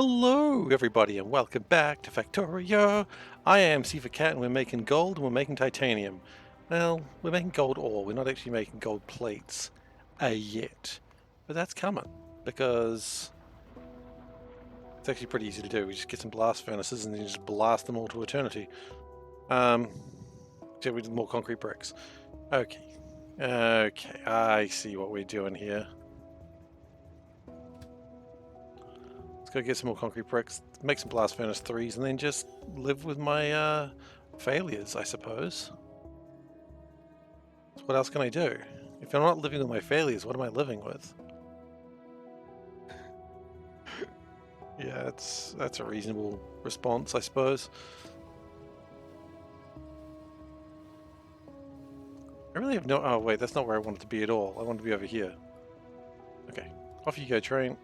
Hello, everybody, and welcome back to Factorio. I am SeiferKatt, and we're making gold, and we're making titanium. Well, we're making gold ore. We're not actually making gold plates yet, but that's coming because it's actually pretty easy to do. We just get some blast furnaces and then just blast them all to eternity. Except with more concrete bricks. Okay, I see what we're doing here. Go get some more concrete bricks, make some blast furnace 3s, and then just live with my failures, I suppose. So what else can I do? If I'm not living with my failures, what am I living with? Yeah, that's a reasonable response, I suppose. I really have no... Oh, wait, that's not where I wanted to be at all. I want to be over here. Okay, off you go, train.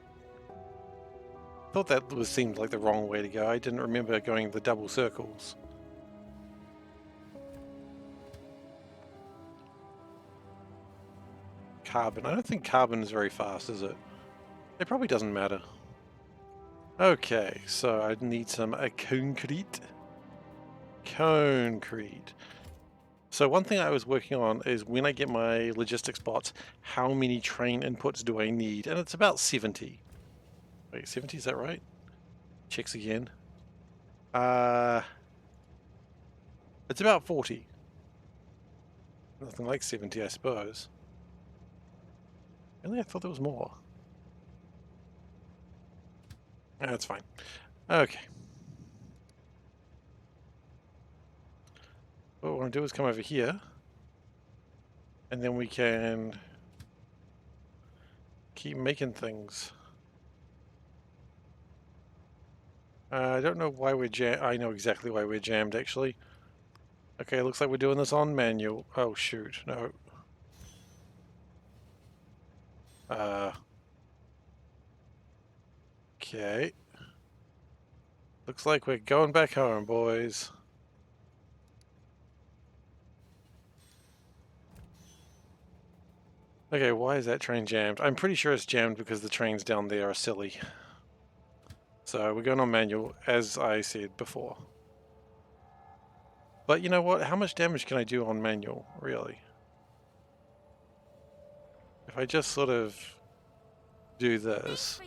Thought that seemed like the wrong way to go. I didn't remember going the double circles. Carbon. I don't think carbon is very fast, is it? It probably doesn't matter. Okay, so I need some concrete. Concrete. So one thing I was working on is when I get my logistics bots, how many train inputs do I need? And it's about 70. Wait, 70, is that right? Checks again. It's about 40. Nothing like 70, I suppose. Really? I thought there was more. That's fine. Okay. What we want to do is come over here. And then we can keep making things. I don't know why we're jammed. I know exactly why we're jammed, actually. Okay, looks like we're doing this on manual. Oh, shoot. No. Okay. Looks like we're going back home, boys. Okay, why is that train jammed? I'm pretty sure it's jammed because the trains down there are silly. So we're going on manual, as I said before. But you know what? How much damage can I do on manual, really? If I just sort of do this...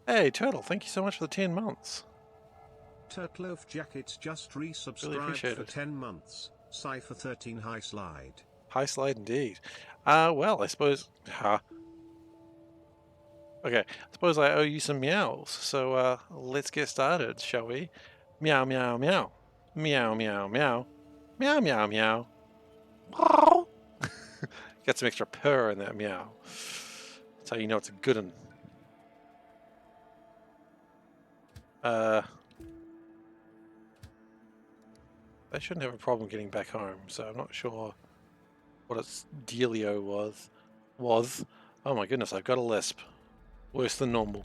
Hey, Turtle, thank you so much for the 10 months. Turtloaf Jackets just Really resubscribed for it. 10 months. Cypher 13 high slide. High slide indeed. Well, I suppose... Okay, I suppose I owe you some meows, so let's get started, shall we? Meow, meow, meow. Meow, meow, meow. Meow, meow, meow. Got some extra purr in that meow. That's how you know it's a good one. I shouldn't have a problem getting back home, so I'm not sure what its dealio was. Oh my goodness, I've got a lisp. Worse than normal.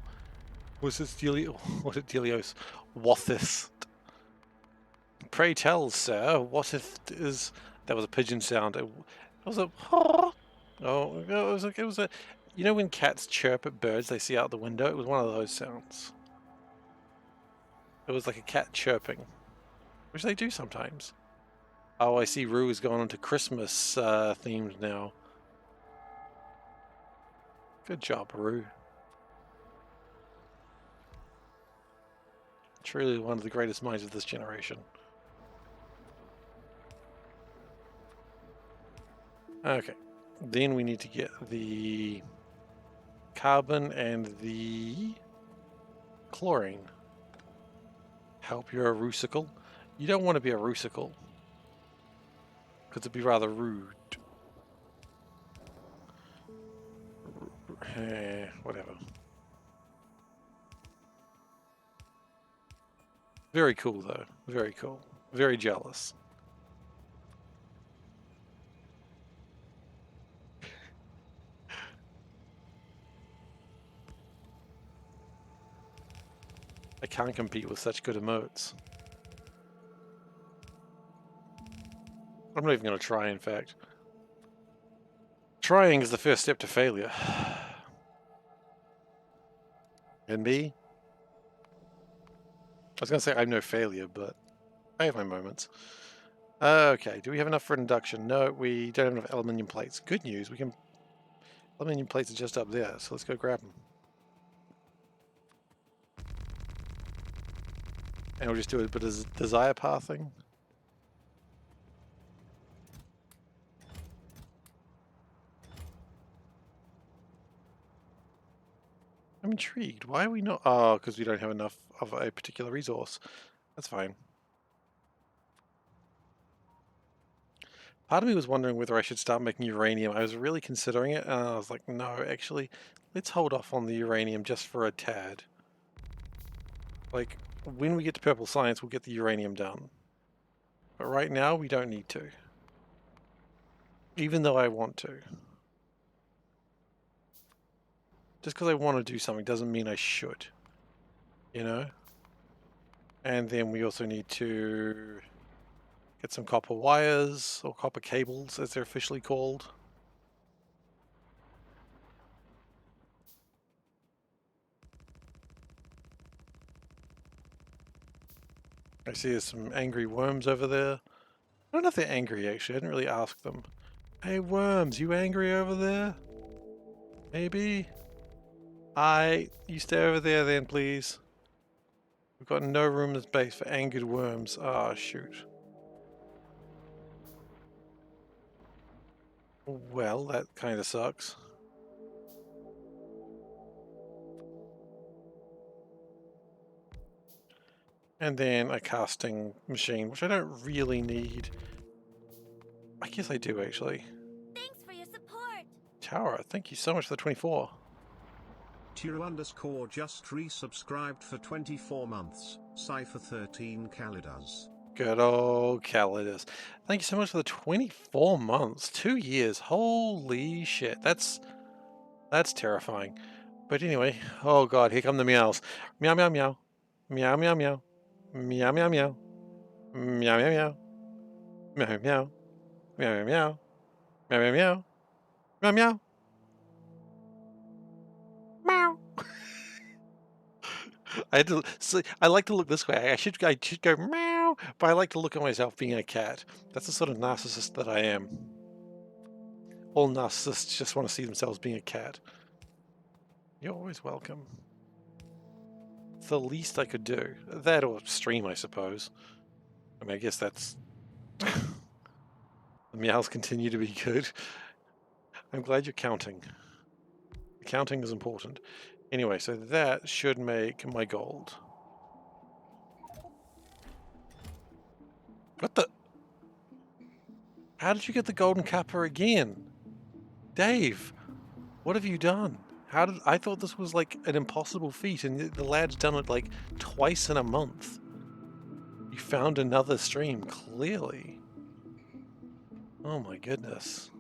Was this dealio? What it dealios? Wathith. Pray tell, sir, what if is... That was a pigeon sound. It was a... Oh, it was a... You know when cats chirp at birds they see out the window? It was one of those sounds. It was like a cat chirping, which they do sometimes. Oh, I see Rue has gone into Christmas themed now. Good job, Rue. Truly one of the greatest minds of this generation. Okay, then we need to get the carbon and the chlorine. Help, you're a rusicle. You don't want to be a rusicle, because it'd be rather rude. Whatever. Very cool, though. Very cool. Very jealous. I can't compete with such good emotes. I'm not even going to try, in fact. Trying is the first step to failure. And me? was going to say I'm no failure, but I have my moments. Okay, do we have enough for induction? No, we don't have enough aluminium plates. Good news, we can... Aluminium plates are just up there, so let's go grab them. And we'll just do a bit of desire pathing. I'm intrigued. Why are we not... Oh, because we don't have enough of a particular resource. That's fine. Part of me was wondering whether I should start making uranium. I was really considering it, and I was like, no, actually, let's hold off on the uranium just for a tad. Like, when we get to purple science, we'll get the uranium done. But right now, we don't need to. Even though I want to. Just because I want to do something doesn't mean I should. You know? And then we also need to get some copper wires, or copper cables, as they're officially called. I see there's some angry worms over there. I don't know if they're angry, actually. I didn't really ask them. Hey, worms, you angry over there? Maybe? You stay over there then, please. We've got no room in space for angered worms. Ah, shoot. Well, that kind of sucks. And then a casting machine, which I don't really need. I guess I do, actually. Thanks for your support. Tower, thank you so much for the 24. Tiro_ just resubscribed for 24 months. Cypher13 Calidus. Good old Calidus. Thank you so much for the 24 months. 2 years. Holy shit. That's terrifying. But anyway, oh god, here come the meows. Meow meow meow. Meow meow meow. Meow meow meow. Meow meow meow. Meow meow. Meow meow meow. Meow meow meow. Meow meow. Meow. I like to look this way. I should go meow, but I like to look at myself being a cat. That's the sort of narcissist that I am. All narcissists just want to see themselves being a cat. You're always welcome. It's the least I could do. That or stream, I suppose. I mean, I guess that's... The meows continue to be good. I'm glad you're counting. Counting is important. Anyway, so that should make my gold. What the? How did you get the golden kappa again? Dave, what have you done? I thought this was like an impossible feat, and the lad's done it like twice in a month. You found another stream, clearly. Oh my goodness.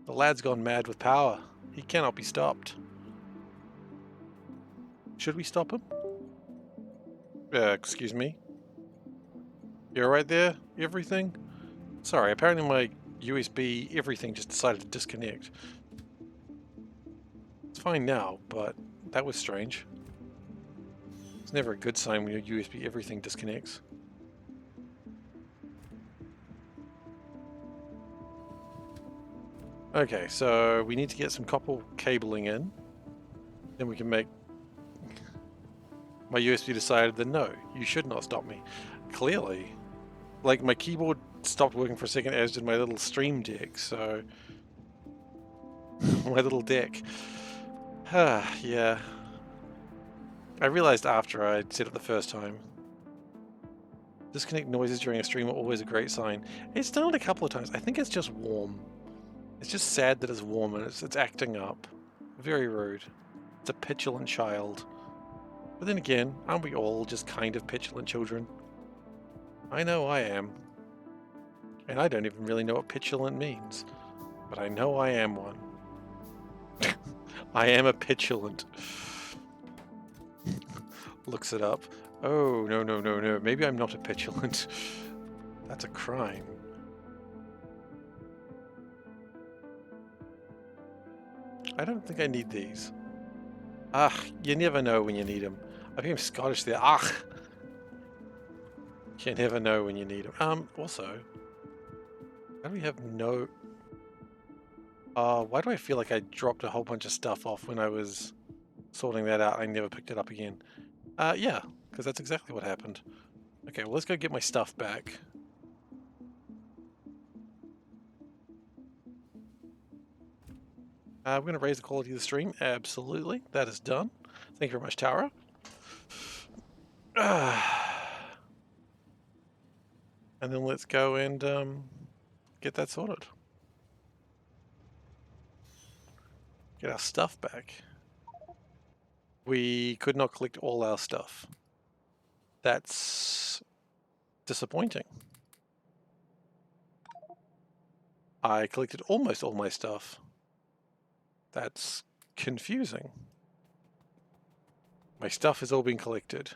The lad's gone mad with power. He cannot be stopped. Should we stop him? Excuse me? You're right there? Everything? Sorry, apparently my USB everything just decided to disconnect. It's fine now, but that was strange. It's never a good sign when your USB everything disconnects. Okay, so we need to get some copper cabling in. Then we can make... My USB decided that no, you should not stop me. Clearly. Like, my keyboard stopped working for a second, as did my little stream deck, so... my little deck. Yeah. I realized after I'd said it the first time. Disconnect noises during a stream are always a great sign. It's done it a couple of times. I think it's just warm. It's just sad that it's warm and it's acting up. Very rude. It's a petulant child. But then again, aren't we all just kind of petulant children? I know I am. And I don't even really know what petulant means. But I know I am one. I am a petulant. Looks it up. Oh, no, no, no, no. Maybe I'm not a petulant. That's a crime. I don't think I need these. Ah, you never know when you need them. I became Scottish there. Ah! You never know when you need them. Also, how do we have no... why do I feel like I dropped a whole bunch of stuff off when I was sorting that out? I never picked it up again. Yeah, because that's exactly what happened. Okay, well, let's go get my stuff back. We're going to raise the quality of the stream. Absolutely. That is done. Thank you very much, Tara. And then let's go and get that sorted. Get our stuff back. We could not collect all our stuff. That's disappointing. I collected almost all my stuff. That's confusing. My stuff has all been collected.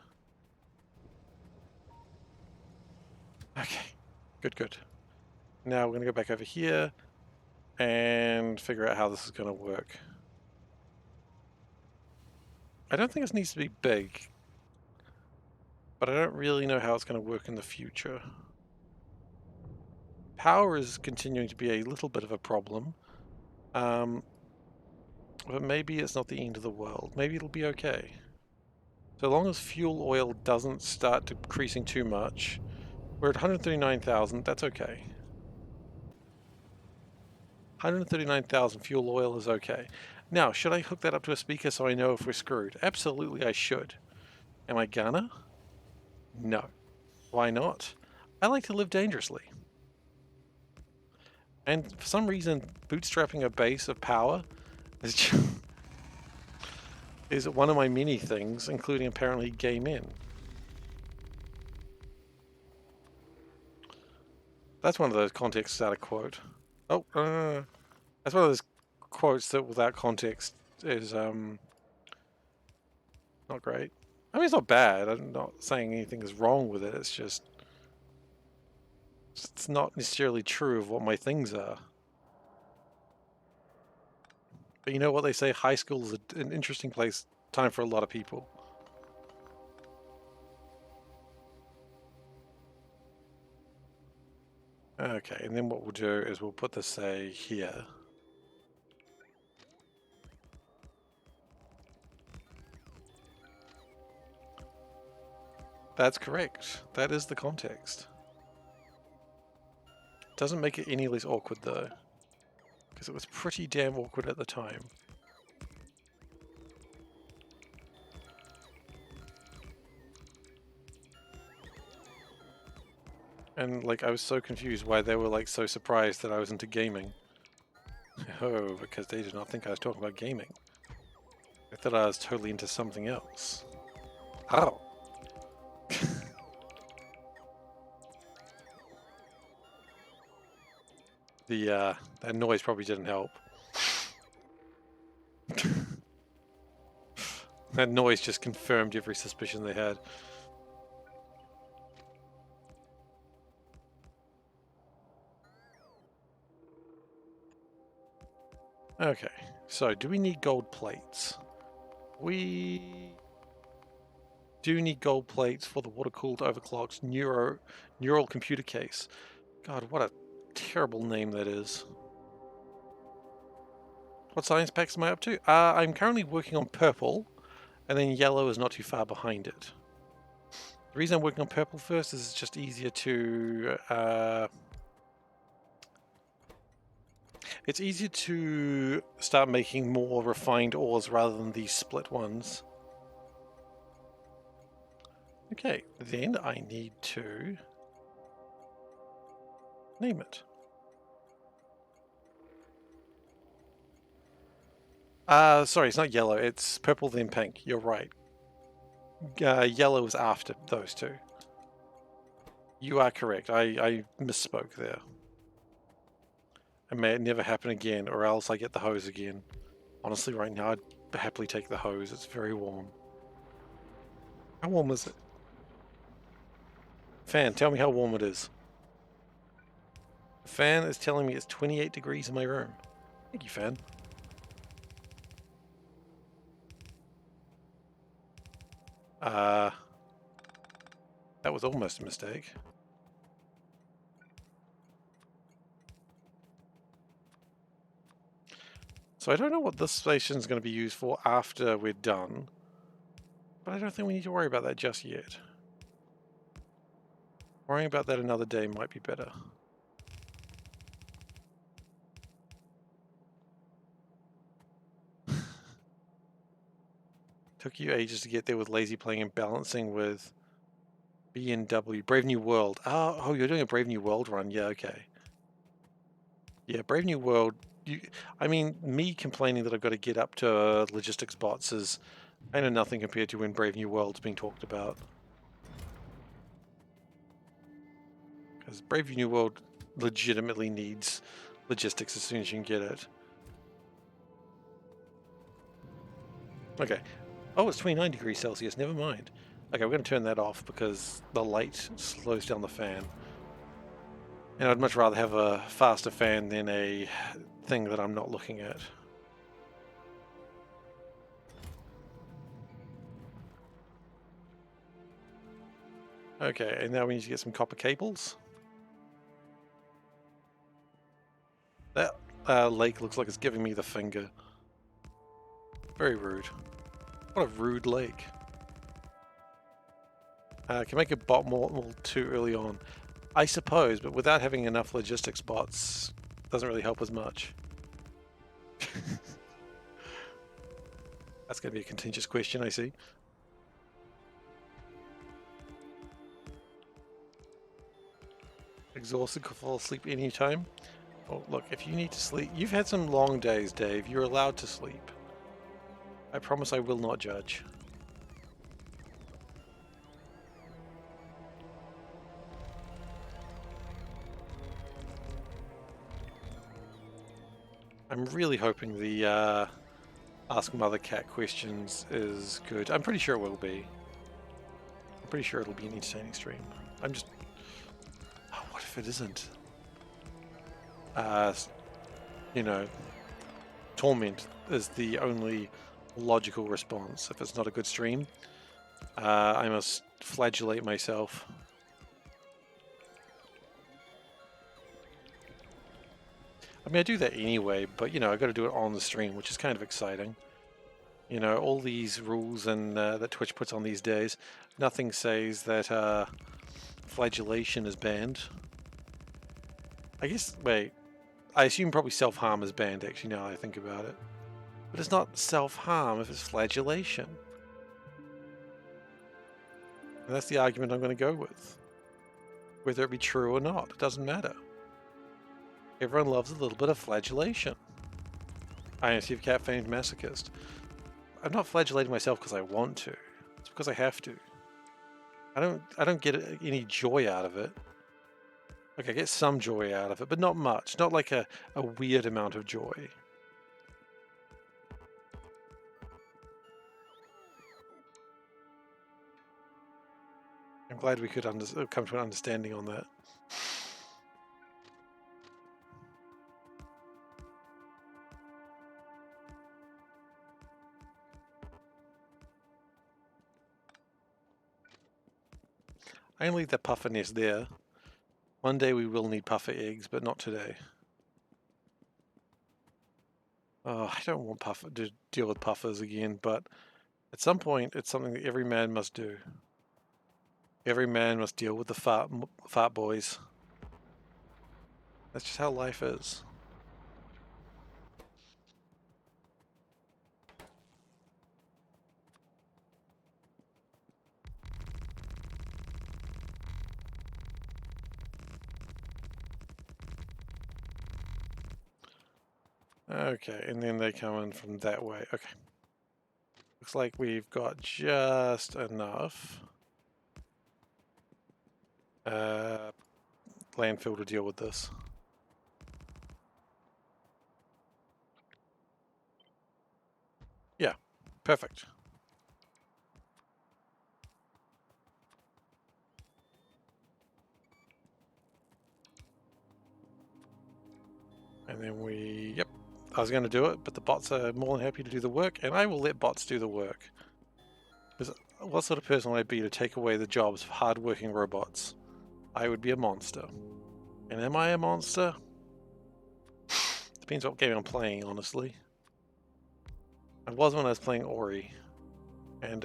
Okay, good, good. Now we're going to go back over here and figure out how this is going to work. I don't think this needs to be big, but I don't really know how it's going to work in the future. Power is continuing to be a little bit of a problem, but maybe it's not the end of the world. Maybe it'll be okay. So long as fuel oil doesn't start decreasing too much, we're at 139,000, that's okay. 139,000 fuel oil is okay. Now, should I hook that up to a speaker so I know if we're screwed? Absolutely I should. Am I gonna? No. Why not? I like to live dangerously. And for some reason, bootstrapping a base of power is just is one of my many things, including apparently gay men. That's one of those contexts out of quote. Oh, that's one of those quotes that without context is not great. I mean, it's not bad. I'm not saying anything is wrong with it. It's just it's not necessarily true of what my things are. But you know what they say, high school is an interesting time for a lot of people. Okay, and then what we'll do is we'll put this, say, here. That's correct. That is the context. Doesn't make it any less awkward though, because it was pretty damn awkward at the time. And like I was so confused why they were like so surprised that I was into gaming. Oh, because they did not think I was talking about gaming. I thought I was totally into something else. Oh. That noise probably didn't help. That noise just confirmed every suspicion they had. Okay, so do we need gold plates? We do need gold plates for the water-cooled overclocked neural computer case. God, what a terrible name that is. What science packs am I up to? I'm currently working on purple, and then yellow is not too far behind it. The reason I'm working on purple first is it's just easier to... it's easier to start making more refined ores rather than these split ones. Okay, then I need to name it. Sorry, it's not yellow, it's purple then pink, you're right. Yellow is after those two. You are correct, I misspoke there. And may it never happen again, or else I get the hose again. Honestly, right now, I'd happily take the hose, it's very warm. How warm is it? Fan, tell me how warm it is. The fan is telling me it's 28 degrees in my room. Thank you, fan. That was almost a mistake. So I don't know what this station is going to be used for after we're done, but I don't think we need to worry about that just yet. Worrying about that another day might be better. Took you ages to get there with lazy playing and balancing with B&W. Brave New World. Oh, you're doing a Brave New World run. Yeah, okay. Yeah, Brave New World. I mean, me complaining that I've got to get up to logistics bots is kind of nothing compared to when Brave New World's being talked about. Because Brave New World legitimately needs logistics as soon as you can get it. Okay. Oh, it's 29 degrees Celsius. Never mind. Okay, we're going to turn that off because the light slows down the fan. And I'd much rather have a faster fan than a thing that I'm not looking at. Okay, and now we need to get some copper cables. That lake looks like it's giving me the finger. Very rude. What a rude lake. Can make a bot more too early on. I suppose, but without having enough logistics bots, doesn't really help as much. That's going to be a contentious question, I see. Exhausted, could fall asleep anytime. Oh, look, if you need to sleep, you've had some long days, Dave. You're allowed to sleep. I promise I will not judge. I'm really hoping the Ask Mother Cat questions is good. I'm pretty sure it will be. I'm pretty sure it'll be an entertaining stream. I'm just... Oh, what if it isn't? You know, torment is the only logical response. If it's not a good stream, I must flagellate myself. I mean, I do that anyway, but, you know, I got to do it on the stream, which is kind of exciting. You know, all these rules and that Twitch puts on these days, nothing says that flagellation is banned. I guess, wait, I assume probably self-harm is banned, actually, now I think about it. But it's not self-harm if it's flagellation. And that's the argument I'm going to go with. Whether it be true or not, it doesn't matter. Everyone loves a little bit of flagellation. I am SeiferKatt, famed masochist. I'm not flagellating myself because I want to. It's because I have to. I don't get any joy out of it. Like, I get some joy out of it, but not much. Not like a weird amount of joy. I'm glad we could come to an understanding on that. I can leave that puffer nest there. One day we will need puffer eggs, but not today. Oh, I don't want to deal with puffers again, but at some point it's something that every man must do. Every man must deal with the fart boys. That's just how life is. Okay, and then they come in from that way. Okay. Looks like we've got just enough landfill to deal with this. Yeah, perfect. And then yep, I was going to do it, but the bots are more than happy to do the work, and I will let bots do the work. Because what sort of person would I be to take away the jobs of hard-working robots? I would be a monster. And am I a monster? Depends what game I'm playing, honestly. I was when I was playing Ori. And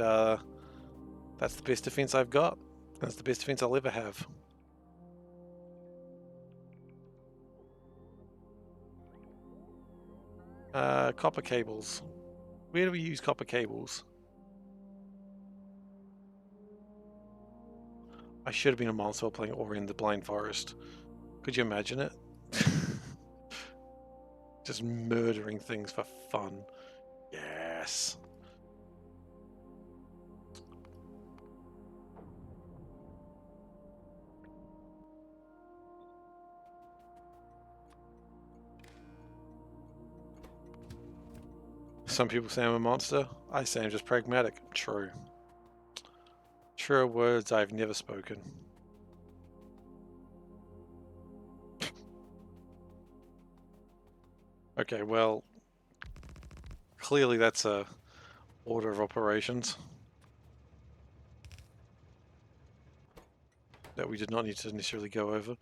that's the best defense I've got. That's the best defense I'll ever have. Copper cables. Where do we use copper cables? I should have been a monster while playing Ori in the Blind Forest. Could you imagine it? Just murdering things for fun. Yes. Some people say I'm a monster. I say I'm just pragmatic. True. Truer words I've never spoken. Okay, well, clearly that's a order of operations that we did not need to necessarily go over.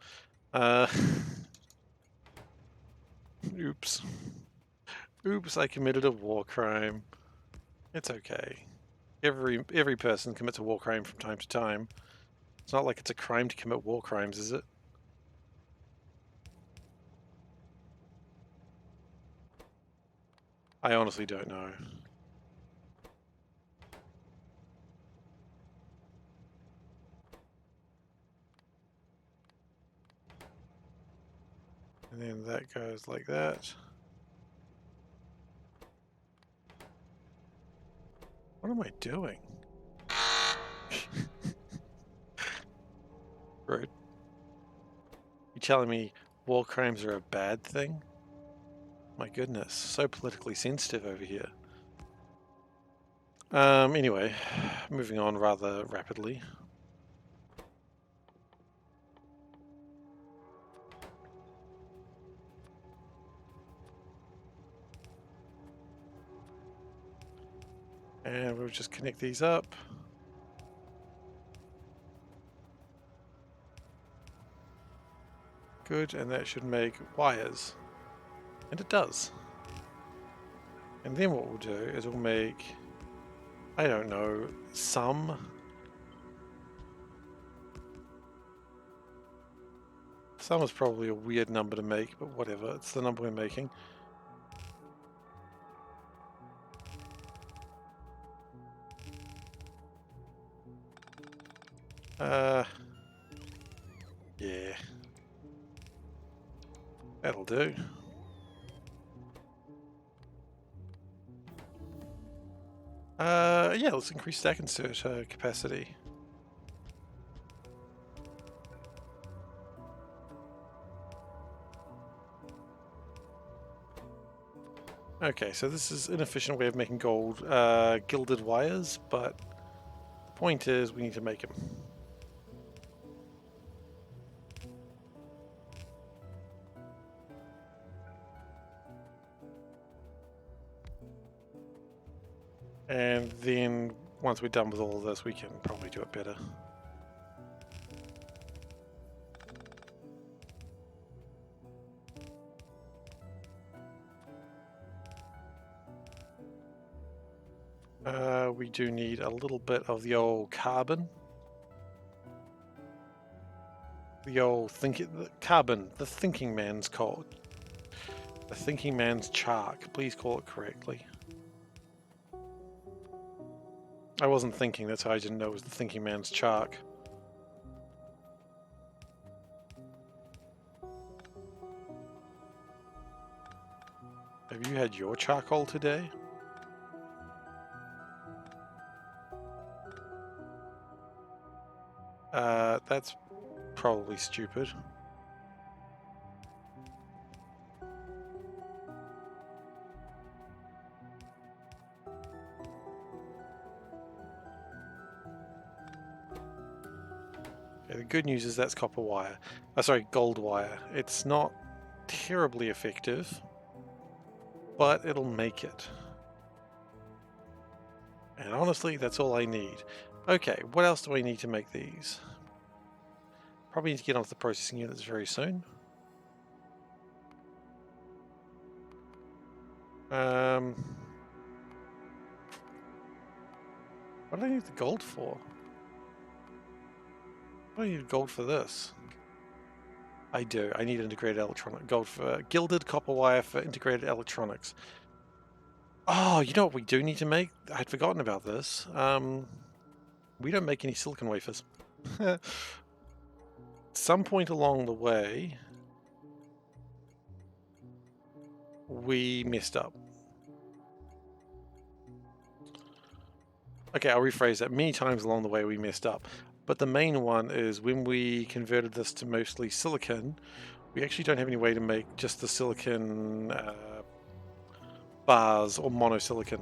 Oops. Oops, I committed a war crime. It's okay. Every person commits a war crime from time to time. It's not like it's a crime to commit war crimes, is it? I honestly don't know. And then that goes like that. What am I doing? Rude. You telling me war crimes are a bad thing? My goodness, so politically sensitive over here. Anyway, moving on rather rapidly. And we'll just connect these up. Good, and that should make wires. And it does. And then what we'll do is we'll make, I don't know, some. Some is probably a weird number to make, but whatever, it's the number we're making. Yeah. That'll do. Yeah, let's increase stack insert capacity. Okay, so this is an efficient way of making gold gilded wires, but the point is we need to make them. And then once we're done with all of this, we can probably do it better. We do need a little bit of the old carbon. The old carbon, the thinking man's called. The thinking man's chark. Please call it correctly. I wasn't thinking, that's how I didn't know it was the thinking man's chark. Have you had your charcoal today? That's probably stupid. Okay, the good news is that's copper wire. Sorry, gold wire. It's not terribly effective, but it'll make it. And honestly, that's all I need. Okay, what else do I need to make these? Probably need to get onto the processing units very soon. What do I need the gold for? What do I need gold for this? I do. I need integrated electronic gold for gilded copper wire for integrated electronics. Oh, you know what we do need to make? I'd forgotten about this. We don't make any silicon wafers. Some point along the way, we messed up. Okay, I'll rephrase that. Many times along the way we messed up. But the main one is when we converted this to mostly silicon, we actually don't have any way to make just the silicon bars or monosilicon.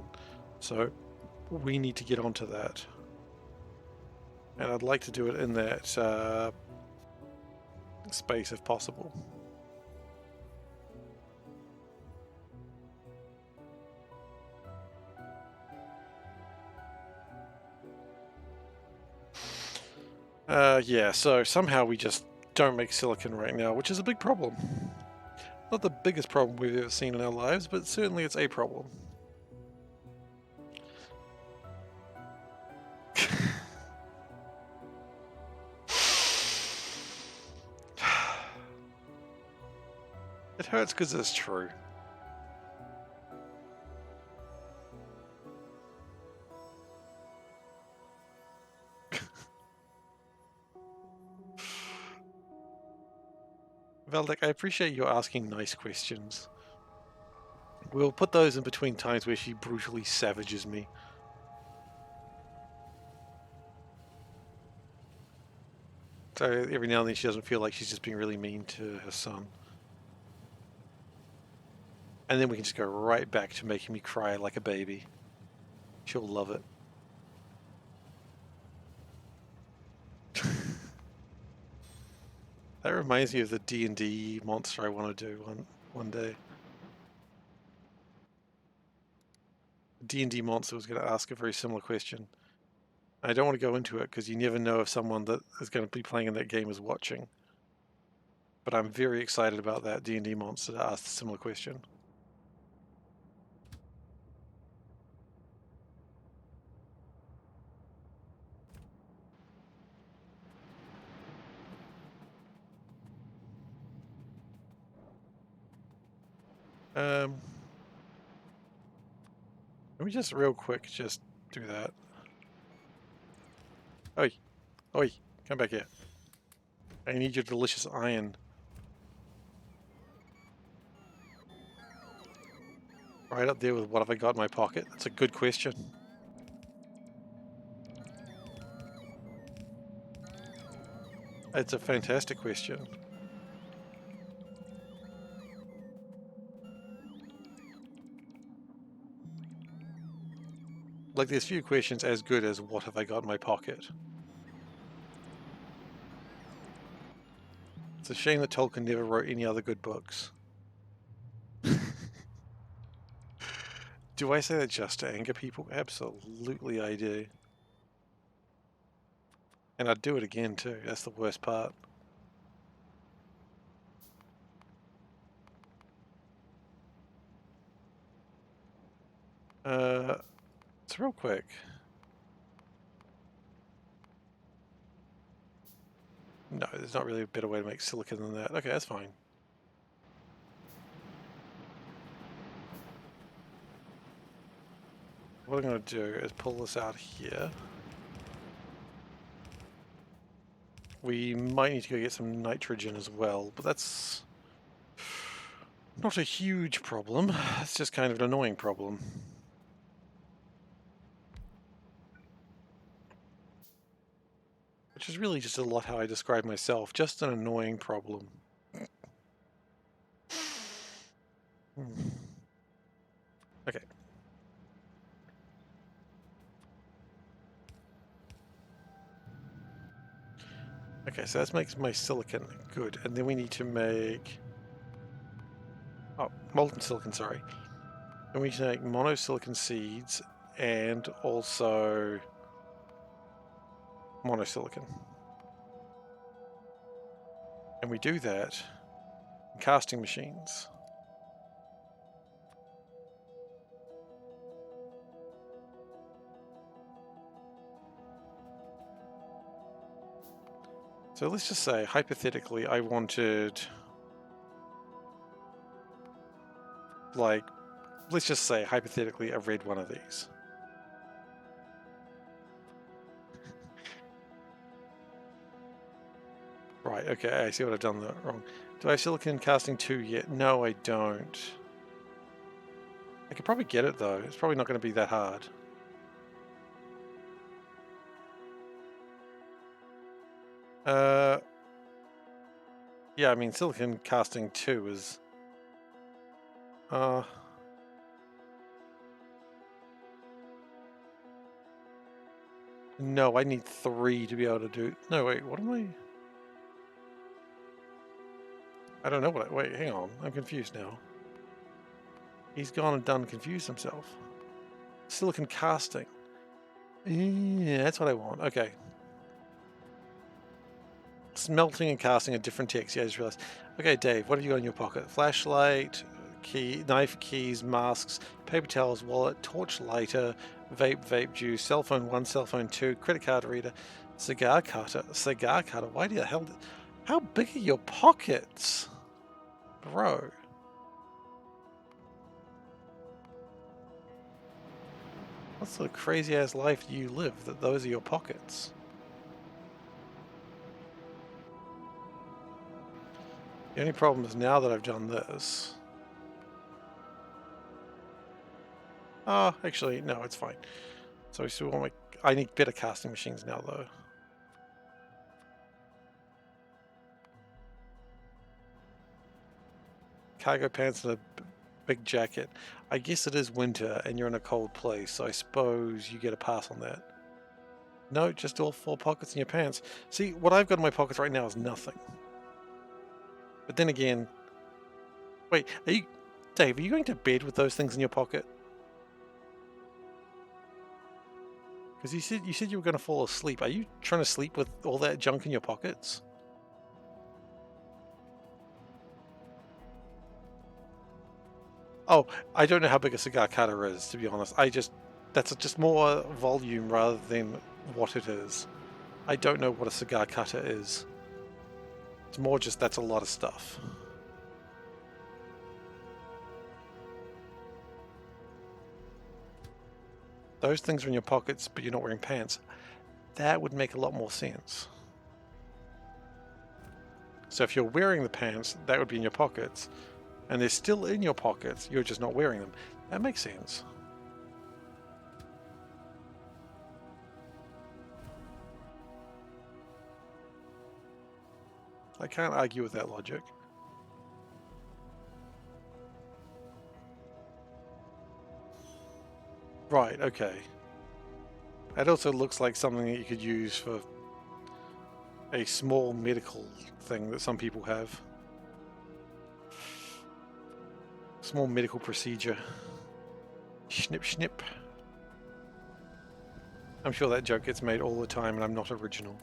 So we need to get onto that. And I'd like to do it in that space if possible. Yeah, so somehow we just don't make silicon right now, which is a big problem. Not the biggest problem we've ever seen in our lives, but certainly it's a problem. It hurts because it's true. Valdek, I appreciate you asking nice questions. We'll put those in between times where she brutally savages me. So every now and then she doesn't feel like she's just being really mean to her son. And then we can just go right back to making me cry like a baby. She'll love it. That reminds me of the D&D monster I want to do one day. The D&D monster was going to ask a very similar question. I don't want to go into it because you never know if someone that is going to be playing in that game is watching. But I'm very excited about that D&D monster to ask a similar question. Let me just real quick just do that. Oi, oi, come back here. I need your delicious iron. Right up there with what have I got in my pocket? That's a good question. It's a fantastic question. Like, there's few questions as good as what have I got in my pocket. It's a shame that Tolkien never wrote any other good books. Do I say that just to anger people? Absolutely I do. And I'd do it again too, that's the worst part. It's real quick. No, there's not really a better way to make silicon than that. Okay, that's fine. What I'm going to do is pull this out here. We might need to go get some nitrogen as well, but that's not a huge problem. It's just kind of an annoying problem. Which is really just a lot how I describe myself, just an annoying problem. Okay. Okay, so that makes my silicon good, and then we need to make... Oh, molten silicon, sorry. And we need to make monosilicon seeds and also monosilicon. And we do that in casting machines. So let's just say, hypothetically, I wanted, like, let's just say, hypothetically, I read one of these. Right, okay, I see what I've done wrong. Do I have silicon casting 2 yet? No, I don't. I could probably get it, though. It's probably not going to be that hard. Yeah, I mean, silicon casting 2 is... No, I need 3 to be able to do... No, wait, what am I... I don't know what I... Wait, hang on. I'm confused now. He's gone and done confused himself. Silicon casting. Yeah, that's what I want. Okay. Smelting and casting are different texts. Yeah, I just realized. Okay, Dave, what have you got in your pocket? Flashlight, key, knife, keys, masks, paper towels, wallet, torch lighter, vape juice, cell phone 1, cell phone 2, credit card reader, cigar cutter. Cigar cutter? Why the hell? How big are your pockets? Bro. What sort of crazy ass life do you live that those are your pockets? The only problem is now that I've done this. Oh, actually, no, it's fine. So we still want my... I need better casting machines now, though. Cargo pants and a big jacket. I guess it is winter and you're in a cold place, so I suppose you get a pass on that. No, just all 4 pockets in your pants. See, what I've got in my pockets right now is nothing. But then again... Wait, are you... Dave, are you going to bed with those things in your pocket? Because you said you were going to fall asleep. Are you trying to sleep with all that junk in your pockets? Oh, I don't know how big a cigar cutter is, to be honest. That's just more volume rather than what it is. I don't know what a cigar cutter is. It's more just that's a lot of stuff. Those things are in your pockets, but you're not wearing pants. That would make a lot more sense. So if you're wearing the pants, that would be in your pockets. And they're still in your pockets, you're just not wearing them. That makes sense. I can't argue with that logic. Right, okay. It also looks like something that you could use for a small medical thing that some people have. Small medical procedure. Snip, snip. I'm sure that joke gets made all the time and I'm not original.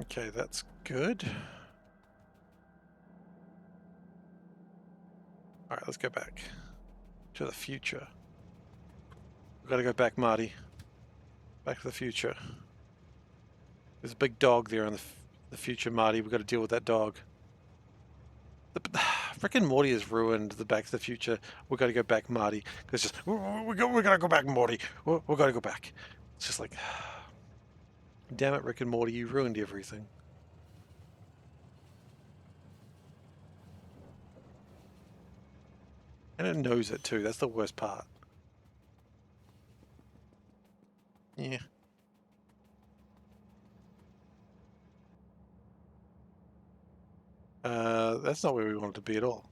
Okay, that's good. Alright, let's go back to the future. We've got to go back, Marty. Back to the future. There's a big dog there in the future, Marty. We've got to deal with that dog. Frickin' Morty has ruined the Back to the Future. We've got to go back, Marty. Because just, we got to go back, Morty. We've got to go back. It's just like, damn it, Rick and Morty, you ruined everything. And it knows it too. That's the worst part. Yeah. That's not where we wanted to be at all.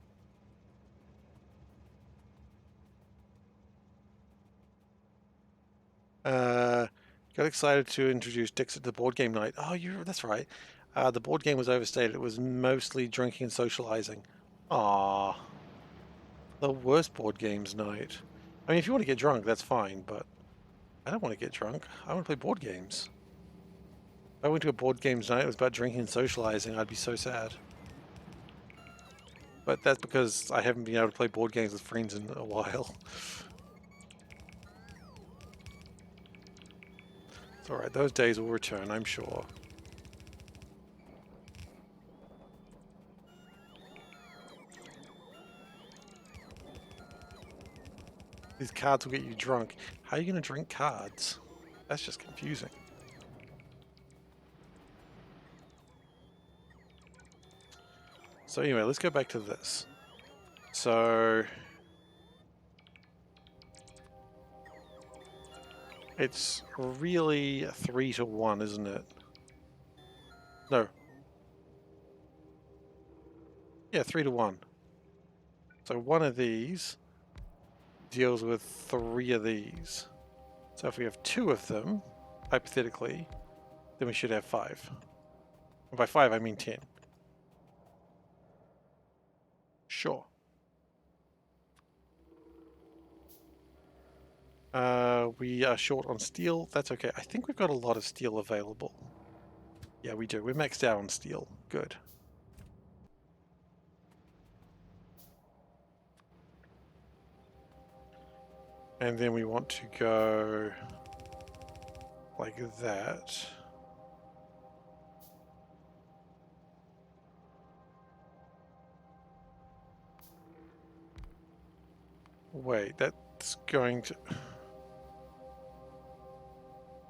Got excited to introduce Dix at the board game night. Oh, that's right. The board game was overstated. It was mostly drinking and socializing. Ah, the worst board games night. I mean, if you want to get drunk, that's fine, but I don't want to get drunk. I want to play board games. If I went to a board games night, it was about drinking and socializing, I'd be so sad. But that's because I haven't been able to play board games with friends in a while. It's alright, those days will return, I'm sure. These cards will get you drunk. How are you going to drink cards? That's just confusing. So anyway, let's go back to this. So it's really 3 to 1, isn't it? No. Yeah, 3 to 1. So one of these deals with 3 of these. So if we have 2 of them, hypothetically, then we should have 5. And by 5, I mean 10. Sure. We are short on steel. That's okay. I think we've got a lot of steel available. Yeah, we do. We're maxed out on steel. Good. And then we want to go like that. Wait, that's going to... I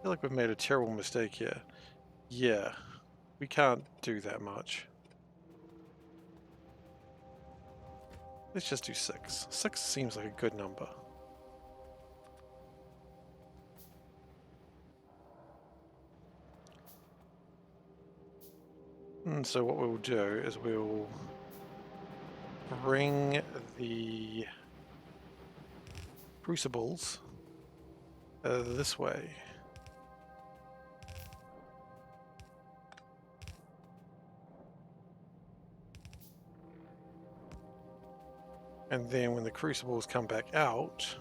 feel like we've made a terrible mistake here. Yeah, we can't do that much. Let's just do 6. 6 seems like a good number. And so what we'll do is we'll bring the crucibles this way. And then when the crucibles come back out,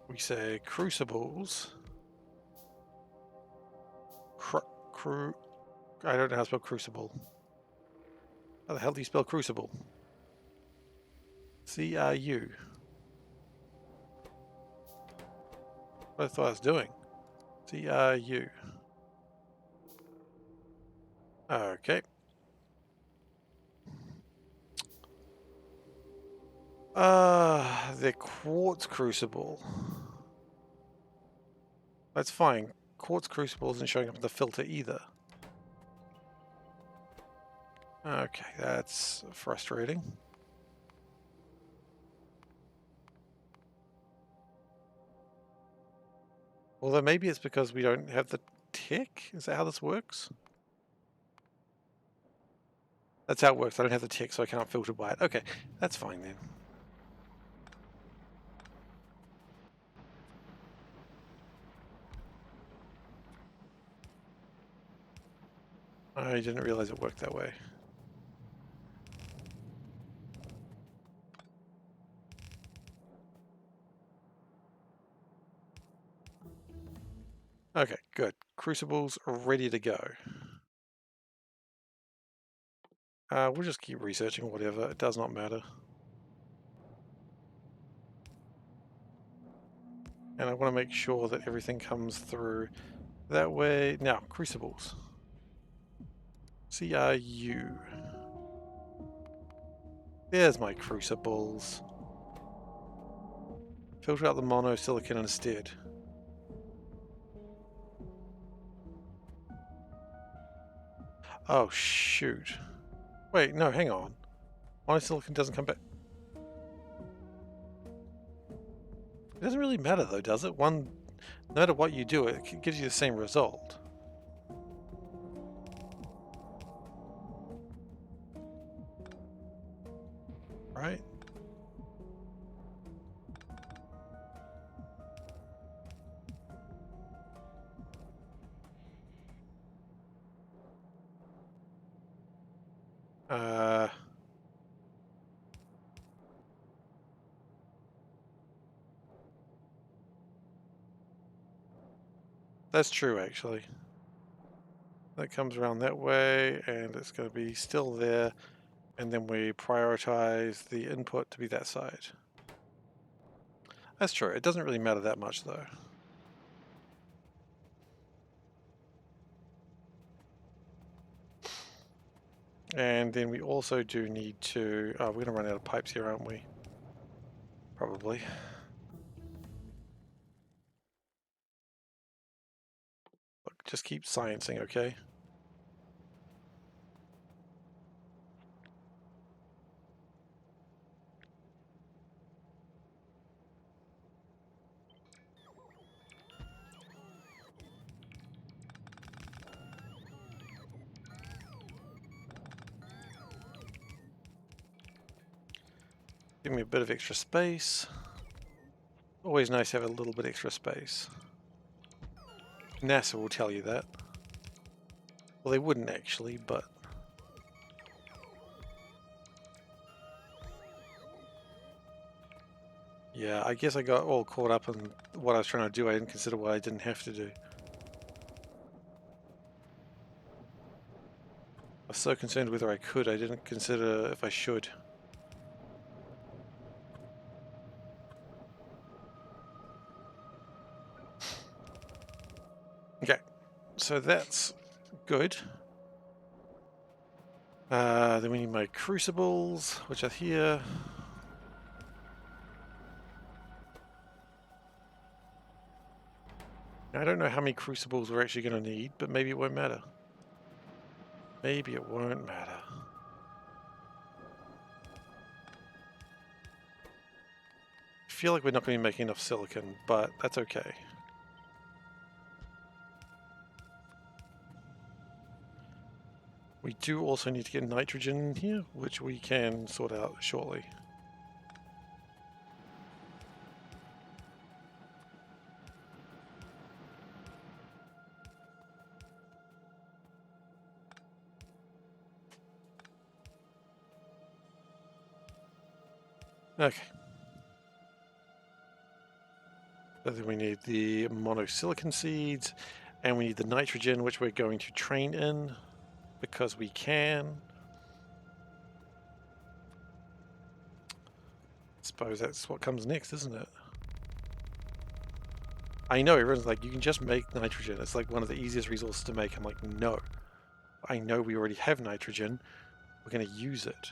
we say crucibles. I don't know how to spell crucible. How the hell do you spell crucible? C-R-U. What I thought I was doing. C-R-U. Okay. The quartz crucible. That's fine. Quartz crucible isn't showing up in the filter either. Okay, that's frustrating. Well, then maybe it's because we don't have the tick? Is that how this works? That's how it works. I don't have the tick, so I can't filter by it. Okay, that's fine then. I didn't realize it worked that way. Okay, good. Crucibles are ready to go. We'll just keep researching whatever. It does not matter. And I want to make sure that everything comes through that way. Now, crucibles. CRU. There's my crucibles. Filter out the monosilicon instead. Oh, shoot. Wait, no, hang on. Monosilicon doesn't come back. It doesn't really matter though, does it? No matter what you do, it gives you the same result. Right? That's true, actually. That comes around that way, and it's going to be still there, and then we prioritize the input to be that side. That's true. It doesn't really matter that much, though. And then we also do need to... we're going to run out of pipes here, aren't we? Probably. Look, just keep sciencing, okay? Give me a bit of extra space. Always nice to have a little bit extra space. NASA will tell you that. Well, they wouldn't actually, but... Yeah, I guess I got all caught up in what I was trying to do. I didn't consider what I didn't have to do. I was so concerned whether I could, I didn't consider if I should. Okay, so that's good. Then we need my crucibles, which are here. Now, I don't know how many crucibles we're actually going to need, but maybe it won't matter. Maybe it won't matter. I feel like we're not going to be making enough silicon, but that's okay. We do also need to get nitrogen in here, which we can sort out shortly. Okay. So then we need the monosilicon seeds, and we need the nitrogen, which we're going to train in, because we can. Suppose that's what comes next, isn't it? I know, everyone's like, you can just make nitrogen. It's like one of the easiest resources to make. I'm like, no. I know we already have nitrogen. We're going to use it.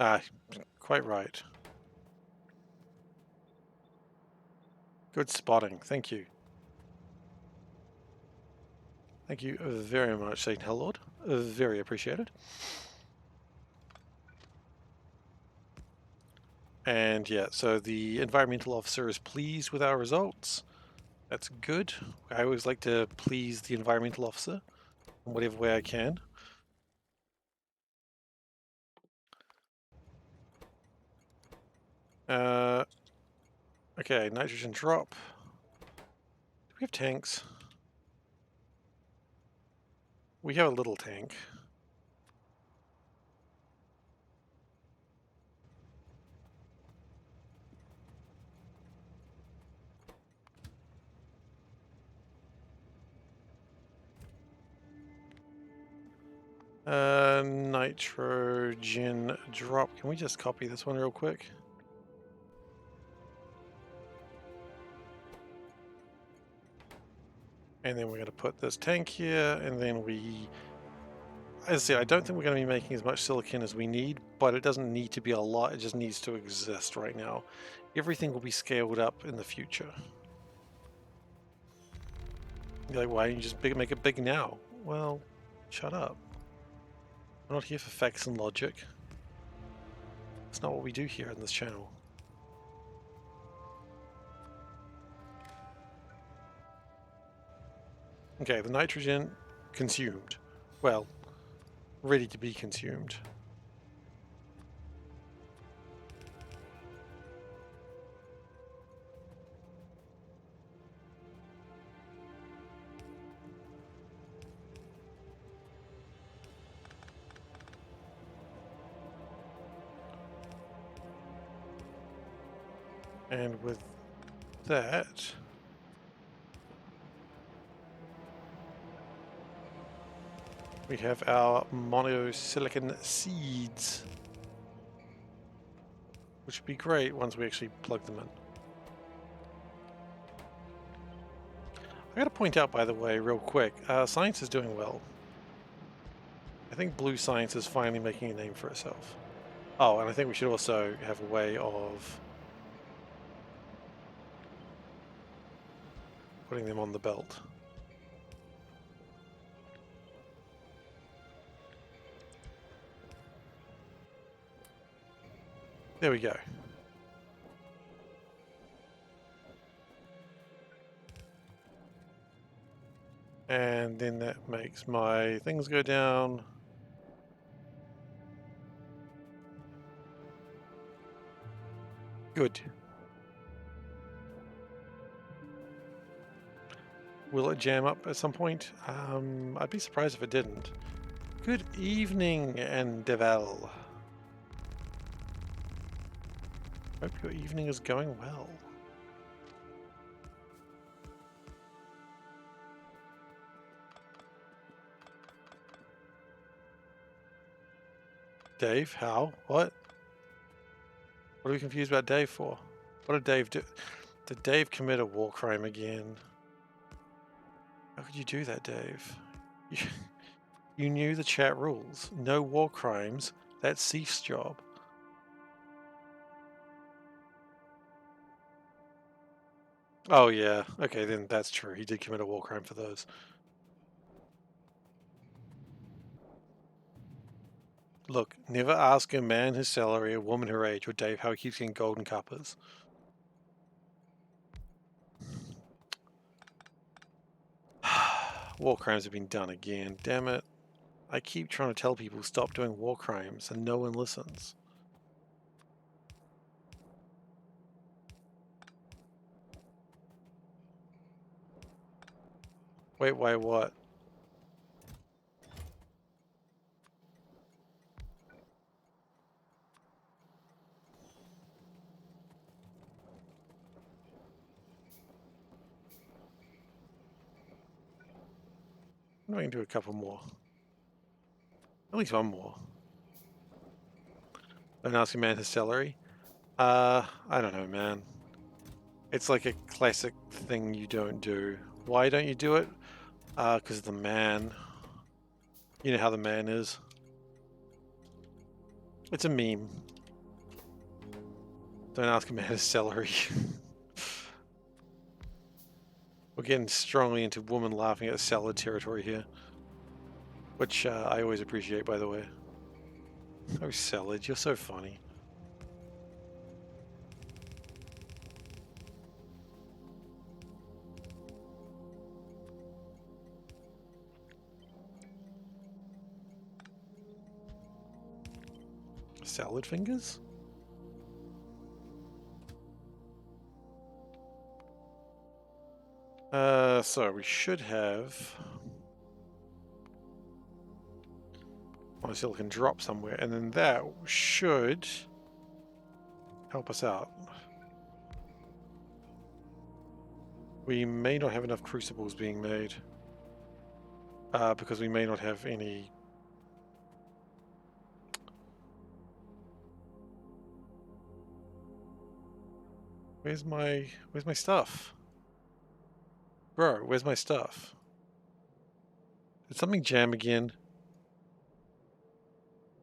Ah, quite right. Good spotting. Thank you. Thank you very much, Satan Helllord. Very appreciated. And yeah, so the environmental officer is pleased with our results. That's good. I always like to please the environmental officer in whatever way I can. Okay, nitrogen drop. Do we have tanks? We have a little tank. Nitrogen drop. Can we just copy this one real quick? And then we're going to put this tank here, and then we... As I said, I don't think we're going to be making as much silicon as we need, but it doesn't need to be a lot, it just needs to exist right now. Everything will be scaled up in the future. You're like, why don't you just make it big now? Well, shut up. I'm not here for facts and logic. That's not what we do here in this channel. Okay, the nitrogen consumed. Well, ready to be consumed. And with that, we have our monosilicon seeds, which would be great once we actually plug them in. I gotta point out, by the way, real quick, science is doing well. I think blue science is finally making a name for itself. Oh, and I think we should also have a way of putting them on the belt. There we go. And then that makes my things go down. Good. Will it jam up at some point? I'd be surprised if it didn't. Good evening, Endevel. Hope your evening is going well. Dave, how? What? What are we confused about Dave for? What did Dave do? Did Dave commit a war crime again? How could you do that, Dave? You knew the chat rules. No war crimes. That's Seif's job. Oh yeah, okay, then that's true. He did commit a war crime for those. Look, never ask a man his salary, a woman her age, or Dave how he keeps getting golden cuppers. War crimes have been done again, damn it. I keep trying to tell people stop doing war crimes and no one listens. Wait, what? I'm going to do a couple more. At least one more. Don't ask a man his salary. I don't know, man. It's like a classic thing you don't do. Why don't you do it? Because the man. You know how the man is. It's a meme. Don't ask a man his salary. We're getting strongly into woman laughing at salad territory here. Which I always appreciate, by the way. Oh, salad, you're so funny. Salad fingers? So we should have silicon drop somewhere, and then that should help us out. We may not have enough crucibles being made, because we may not have any. Where's my stuff? Bro, where's my stuff? Did something jam again?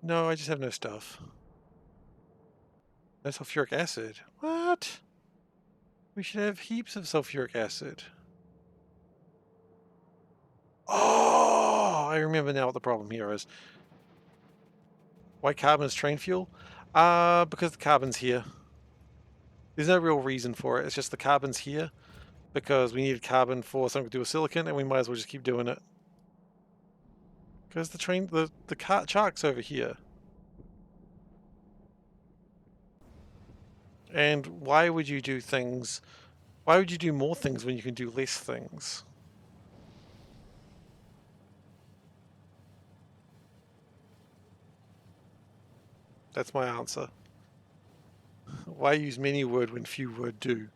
No, I just have no stuff. No sulfuric acid. What? We should have heaps of sulfuric acid. Oh, I remember now what the problem here is. Why carbon is train fuel? Because the carbon's here. There's no real reason for it. It's just the carbon's here because we needed carbon for something to do with silicon, and we might as well just keep doing it. Because the train, the chark's over here. And why would you do things? Why would you do more things when you can do less things? That's my answer. Why use many word when few word do?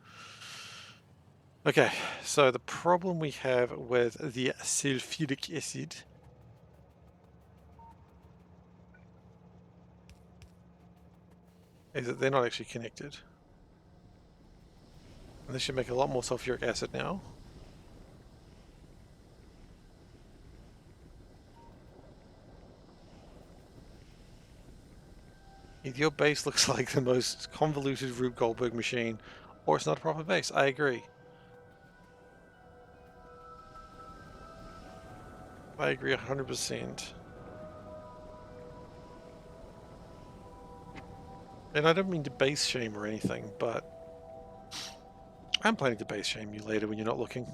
Okay, so the problem we have with the sulfuric acid is that they're not actually connected. And this should make a lot more sulfuric acid now. Either your base looks like the most convoluted Rube Goldberg machine, or it's not a proper base. I agree. I agree 100%. And I don't mean to base shame or anything, but I'm planning to base shame you later when you're not looking.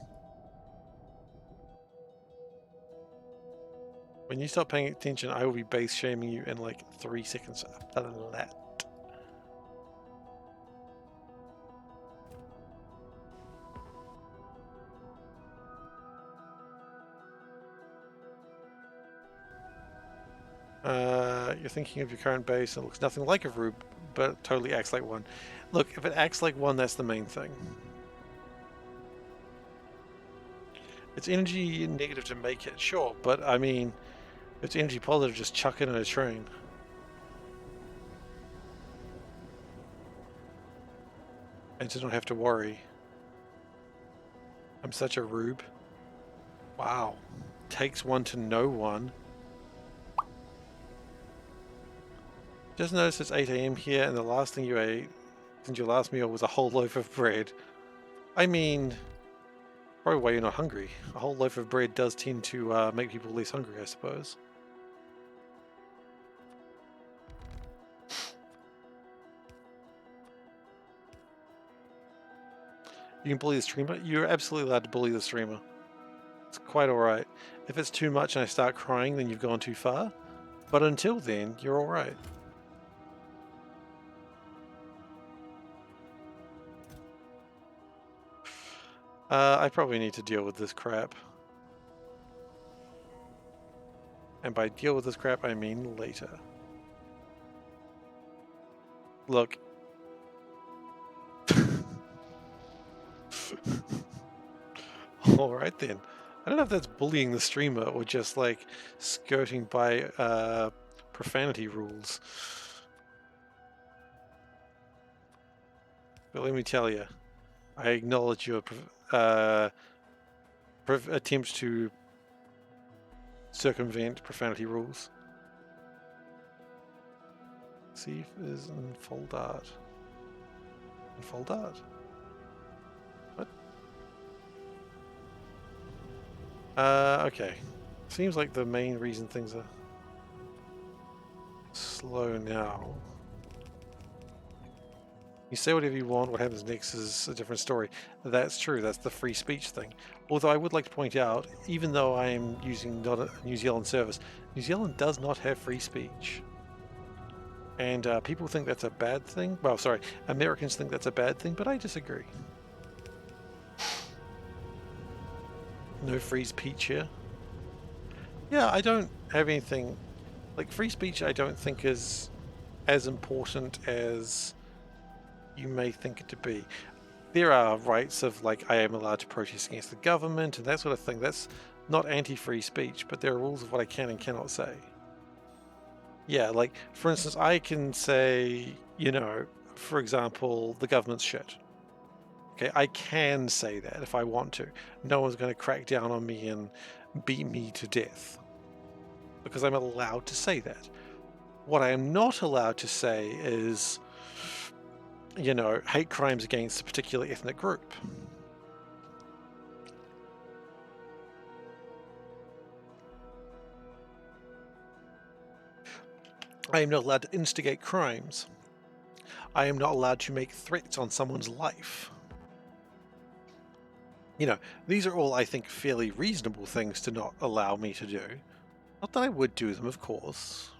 When you start paying attention, I will be base shaming you in like 3 seconds flat. You're thinking of your current base and it looks nothing like a Rube, but it totally acts like one. Look, if it acts like one, that's the main thing. It's energy negative to make it, sure, but I mean, it's energy positive, just chuck it in a train. And to not have to worry. I'm such a Rube. Wow. Takes one to know one. Just notice it's 8 AM here and the last thing you ate since your last meal was a whole loaf of bread. I mean, probably why you're not hungry. A whole loaf of bread does tend to make people less hungry, I suppose. You can bully the streamer? You're absolutely allowed to bully the streamer. It's quite alright. If it's too much and I start crying, then you've gone too far. But until then, you're alright. I probably need to deal with this crap. And by deal with this crap, I mean later. Look. Alright then. I don't know if that's bullying the streamer or just like skirting by profanity rules. But let me tell you, I acknowledge your attempts to circumvent profanity rules. See if is in full dart. In full dart? What? Okay. Seems like the main reason things are slow now. You say whatever you want, what happens next is a different story. That's true, that's the free speech thing. Although I would like to point out, even though I am using not a New Zealand service, New Zealand does not have free speech. And people think that's a bad thing. Well, sorry, Americans think that's a bad thing, but I disagree. No free speech here. Yeah, I don't have anything... Like, free speech I don't think is as important as you may think it to be. There are rights of, like, I am allowed to protest against the government and that sort of thing. That's not anti-free speech, but there are rules of what I can and cannot say. Yeah, like, for instance, I can say, you know, for example, the government's shit. Okay, I can say that if I want to. No one's going to crack down on me and beat me to death. Because I'm allowed to say that. What I am not allowed to say is, you know, hate crimes against a particular ethnic group. I am not allowed to instigate crimes. I am not allowed to make threats on someone's life. You know, these are all, I think, fairly reasonable things to not allow me to do. Not that I would do them, of course.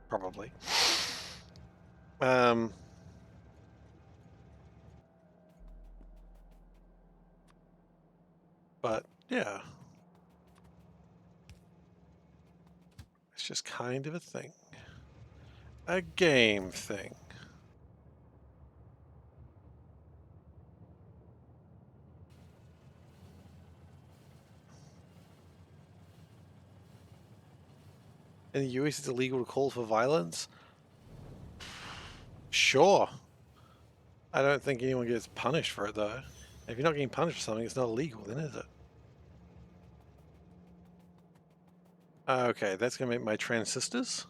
Probably. But, yeah. It's just kind of a thing. A game thing. In the US, it's illegal to call for violence? Sure. I don't think anyone gets punished for it, though. If you're not getting punished for something, it's not illegal, then is it? Okay, that's going to make my transistors.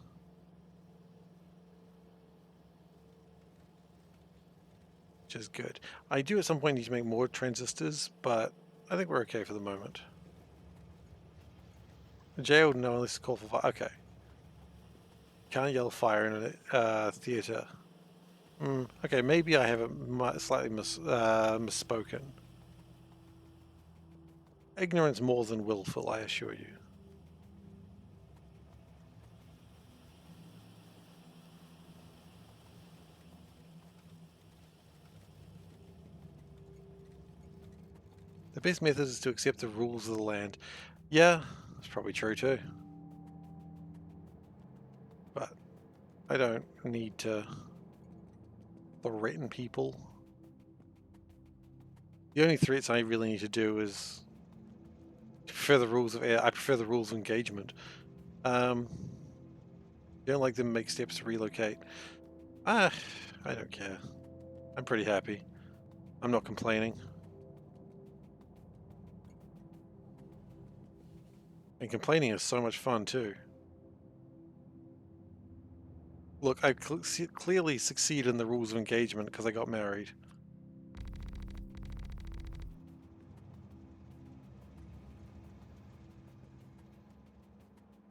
Which is good. I do at some point need to make more transistors, but I think we're okay for the moment. Jail, no, unless it's called for fire. Okay. Can't yell fire in a theater. Okay, maybe I have slightly misspoken. Ignorance more than willful, I assure you. The best method is to accept the rules of the land. Yeah, that's probably true too. But I don't need to threaten people. The only threats I really need to do is prefer the rules of air. I prefer the rules of engagement. Don't like them make steps to relocate. I don't care. I'm pretty happy. I'm not complaining. And complaining is so much fun too. Look, I clearly succeed in the rules of engagement because I got married.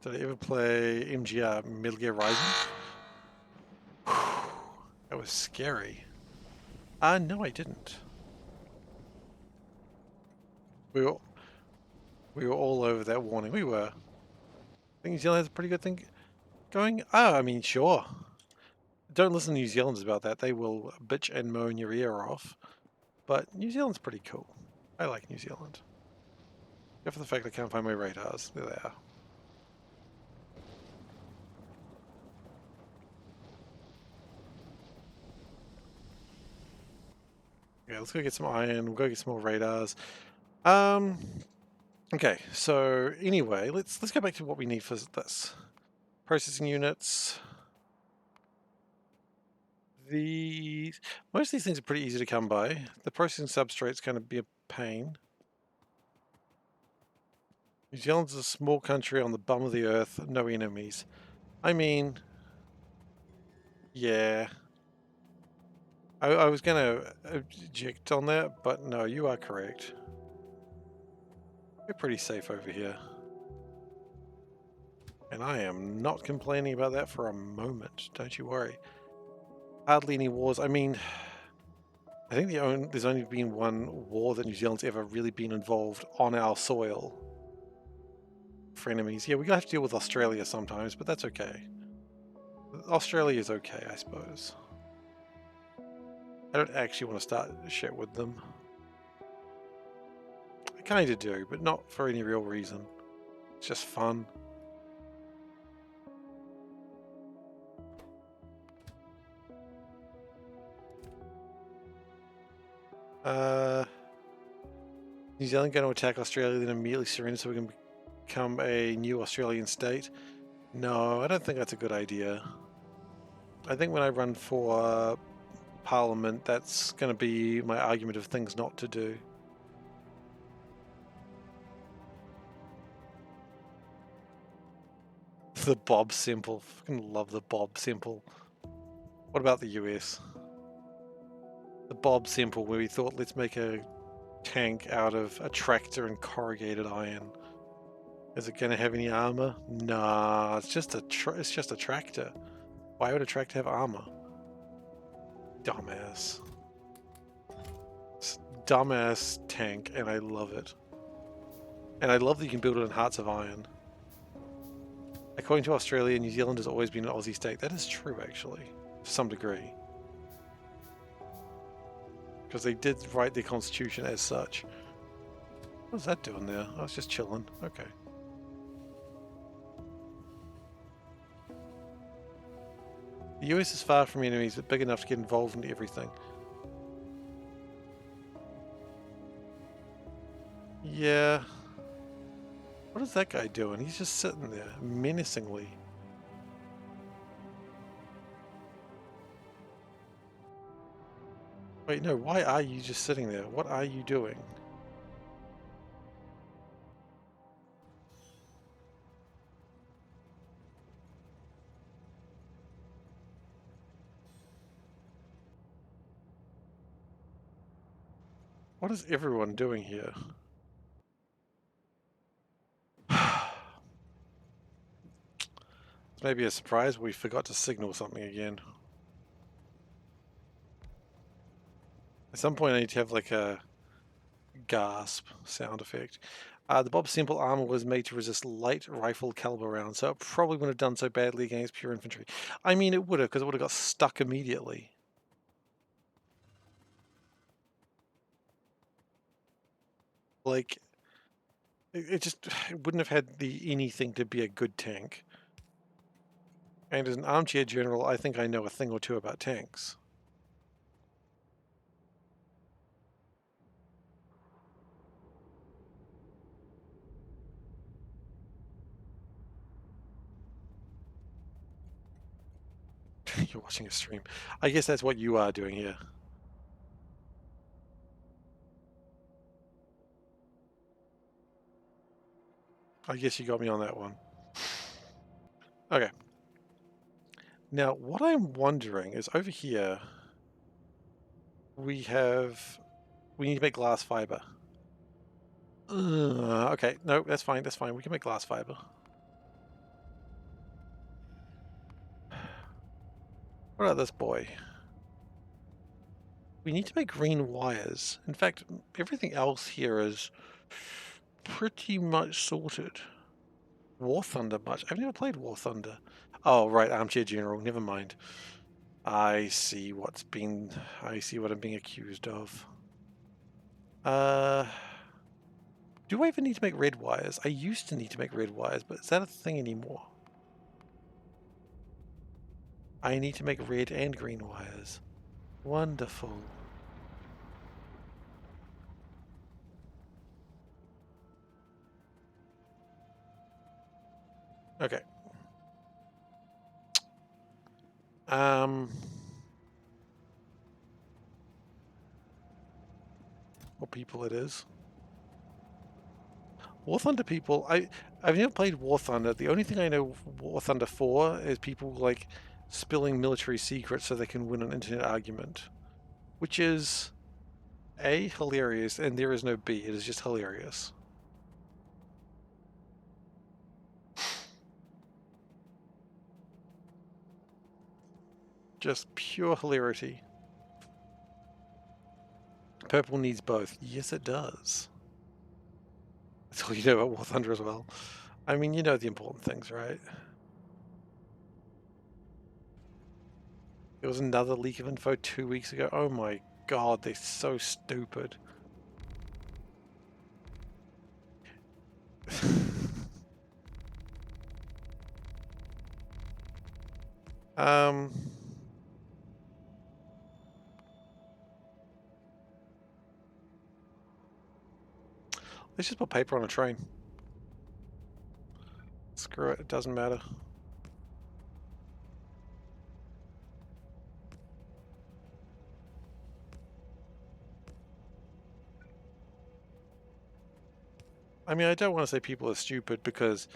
Did I ever play MGR, Metal Gear Rising? That was scary. No, I didn't. We were all over that warning. We were. I think New Zealand has a pretty good thing going. Oh, I mean, sure. Don't listen to New Zealanders about that. They will bitch and moan your ear off. But New Zealand's pretty cool. I like New Zealand. Except for the fact I can't find my radars. There they are. Yeah, let's go get some iron. We'll go get some more radars. Okay, so anyway, let's go back to what we need for this. Processing units. Most of these things are pretty easy to come by. The processing substrate's going to be a pain. New Zealand's a small country on the bum of the earth, no enemies. I mean, yeah. I was going to object on that, but no, you are correct. We're pretty safe over here. And I am not complaining about that for a moment, don't you worry. Hardly any wars. I mean, I think there's only been one war that New Zealand's ever really been involved on our soil for enemies. Yeah, we're gonna have to deal with Australia sometimes, but that's okay. Australia is okay, I suppose. I don't actually want to start shit with them. I kind of do, but not for any real reason. It's just fun. New Zealand going to attack Australia, then immediately surrender so we can become a new Australian state? No, I don't think that's a good idea. I think when I run for Parliament, that's going to be my argument of things not to do. The Bob symbol. Fucking love the Bob symbol. What about the US? The Bob symbol, where we thought, let's make a tank out of a tractor and corrugated iron. Is it going to have any armor? Nah, it's just a tractor. Why would a tractor have armor? Dumbass. It's a dumbass tank, and I love it. And I love that you can build it in Hearts of Iron. According to Australia, New Zealand has always been an Aussie state. That is true, actually, to some degree. Because they did write their constitution as such. What was that doing there? I was just chilling. Okay. The US is far from enemies, but big enough to get involved in everything. Yeah. What is that guy doing? He's just sitting there, menacingly. Wait, no, why are you just sitting there? What are you doing? What is everyone doing here? It's maybe a surprise we forgot to signal something again. At some point I need to have like a gasp sound effect. The Bob Simple armor was made to resist light rifle caliber rounds, so it probably wouldn't have done so badly against pure infantry. I mean, it would have, because it would have got stuck immediately. Like, it just it wouldn't have had the anything to be a good tank. And as an armchair general, I think I know a thing or two about tanks. You're watching a stream. I guess that's what you are doing here. I guess you got me on that one. Okay. Now, what I'm wondering is over here, we need to make glass fiber. Okay, no, that's fine, that's fine. We can make glass fiber. What about this boy? We need to make green wires. In fact, everything else here is pretty much sorted. War Thunder much? I've never played War Thunder. Oh, right, Armchair General. Never mind. I see what I'm being accused of. Do I even need to make red wires? I used to need to make red wires, but is that a thing anymore? I need to make red and green wires. Wonderful. Okay. What people it is. War Thunder people, I've never played War Thunder. The only thing I know War Thunder for is people like spilling military secrets so they can win an internet argument. Which is A, hilarious, and there is no B, it is just hilarious. Just pure hilarity. Purple needs both. Yes, it does. That's all you know about War Thunder as well. I mean, you know the important things, right? There was another leak of info 2 weeks ago. Oh my god, they're so stupid. Let's just put paper on a train. Screw it, it doesn't matter. I mean, I don't want to say people are stupid because...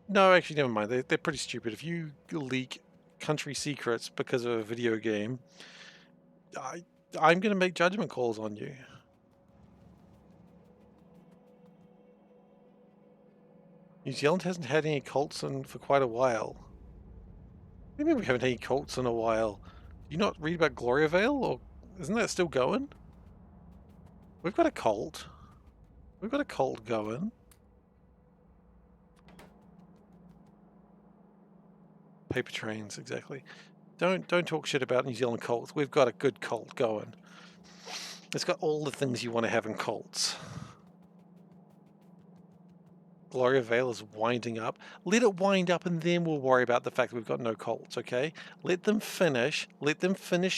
No, actually, never mind. They're pretty stupid. If you leak country secrets because of a video game, I'm going to make judgment calls on you. New Zealand hasn't had any cults for quite a while. What do you mean we haven't had any cults in a while? Do you not read about Gloriavale? Or isn't that still going? We've got a cult. We've got a cult going. Paper trains, exactly. Don't talk shit about New Zealand cults. We've got a good cult going. It's got all the things you want to have in cults. Gloria Vale is winding up. Let it wind up and then we'll worry about the fact that we've got no cults, okay? Let them finish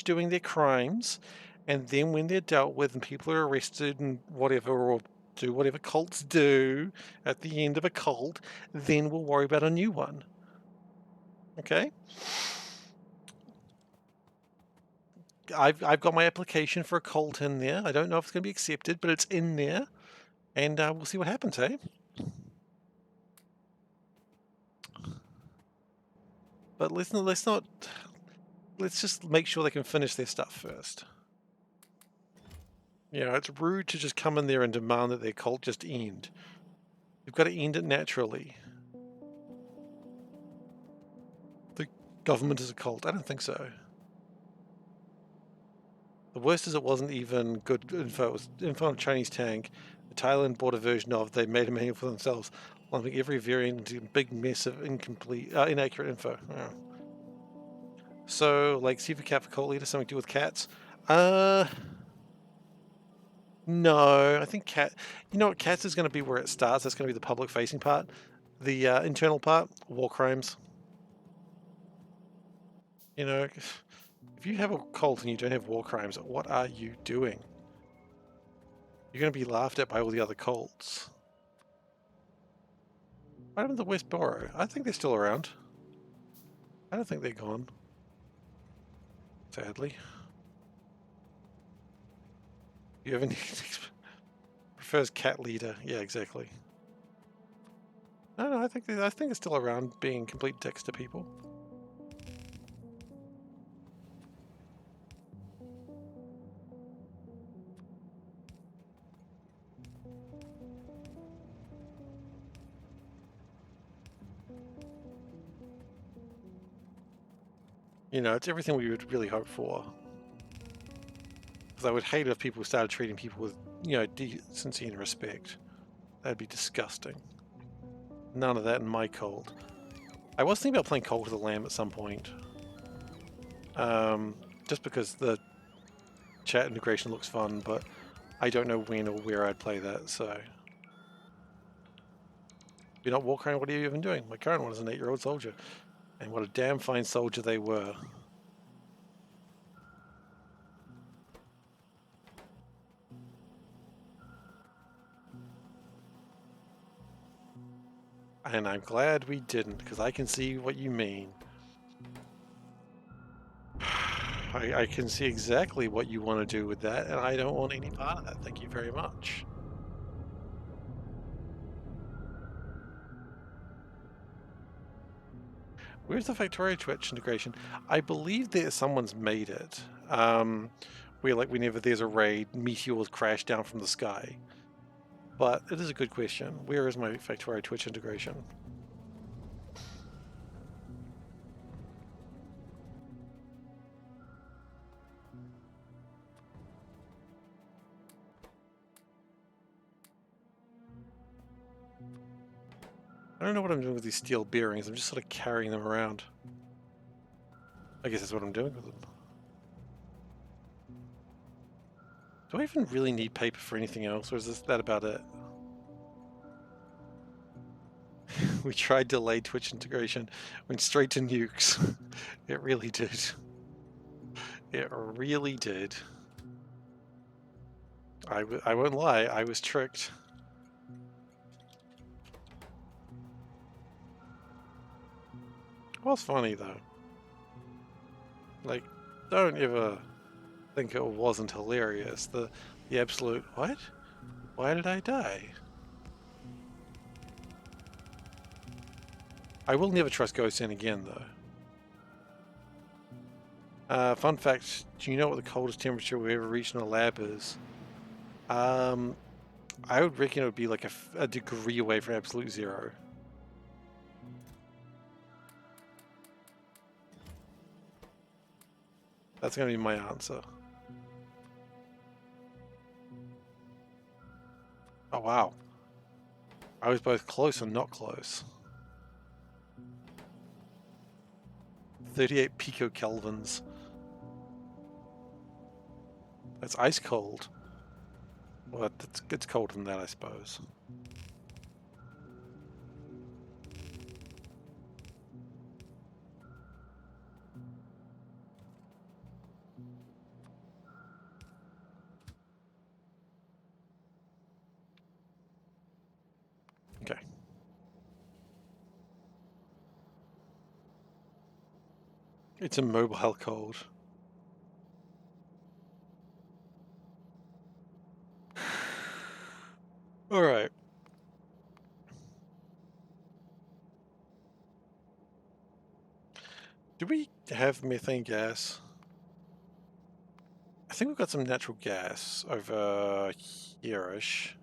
doing their crimes, and then when they're dealt with and people are arrested and whatever, or do whatever cults do at the end of a cult, then we'll worry about a new one. Okay? I've got my application for a cult in there. I don't know if it's going to be accepted, but it's in there, and we'll see what happens, eh? But let's just make sure they can finish their stuff first. You know, it's rude to just come in there and demand that their cult just end. You've got to end it naturally. The government is a cult. I don't think so. The worst is it wasn't even good info. It was info on a Chinese tank. The Thailand bought a version of. They made a manual for themselves, lumping every variant into a big mess of inaccurate info. Yeah. So, like, SeiferKatt for cult leader, something to do with cats? No, I think Cat. You know what? Cats is going to be where it starts. That's going to be the public-facing part. The internal part, war crimes. You know, if you have a cult and you don't have war crimes, what are you doing? You're going to be laughed at by all the other cults. What happened to the West Borough? I think they're still around. I don't think they're gone. Sadly. You have any prefers cat leader? Yeah, exactly. No, I think it's still around, being complete dicks to people. You know, it's everything we would really hope for. Because I would hate if people started treating people with, you know, decency and respect. That'd be disgusting. None of that in my cult. I was thinking about playing Cult of the Lamb at some point. Just because the chat integration looks fun, but I don't know when or where I'd play that, so... If you're not war crime, what are you even doing? My current one is an 8-year-old soldier. And what a damn fine soldier they were. And I'm glad we didn't, because I can see what you mean. I can see exactly what you want to do with that, and I don't want any part of that. Thank you very much. Where's the Factorio Twitch integration? I believe that someone's made it. Where, like, whenever there's a raid, meteors crash down from the sky. But it is a good question. Where is my Factorio Twitch integration? I don't know what I'm doing with these steel bearings. I'm just sort of carrying them around. I guess that's what I'm doing with them. Do I even really need paper for anything else, or is that about it? We tried delayed Twitch integration, went straight to nukes. It really did. It really did. I won't lie, I was tricked. It was funny though. Like, don't ever think it wasn't hilarious. The absolute, what? Why did I die? I will never trust GhostN again though. Fun fact, do you know what the coldest temperature we ever reached in a lab is? I would reckon it would be like a degree away from absolute zero. That's going to be my answer. Oh wow. I was both close and not close. 38 picokelvins. That's ice cold. Well, it's colder than that, I suppose. Okay. It's a mobile cold. All right. Do we have methane gas? I think we've got some natural gas over here-ish.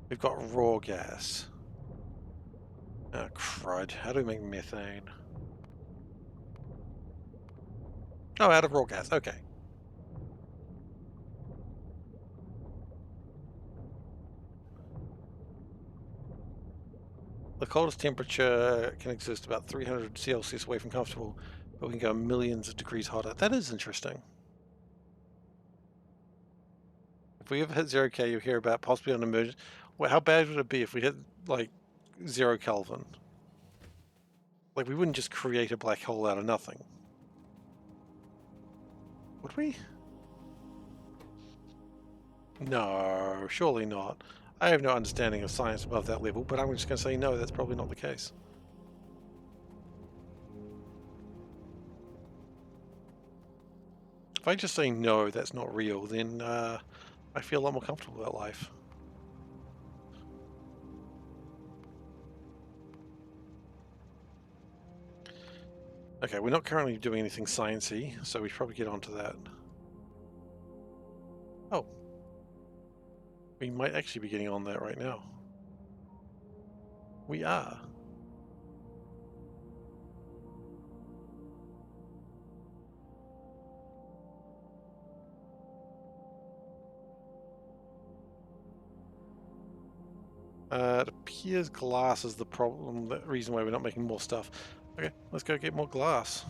We've got raw gas. Oh, crud. How do we make methane? Oh, out of raw gas. Okay. The coldest temperature can exist about 300 Celsius away from comfortable, but we can go millions of degrees hotter. That is interesting. If we ever hit 0K, you'll hear about possibly an emergency. Well, how bad would it be if we hit, like, 0 Kelvin? Like, we wouldn't just create a black hole out of nothing. Would we? No, surely not. I have no understanding of science above that level, but I'm just going to say no, that's probably not the case. If I just say no, that's not real, then I feel a lot more comfortable about life. Okay, we're not currently doing anything sciencey, so we should probably get onto that. Oh. We might actually be getting on that right now. We are. It appears glass is the problem, the reason why we're not making more stuff. Okay, let's go get more glass.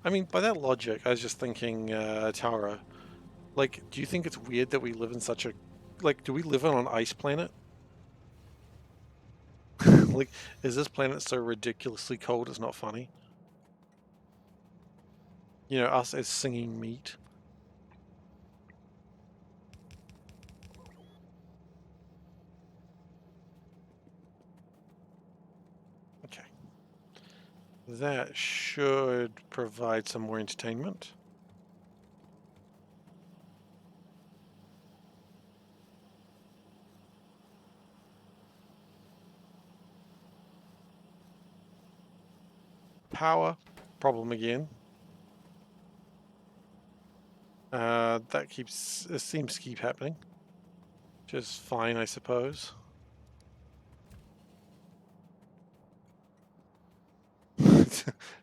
I mean, by that logic, I was just thinking, Tara, like, do you think it's weird that we live in such a... Like, do we live on an ice planet? Like, is this planet so ridiculously cold it's not funny? You know, us as singing meat. Okay. That should provide some more entertainment. Power, problem again. That seems to keep happening. Which is fine, I suppose.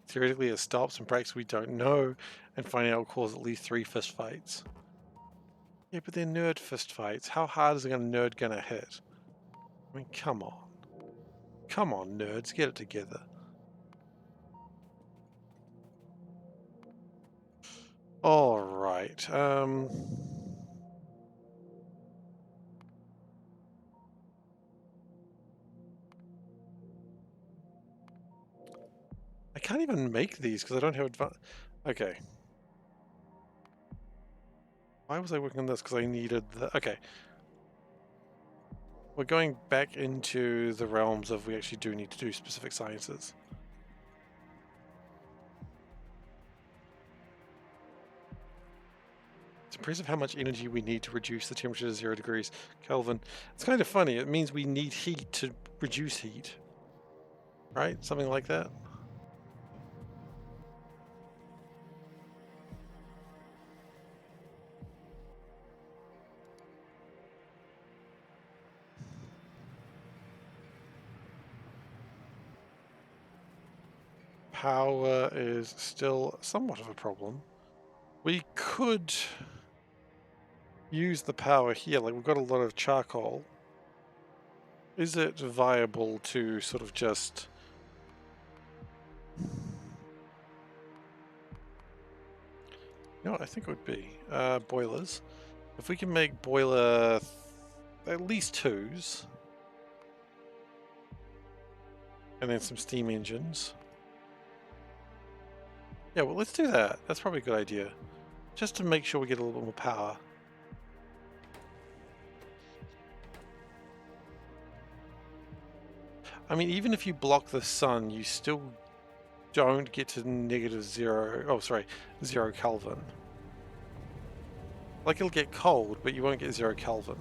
Theoretically, it stops and breaks we don't know, and finding out will cause at least 3 fist fights. Yeah, but they're nerd fist fights. How hard is a nerd gonna hit? I mean, come on. Come on, nerds, get it together. Alright, I can't even make these because I don't have Okay. Why was I working on this? Because I needed the... Okay. We're going back into the realms of we actually do need to do specific sciences. It's impressive how much energy we need to reduce the temperature to 0 degrees Kelvin. It's kind of funny. It means we need heat to reduce heat. Right? Something like that. Power is still somewhat of a problem. We could use the power here. Like, we've got a lot of charcoal. Is it viable to sort of just... You know what I think it would be? Boilers. If we can make boiler at least 2s. And then some steam engines. Yeah, well, let's do that. That's probably a good idea. Just to make sure we get a little bit more power. I mean, even if you block the sun, you still don't get to -0. Oh, sorry, 0 Kelvin. Like, it'll get cold, but you won't get 0 Kelvin.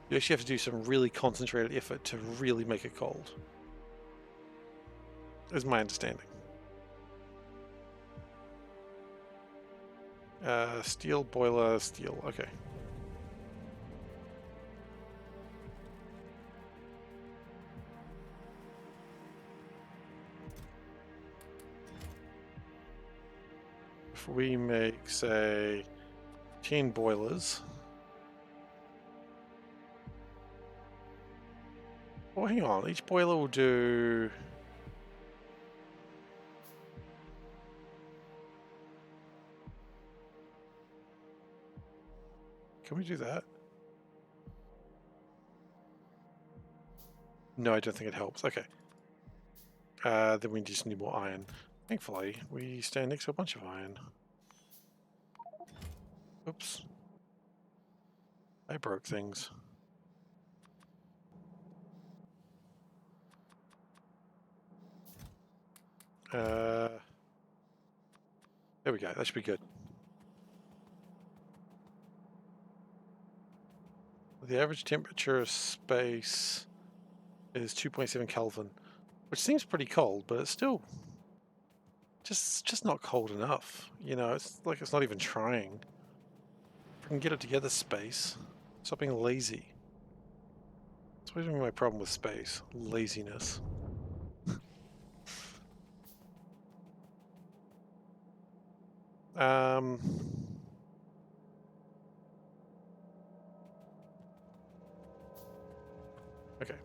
You actually have to do some really concentrated effort to really make it cold. Is my understanding. Steel boiler, steel. Okay. If we make, say, 10 boilers. Oh, hang on. Each boiler will do... Can we do that? No, I don't think it helps. Okay. Then we just need more iron. Thankfully, we stand next to a bunch of iron. Oops. I broke things. There we go. That should be good. The average temperature of space is 2.7 Kelvin, which seems pretty cold, but it's still just not cold enough. You know, it's like it's not even trying. If we can get it together, space. Stop being lazy. That's always been my problem with space. Laziness. Okay.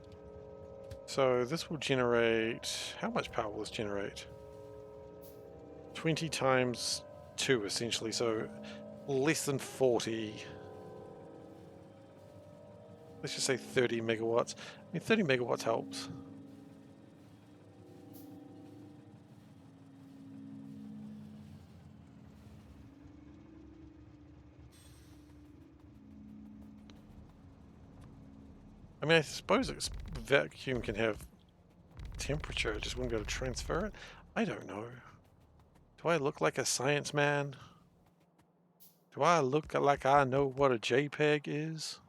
So this will generate... How much power will this generate? 20 times 2, essentially, so less than 40. Let's just say 30 megawatts. I mean, 30 megawatts helps. I mean, I suppose vacuum can have temperature, it just wouldn't be able to transfer it. I don't know. Do I look like a science man? Do I look like I know what a JPEG is?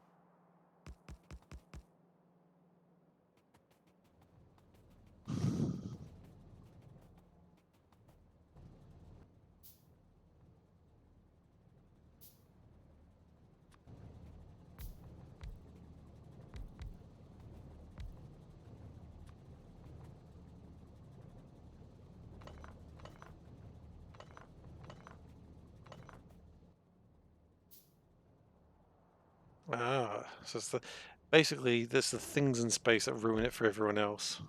Ah, so it's basically there's the things in space that ruin it for everyone else.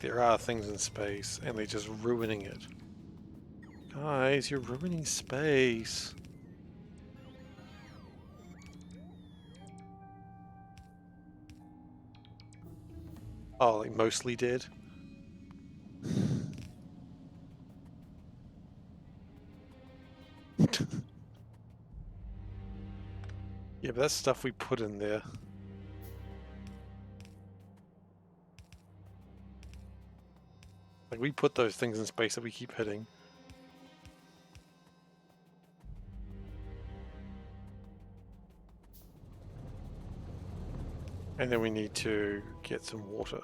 There are things in space and they're just ruining it. Guys, you're ruining space. Oh, like mostly did. Yeah, but that's stuff we put in there. Like, we put those things in space that we keep hitting. And then we need to get some water.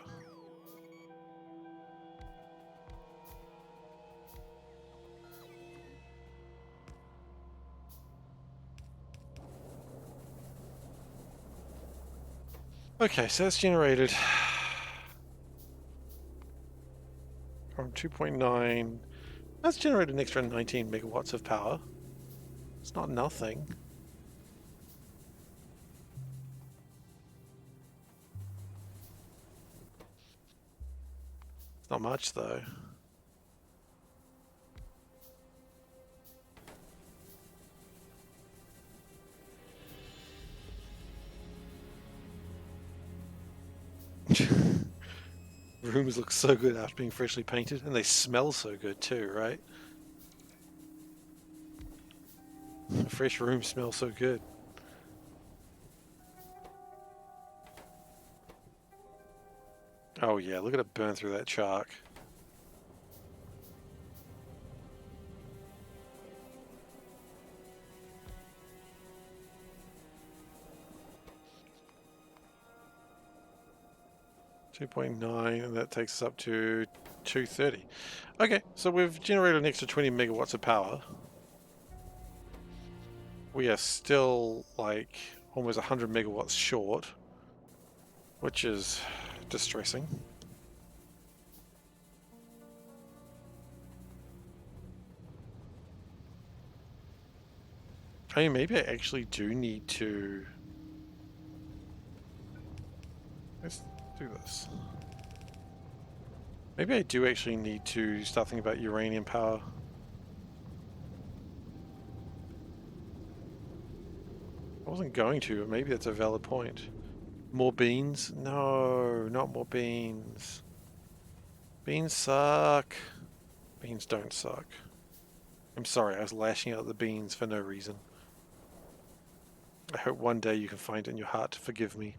Okay, so that's generated from 2.9. That's generated an extra 19 megawatts of power. It's not nothing. Not much though. Rooms look so good after being freshly painted, and they smell so good too, right? A fresh room smells so good. Oh yeah, look at it burn through that chalk. .9, and that takes us up to 230. Okay, so we've generated an extra 20 megawatts of power. We are still like almost 100 megawatts short, which is distressing. I mean, maybe I actually do need to... Let's do this. Maybe I do actually need to start thinking about uranium power. I wasn't going to, but maybe that's a valid point. More beans? No, not more beans. Beans suck. Beans don't suck. I'm sorry, I was lashing out at the beans for no reason. I hope one day you can find it in your heart to forgive me.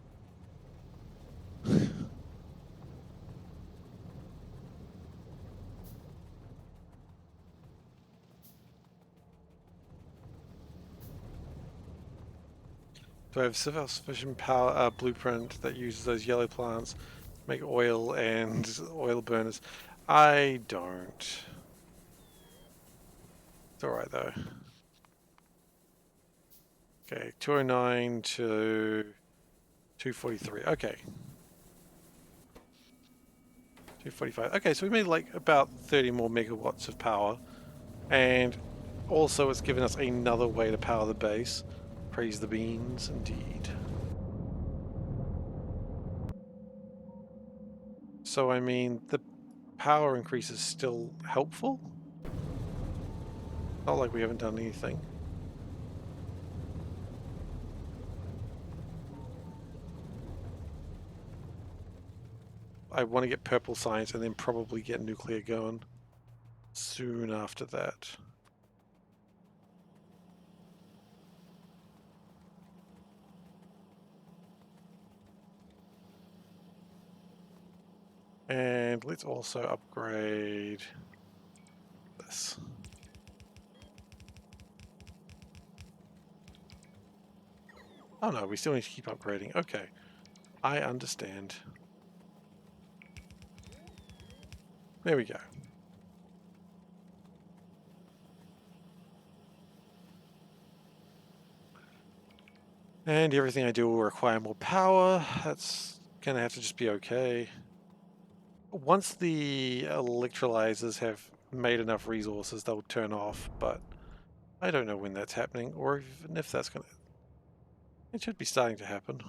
Do I have sufficient power blueprint that uses those yellow plants to make oil and oil burners? I don't. It's alright though. Okay, 209 to 243. Okay. 245. Okay, so we made like about 30 more megawatts of power. And also it's given us another way to power the base. Praise the beans, indeed. So, I mean, the power increase is still helpful? Not like we haven't done anything. I want to get purple science and then probably get nuclear going soon after that. And let's also upgrade this. Oh no, we still need to keep upgrading. Okay, I understand. There we go. And everything I do will require more power. That's gonna have to just be okay. Once the electrolyzers have made enough resources, they'll turn off, but I don't know when that's happening, or even if that's gonna... It should be starting to happen.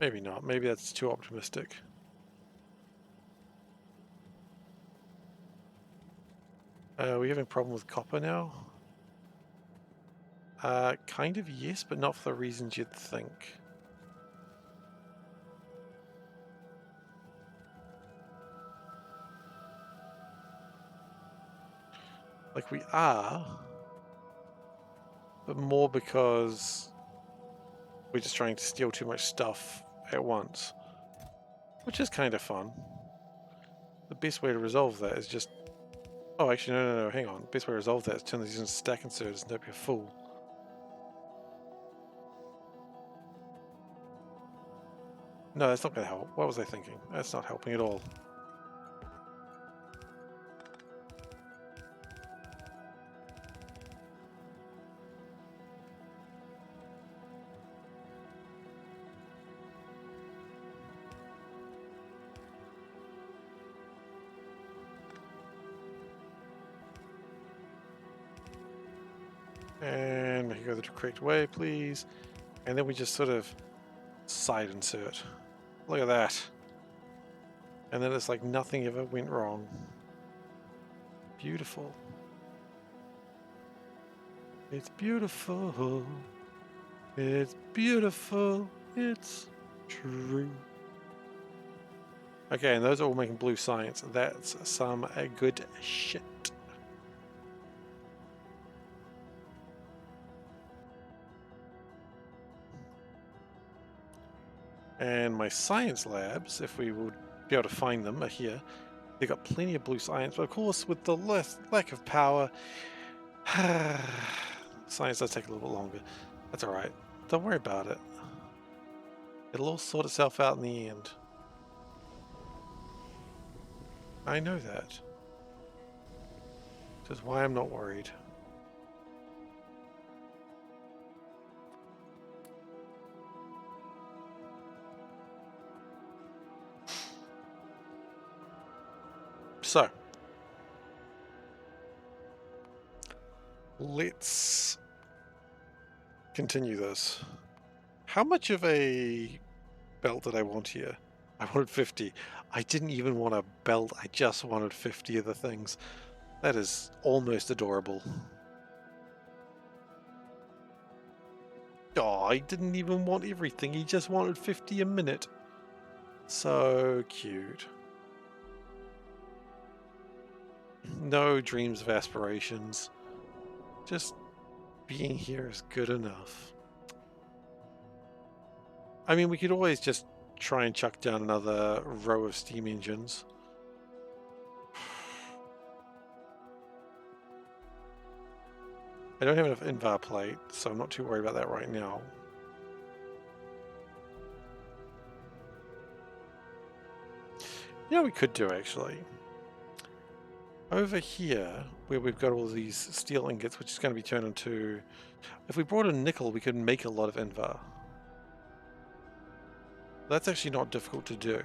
Maybe not. Maybe that's too optimistic. Are we having a problem with copper now? Kind of yes, but not for the reasons you'd think. Like we are, but more because we're just trying to steal too much stuff at once, which is kind of fun. The best way to resolve that is just... Oh, actually, no, hang on. The best way to resolve that is turn these into stack inserters and don't be a fool. No, that's not going to help. What was I thinking? That's not helping at all. And make it go the correct way, please. And then we just sort of side insert. Look at that. And then it's like nothing ever went wrong. Beautiful. It's beautiful. It's beautiful. It's true. Okay, and those are all making blue science. That's some good shit. And my science labs, if we would be able to find them, are here. They've got plenty of blue science, but of course with the lack of power, science does take a little bit longer. That's alright. Don't worry about it. It'll all sort itself out in the end. I know that. Which is why I'm not worried. So, let's continue this. How much of a belt did I want here? I wanted 50. I didn't even want a belt, I just wanted 50 of the things. That is almost adorable. Oh, I didn't even want everything, he just wanted 50 a minute. So cute. No dreams of aspirations. Just being here is good enough. I mean, we could always just try and chuck down another row of steam engines. I don't have enough invar plate, so I'm not too worried about that right now. You know what we could do, actually? Over here, where we've got all these steel ingots, which is going to be turned into... If we brought in nickel, we could make a lot of invar. That's actually not difficult to do.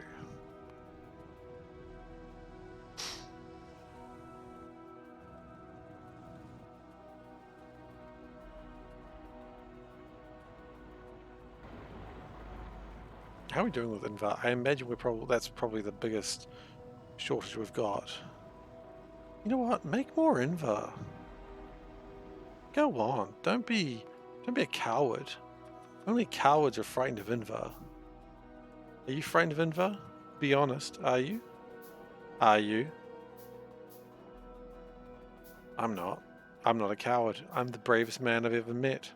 How are we doing with invar? I imagine that's probably the biggest shortage we've got. You know what? Make more invar. Go on. Don't be a coward. Only cowards are frightened of invar. Are you frightened of invar? Be honest. Are you? Are you? I'm not. I'm not a coward. I'm the bravest man I've ever met.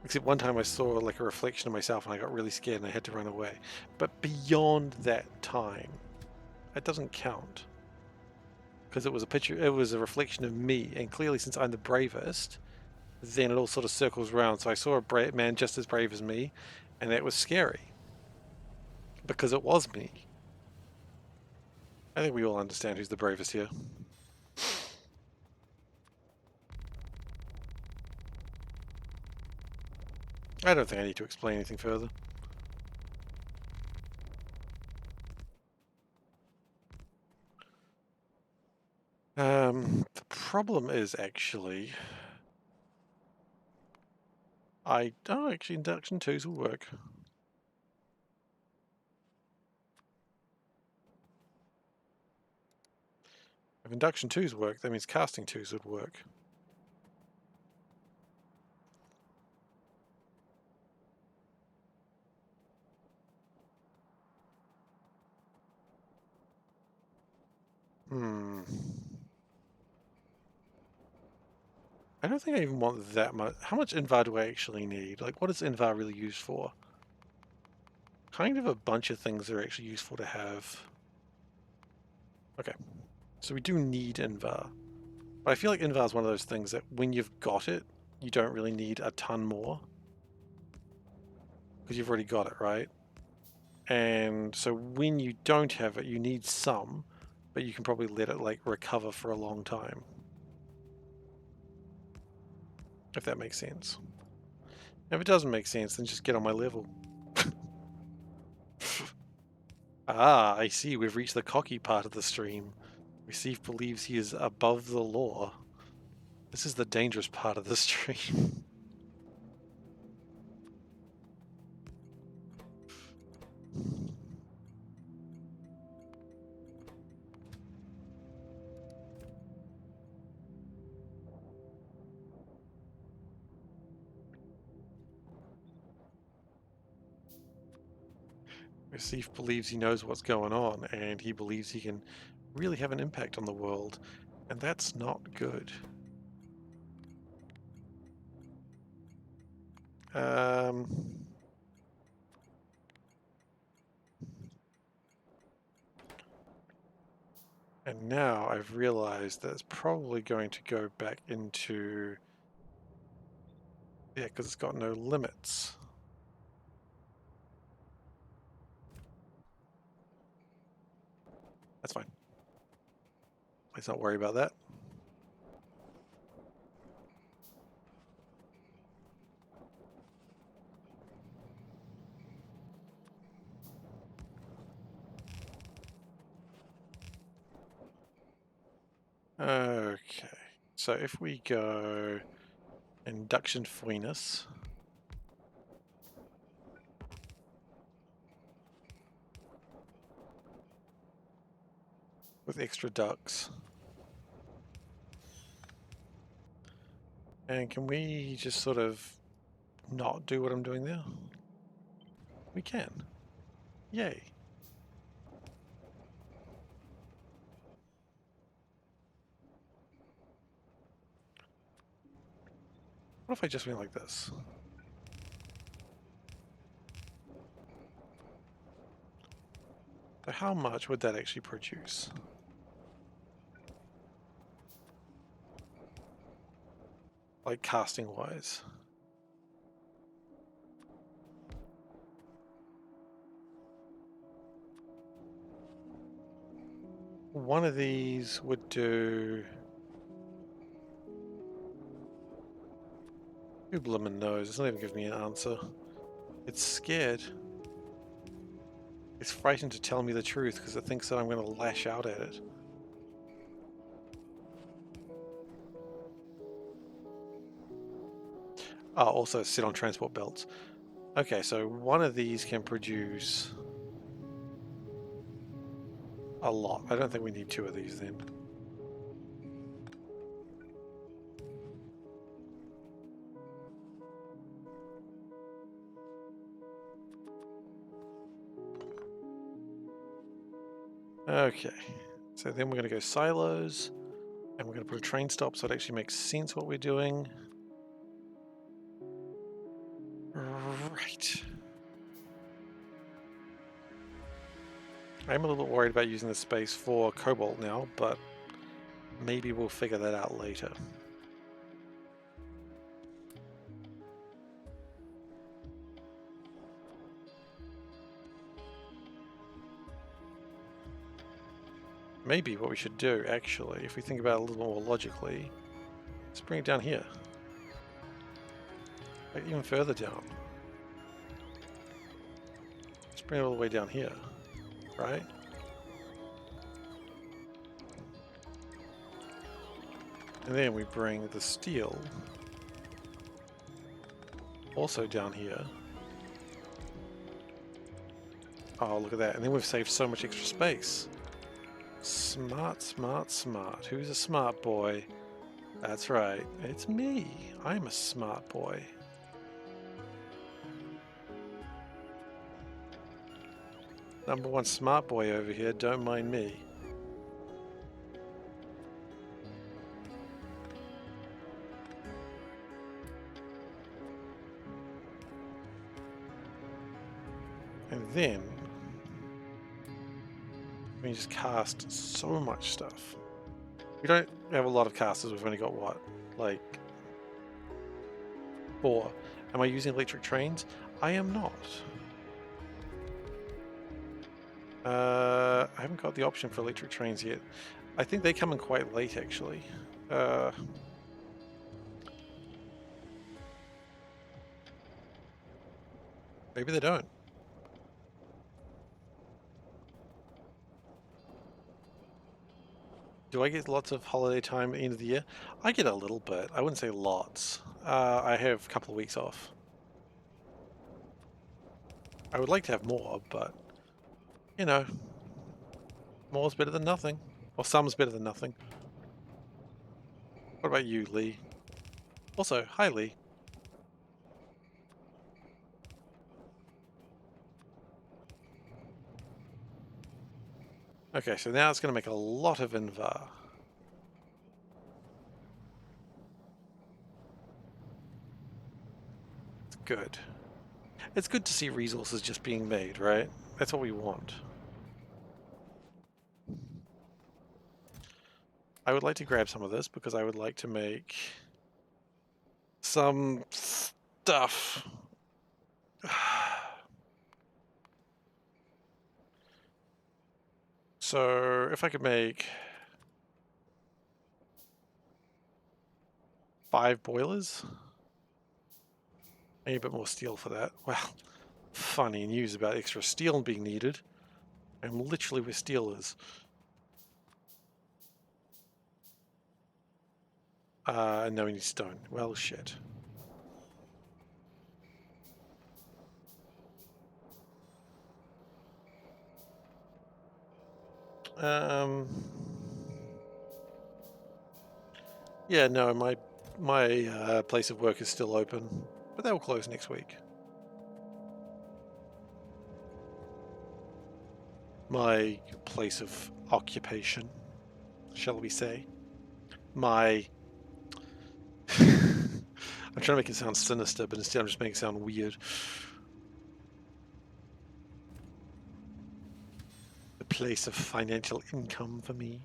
Except one time I saw like a reflection of myself and I got really scared and I had to run away. But beyond that time, it doesn't count. Because it was a picture, it was a reflection of me, and clearly since I'm the bravest, then it all sort of circles around. So I saw a man just as brave as me, and that was scary. Because it was me. I think we all understand who's the bravest here. I don't think I need to explain anything further. The problem is actually... actually induction 2s will work. If induction 2s work, that means casting 2s would work. I don't think I even want that much. How much invar do I actually need? Like, what is invar really used for? Kind of a bunch of things that are actually useful to have. Okay, so we do need invar. But I feel like invar is one of those things that when you've got it, you don't really need a ton more. Because you've already got it, right? And so when you don't have it, you need some, but you can probably let it like recover for a long time. If that makes sense. If it doesn't make sense, then just get on my level. Ah, I see. We've reached the cocky part of the stream. Receive believes he is above the law. This is the dangerous part of the stream. Steve believes he knows what's going on, and he believes he can really have an impact on the world, and that's not good. And now I've realized that it's probably going to go back into... Yeah, because it's got no limits. That's fine. Let's not worry about that. Okay, so if we go induction furnace, with extra ducts, and can we just sort of not do what I'm doing there? We can. Yay. What if I just went like this? So how much would that actually produce? Like casting wise. One of these would do... Who bloomin' knows? It's not even giving me an answer. It's scared. It's frightened to tell me the truth because it thinks that I'm going to lash out at it. Oh, also sit on transport belts. Okay, so one of these can produce a lot. I don't think we need two of these then. Okay, so then we're going to go silos, and we're going to put a train stop so it actually makes sense what we're doing. Right. I'm a little bit worried about using the space for cobalt now, but maybe we'll figure that out later. Maybe what we should do, actually, if we think about it a little more logically, let's bring it down here. Like even further down. Let's bring it all the way down here, right? And then we bring the steel also down here. Oh, look at that. And then we've saved so much extra space. Smart, smart, smart. Who's a smart boy? That's right. It's me. I'm a smart boy. Number one smart boy over here. Don't mind me. And then we just cast so much stuff. We don't have a lot of casters. We've only got what? Like 4. Am I using electric trains? I am not. I haven't got the option for electric trains yet. I think they come in quite late, actually. Maybe they don't. Do I get lots of holiday time at the end of the year? I get a little bit. I wouldn't say lots. I have a couple of weeks off. I would like to have more, but, you know, more's better than nothing. Or some's better than nothing. What about you, Lee? Also, hi, Lee. Okay, so now it's going to make a lot of Invar. It's good. It's good to see resources just being made, right? That's what we want. I would like to grab some of this because I would like to make some stuff. So if I could make 5 boilers, I need a bit more steel for that. Well, funny news about extra steel being needed. I'm literally where steel is. And now we need stone. Well, shit. Yeah, no, my place of work is still open, but that will close next week. My place of occupation, shall we say? My... I'm trying to make it sound sinister, but instead I'm just making it sound weird. The place of financial income for me.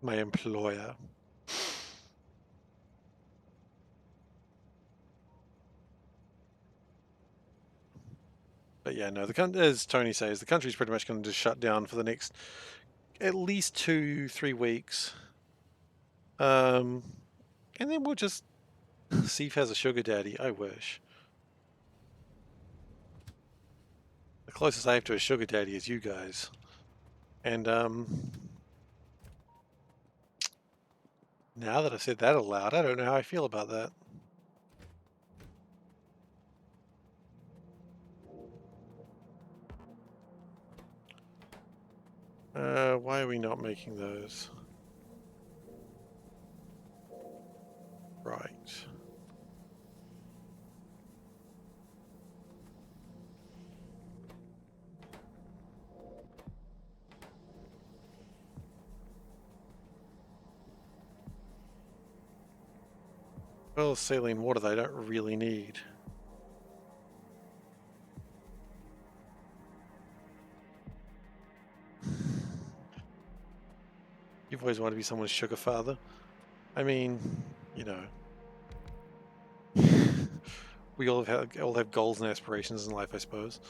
My employer. But yeah, no, as Tony says, the country's pretty much going to just shut down for the next at least 2-3 weeks. And then we'll just see if has a sugar daddy. I wish. The closest I have to a sugar daddy is you guys. And now that I said that aloud, I don't know how I feel about that. Why are we not making those? Right. Well, saline water they don't really need. You've always wanted to be someone's sugar father. I mean, you know. We all have goals and aspirations in life, I suppose.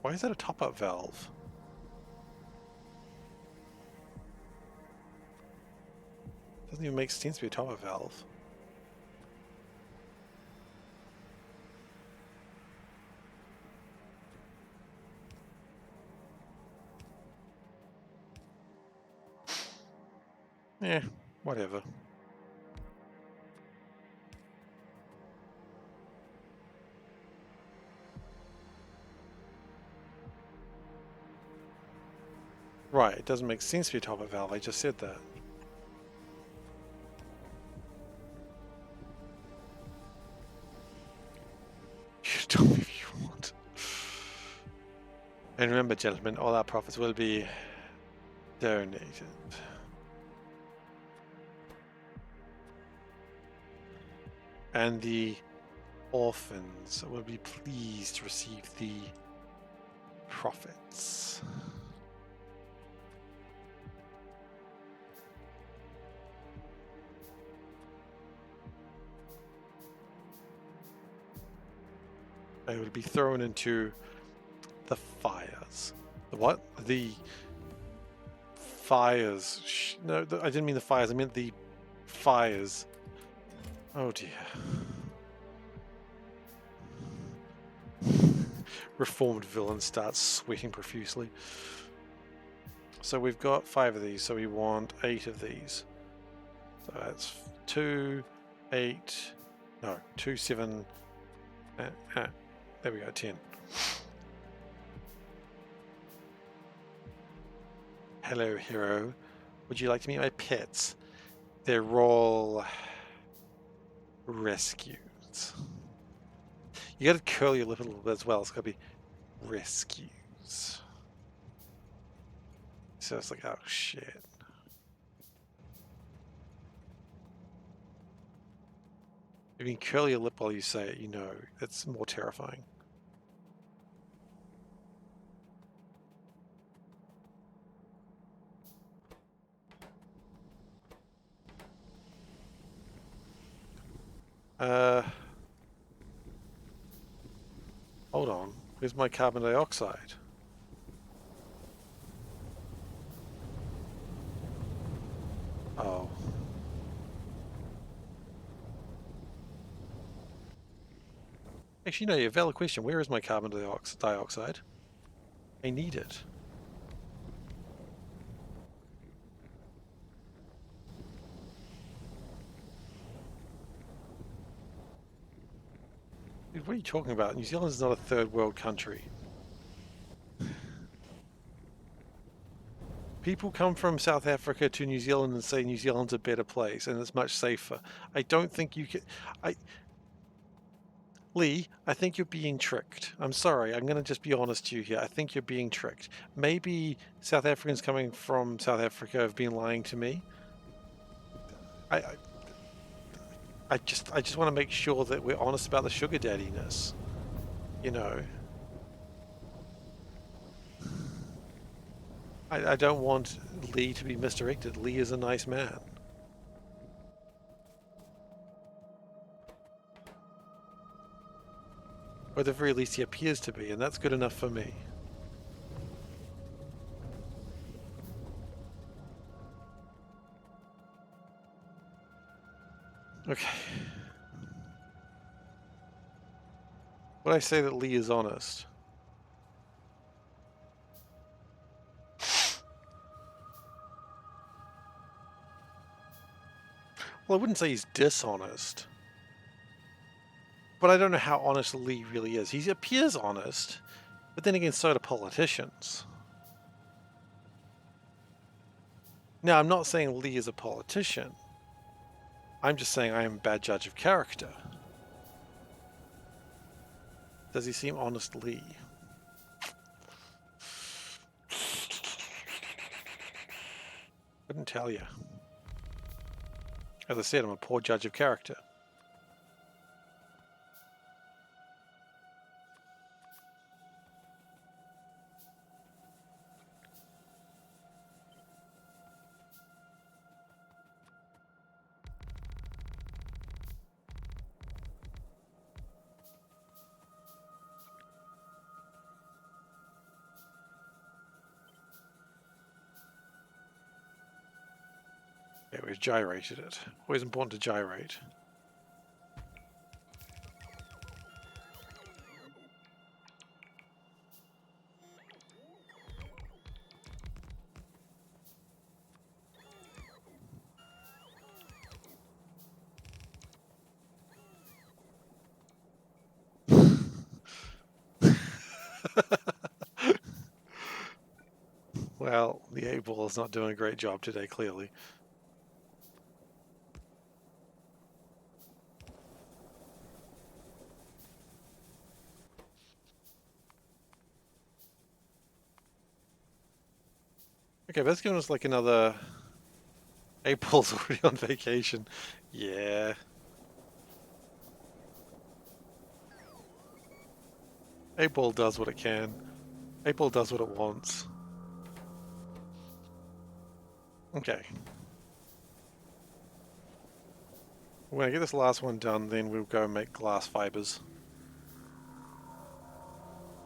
Why is that a top-up valve? Doesn't even make sense to be a top-up valve. Eh, whatever. Right, it doesn't make sense to be a top-up valve, I just said that. You tell me if you want. And remember, gentlemen, all our profits will be donated. And the orphans will be pleased to receive the profits. They will be thrown into the fires. The what? The fires. No, I didn't mean the fires. I meant the fires. Oh dear. Reformed villain starts sweating profusely. So we've got 5 of these, so we want 8 of these. So that's 2, 8, no, 2, 7, there we go, 10. Hello, hero. Would you like to meet my pets? They're all rescued. You gotta curl your lip a little bit as well. It's gotta be rescues. So it's like, oh shit. If you can curl your lip while you say it, you know, it's more terrifying. Hold on. Where's my carbon dioxide? Oh. Actually, no, a valid question. Where is my carbon dioxide? I need it. Dude, what are you talking about? New Zealand is not a third world country. People come from South Africa to New Zealand and say New Zealand's a better place and it's much safer. I don't think you can... Lee, I think you're being tricked. I'm sorry, I'm going to just be honest to you here. I think you're being tricked. Maybe South Africans coming from South Africa have been lying to me. I just want to make sure that we're honest about the sugar daddiness. You know. I don't want Lee to be misdirected. Lee is a nice man. Or at the very least he appears to be, and that's good enough for me. Okay. Would I say that Lee is honest? Well, I wouldn't say he's dishonest. But I don't know how honest Lee really is. He appears honest, but then again, so do politicians. Now, I'm not saying Lee is a politician. I'm just saying I am a bad judge of character. Does he seem honest, Lee? Couldn't tell you. As I said, I'm a poor judge of character. Yeah, we've gyrated it. Always important to gyrate. Well, the 8-ball is not doing a great job today, clearly. Okay, that's giving us like another... 8-ball's already on vacation. Yeah. 8-ball does what it can. 8-ball does what it wants. Okay. When I get this last one done, then we'll go make glass fibers.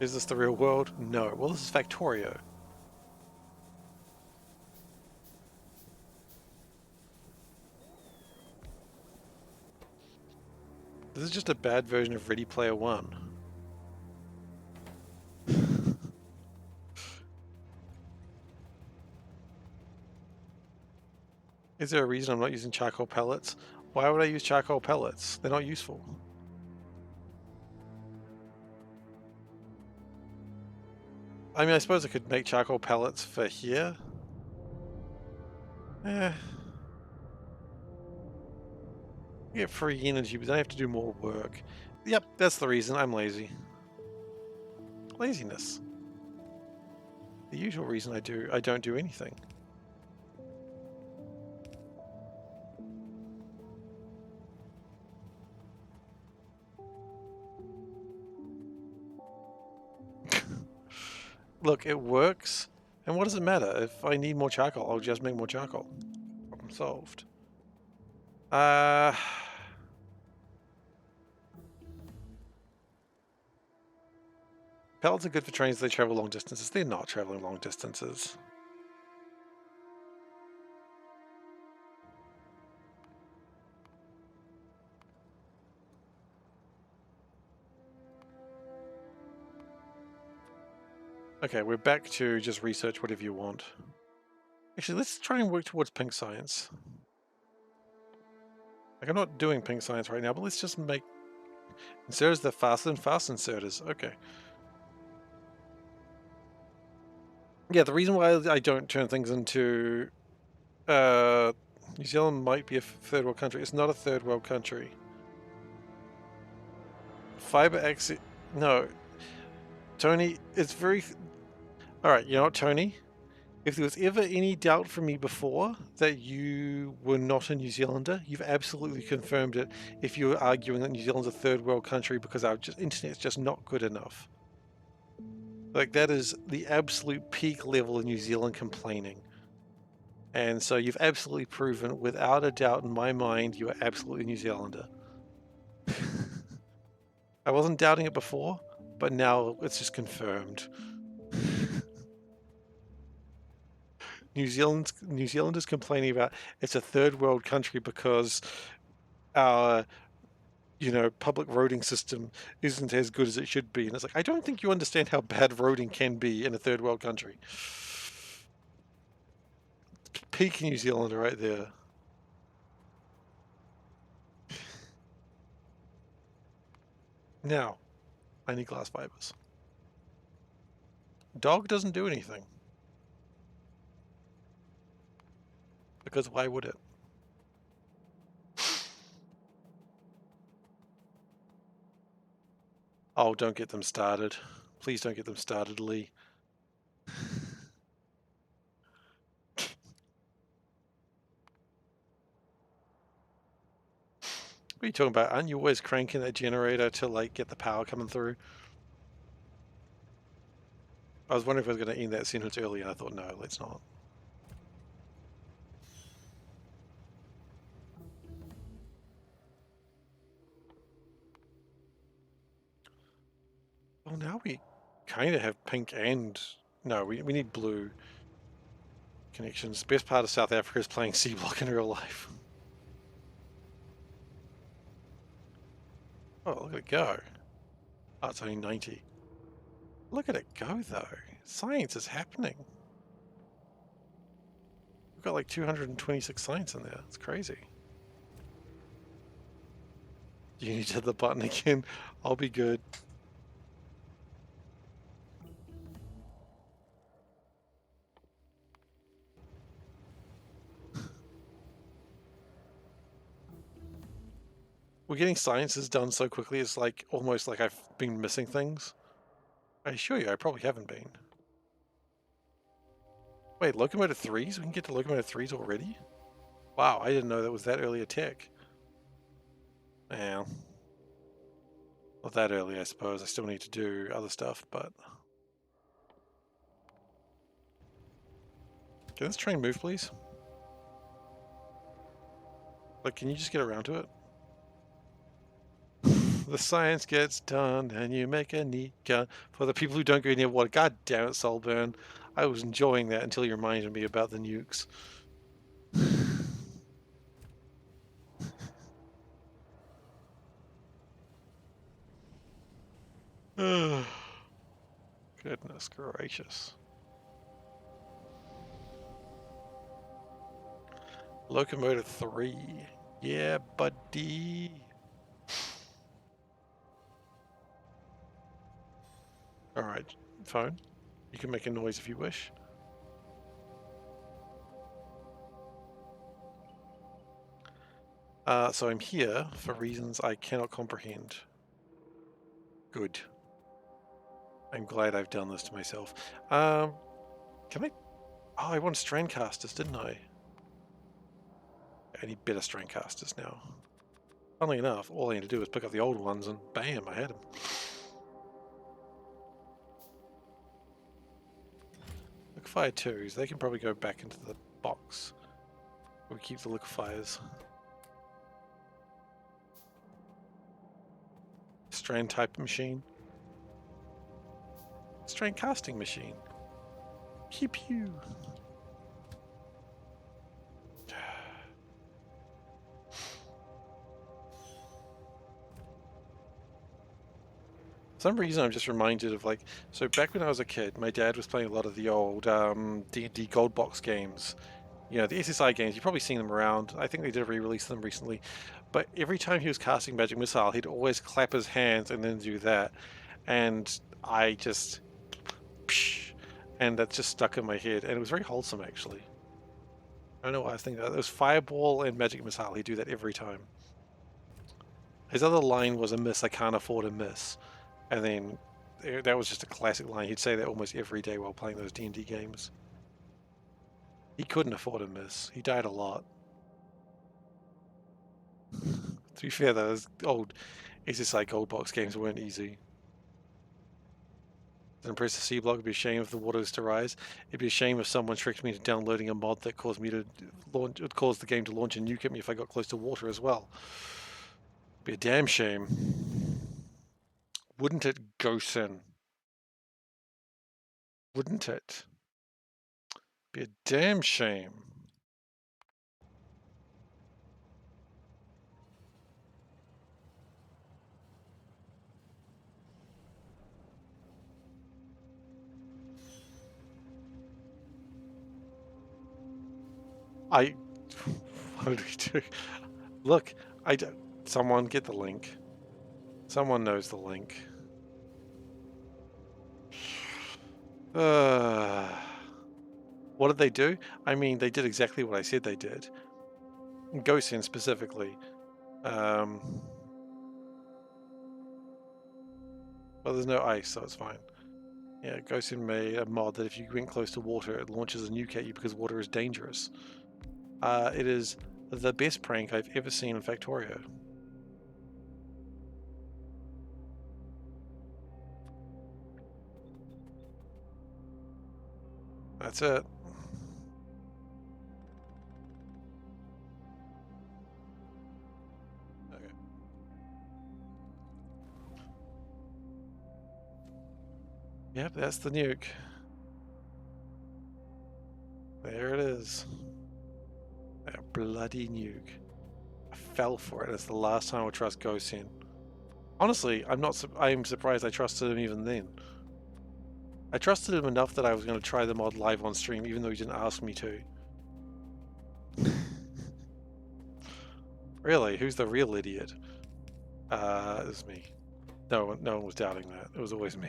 Is this the real world? No. Well, this is Factorio. This is just a bad version of Ready Player One. Is there a reason I'm not using charcoal pellets? Why would I use charcoal pellets? They're not useful. I mean, I suppose I could make charcoal pellets for here. Get free energy, but then I have to do more work. Yep, that's the reason. I'm lazy. Laziness. The usual reason I don't do anything. Look, it works. And what does it matter? If I need more charcoal, I'll just make more charcoal. Problem solved. Pellets are good for trains. They travel long distances. They're not traveling long distances. Okay, we're back to just research whatever you want. Actually, let's try and work towards pink science. Like, I'm not doing pink science right now, but let's just make inserters that are faster than fast inserters. Okay. Yeah, the reason why I don't turn things into New Zealand might be a third world country. It's not a third world country. Fiber exit. No, Tony. It's very. All right. You know what, Tony? If there was ever any doubt from me before that you were not a New Zealander, you've absolutely confirmed it. If you were arguing that New Zealand's a third world country because our internet's just not good enough. Like, that is the absolute peak level of New Zealand complaining. And so you've absolutely proven, without a doubt in my mind, you are absolutely a New Zealander. I wasn't doubting it before, but now it's just confirmed. New Zealanders complaining about it's a third world country because our public roading system isn't as good as it should be. And it's like, I don't think you understand how bad roading can be in a third world country. Peak New Zealander right there. Now, I need glass fibers. Dog doesn't do anything. Because why would it? Oh, don't get them started. Please don't get them started, Lee. What are you talking about? Aren't you always cranking that generator to, like, get the power coming through? I was wondering if I was going to end that sentence early, and I thought, no, let's not. Well, now we kind of have pink and... No, we need blue connections. Best part of South Africa is playing Seablock in real life. Oh, look at it go. Oh, it's only 90. Look at it go, though. Science is happening. We've got like 226 science in there. It's crazy. You need to hit the button again. I'll be good. We're getting sciences done so quickly, it's like almost like I've been missing things. I assure you, I probably haven't been. Wait, locomotive 3s? We can get to locomotive 3s already? Wow, I didn't know that was that early a tech. Well, not that early, I suppose. I still need to do other stuff, but... Can this train move, please? Like, can you just get around to it? The science gets done, and you make a neat gun. For the people who don't go near water. God damn it, Solburn. I was enjoying that until you reminded me about the nukes. Goodness gracious. Locomotive 3. Yeah, buddy. Alright, phone. You can make a noise if you wish. So I'm here for reasons I cannot comprehend. Good. I'm glad I've done this to myself. Can I... Oh, I want Strandcasters, didn't I? I need better Strandcasters now. Funnily enough, all I need to do is pick up the old ones and bam, I had them. Liquefier 2s, they can probably go back into the box. We keep the liquefiers. Strand type machine. Strand casting machine. Pew pew. For some reason I'm just reminded of, like, so back when I was a kid, my dad was playing a lot of the old D&D gold box games. You know, the SSI games, you've probably seen them around. I think they did re-release them recently. But every time he was casting Magic Missile, he'd always clap his hands and then do that. And I just... Psh, and that just stuck in my head. And it was very wholesome, actually. I don't know why I was thinking that. It was Fireball and Magic Missile. He'd do that every time. His other line was a miss, I can't afford a miss. And then that was just a classic line. He'd say that almost every day while playing those D&D games. He couldn't afford a miss. He died a lot. To be fair, those old SSI gold box games weren't easy. Doesn't press the Seablock, it'd be a shame if the waters to rise. It'd be a shame if someone tricked me into downloading a mod that caused me to launch, it caused the game to launch and nuke at me if I got close to water as well. It'd be a damn shame. Wouldn't it, Gosen? Wouldn't it? Be a damn shame. What did we do? Look, someone get the link. Someone knows the link. What did they do? I mean, they did exactly what I said they did. Gosen specifically. Well, there's no ice, so it's fine. Yeah, Gosen made a mod that if you went close to water, it launches a nuke at you because water is dangerous. It is the best prank I've ever seen in Factorio. That's it. Okay. Yep, that's the nuke. There it is. That bloody nuke. I fell for it. It's the last time I would trust Gosen. Honestly, I'm surprised I trusted him even then. I trusted him enough that I was going to try the mod live on stream, even though he didn't ask me to. Really? Who's the real idiot? It was me. No one was doubting that. It was always me.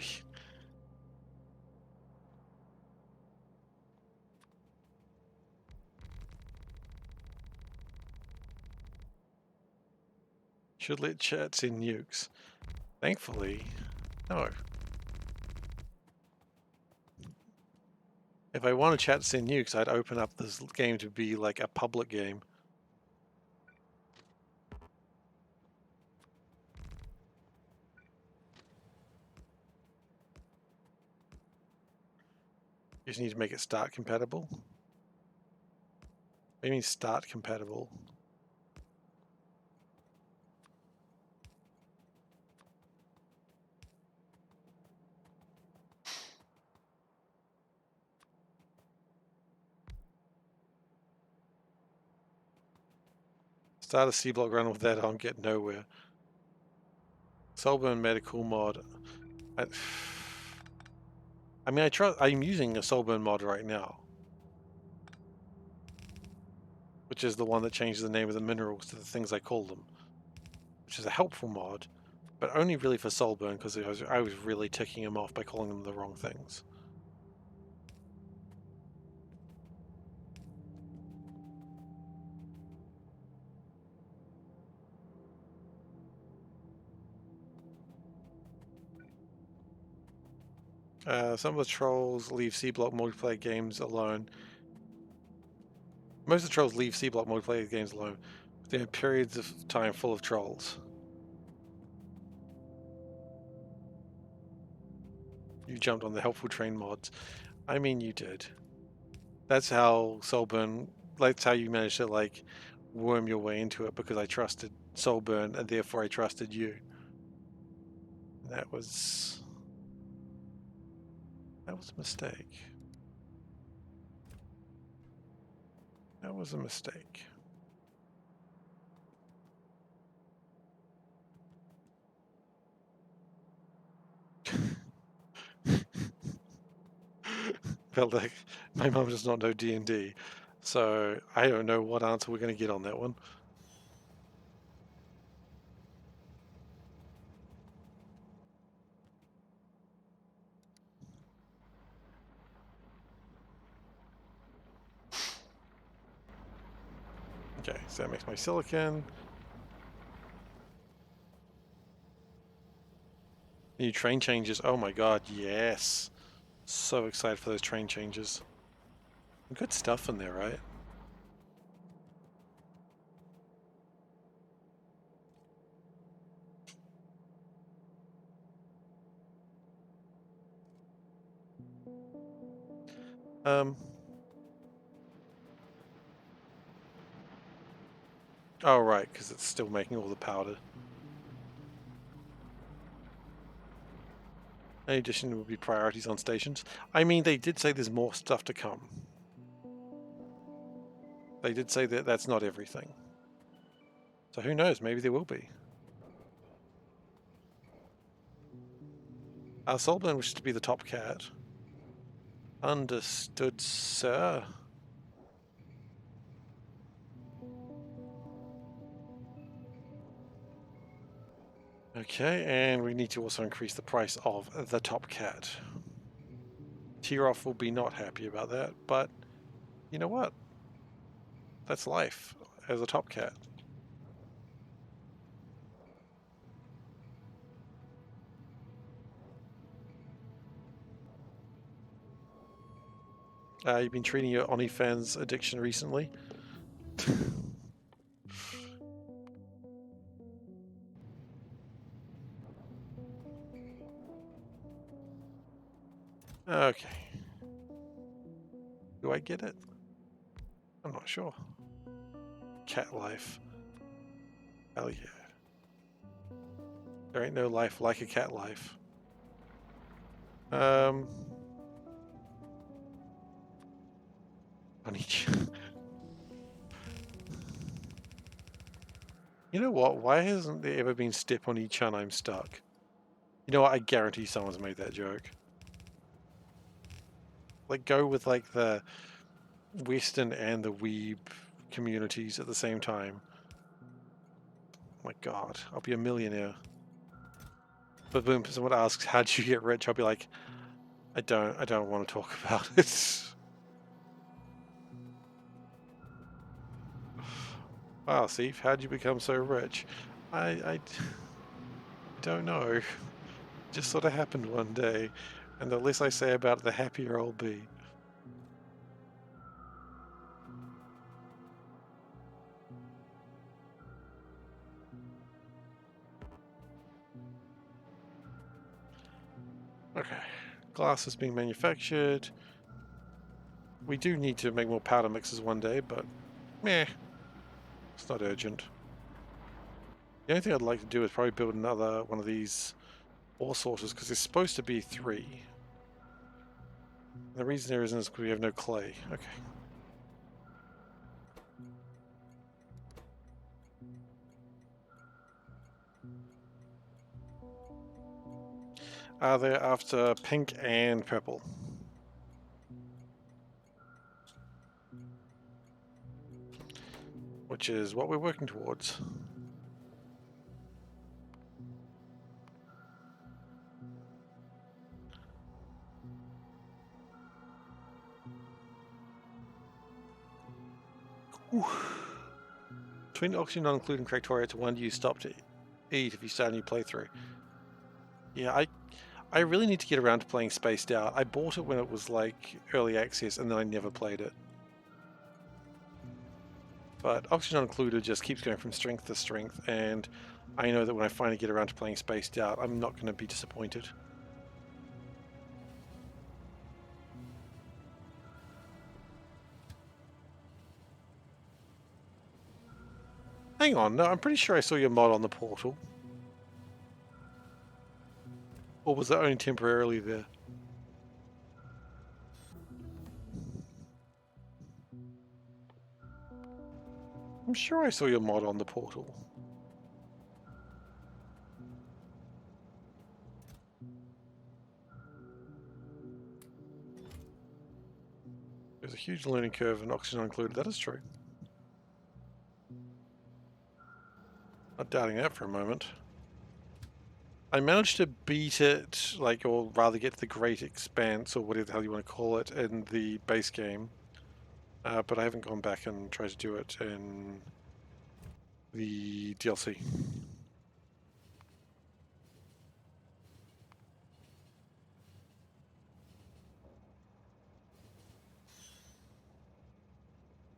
Should let chat send nukes. Thankfully, no. If I want to chat send nukes, I'd open up this game to be like a public game. You just need to make it start compatible. What do you mean start compatible? Start a Seablock run with that on, get nowhere. Soulburn made a cool mod. I, I mean, I'm using a Soulburn mod right now, which is the one that changes the name of the minerals to the things I call them, which is a helpful mod, but only really for Soulburn because I was really ticking him off by calling them the wrong things. Some of the trolls leave Seablock multiplayer games alone. Most of the trolls leave Seablock multiplayer games alone. There are periods of time full of trolls. You jumped on the helpful train mods. I mean, you did. That's how Soulburn. That's how you managed to like worm your way into it because I trusted Soulburn and therefore I trusted you. That was a mistake. That was a mistake. Felt like my mum does not know D&D, so I don't know what answer we're going to get on that one. Okay, so that makes my silicon. New train changes. Oh my god, yes. So excited for those train changes. Good stuff in there, right? Oh right, because it's still making all the powder. In addition, would be priorities on stations. I mean, they did say there's more stuff to come. They did say that that's not everything. So who knows, maybe there will be. Soulburn wishes to be the top cat. Understood, sir. Okay, and we need to also increase the price of the top cat. Tiroff will be not happy about that, but you know what? That's life as a top cat. You've been treating your OnlyFans addiction recently? Okay. Do I get it? I'm not sure. Cat life. Hell yeah. There ain't no life like a cat life. On each. You know what? Why hasn't there ever been step on each and I'm stuck? You know what? I guarantee someone's made that joke. Like, go with like the Western and the weeb communities at the same time. Oh my god, I'll be a millionaire. But when someone asks, how'd you get rich? I'll be like, I don't want to talk about it. Wow, Steve, how'd you become so rich? I don't know. Just sort of happened one day, and the less I say about it, the happier I'll be. Okay, glass is being manufactured. We do need to make more powder mixes one day, but meh, it's not urgent. The only thing I'd like to do is probably build another one of these ore sources, because there's supposed to be 3. And the reason there isn't is because we have no clay. Okay. They're after pink and purple. Which is what we're working towards. Ooh. Between oxygen not including Factorio, it's one you stop to eat if you start a new playthrough. Yeah, I really need to get around to playing Spaced Out. I bought it when it was like early access and then I never played it. But Oxygen Not Included just keeps going from strength to strength, and I know that when I finally get around to playing Spaced Out, I'm not going to be disappointed. Hang on, no, I'm pretty sure I saw your mod on the portal. Or was that only temporarily there? I'm sure I saw your mod on the portal. There's a huge learning curve and Oxygen Not Included, that is true. Not doubting that for a moment. I managed to beat it, like, or rather get the Great Expanse, or whatever the hell you want to call it, in the base game. But I haven't gone back and tried to do it in the DLC.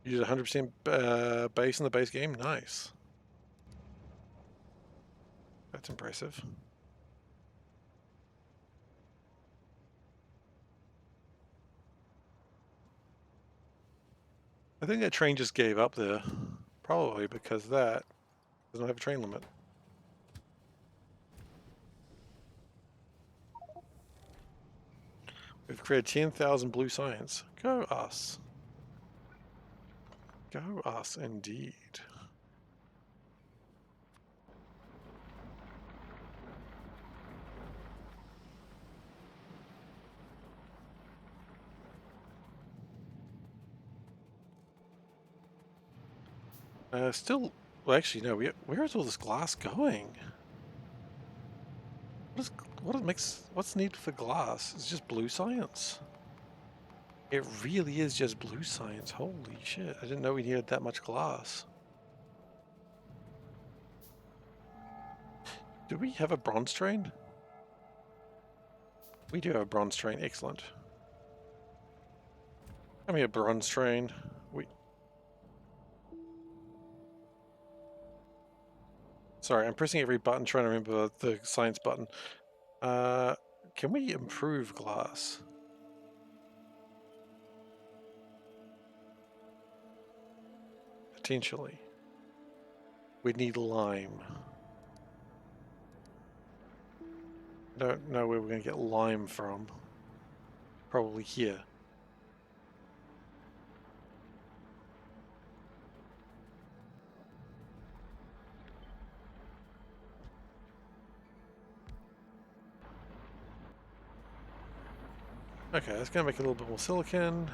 You did 100% base in the base game? Nice. That's impressive. I think that train just gave up there. Probably because that doesn't have a train limit. We've created 10,000 blue science. Go us. Go us indeed. Still, well, actually, no. Where is all this glass going? What's needed for glass? It's just blue science. It really is just blue science. Holy shit! I didn't know we needed that much glass. Do we have a bronze train? We do have a bronze train. Excellent. Come here, bronze train. Sorry, I'm pressing every button trying to remember the science button. Can we improve glass? Potentially. We'd need lime. I don't know where we're going to get lime from. Probably here. Okay, that's going to make a little bit more silicon.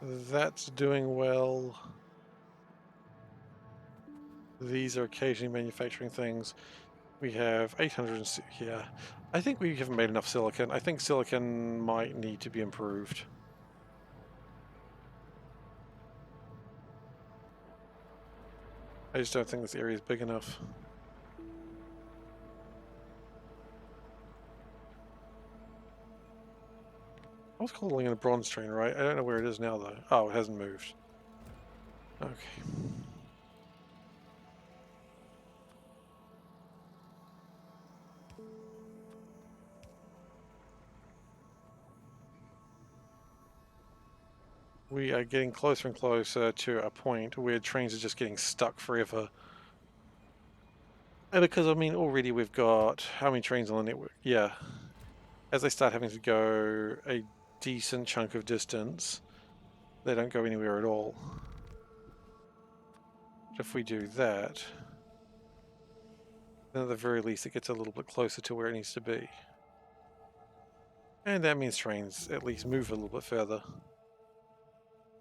That's doing well. These are occasionally manufacturing things. We have 800 here. I think we haven't made enough silicon. I think silicon might need to be improved. I just don't think this area is big enough. I was calling it a bronze train, right? I don't know where it is now, though. Oh, it hasn't moved. Okay. We are getting closer and closer to a point where trains are just getting stuck forever. And because, I mean, already we've got how many trains on the network? Yeah. As they start having to go a decent chunk of distance, they don't go anywhere at all. if we do that, then at the very least it gets a little bit closer to where it needs to be. And that means trains at least move a little bit further.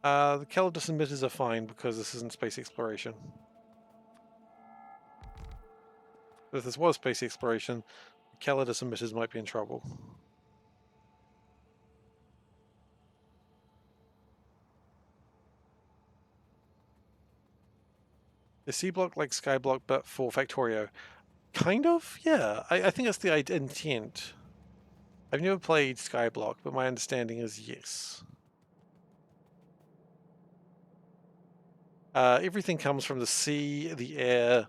The Calidus emitters are fine because this isn't space exploration. But if this was space exploration, the Calidus emitters might be in trouble. Is Seablock like Skyblock but for Factorio? Kind of, yeah. I think that's the intent. I've never played Skyblock, but my understanding is yes. Everything comes from the sea, the air,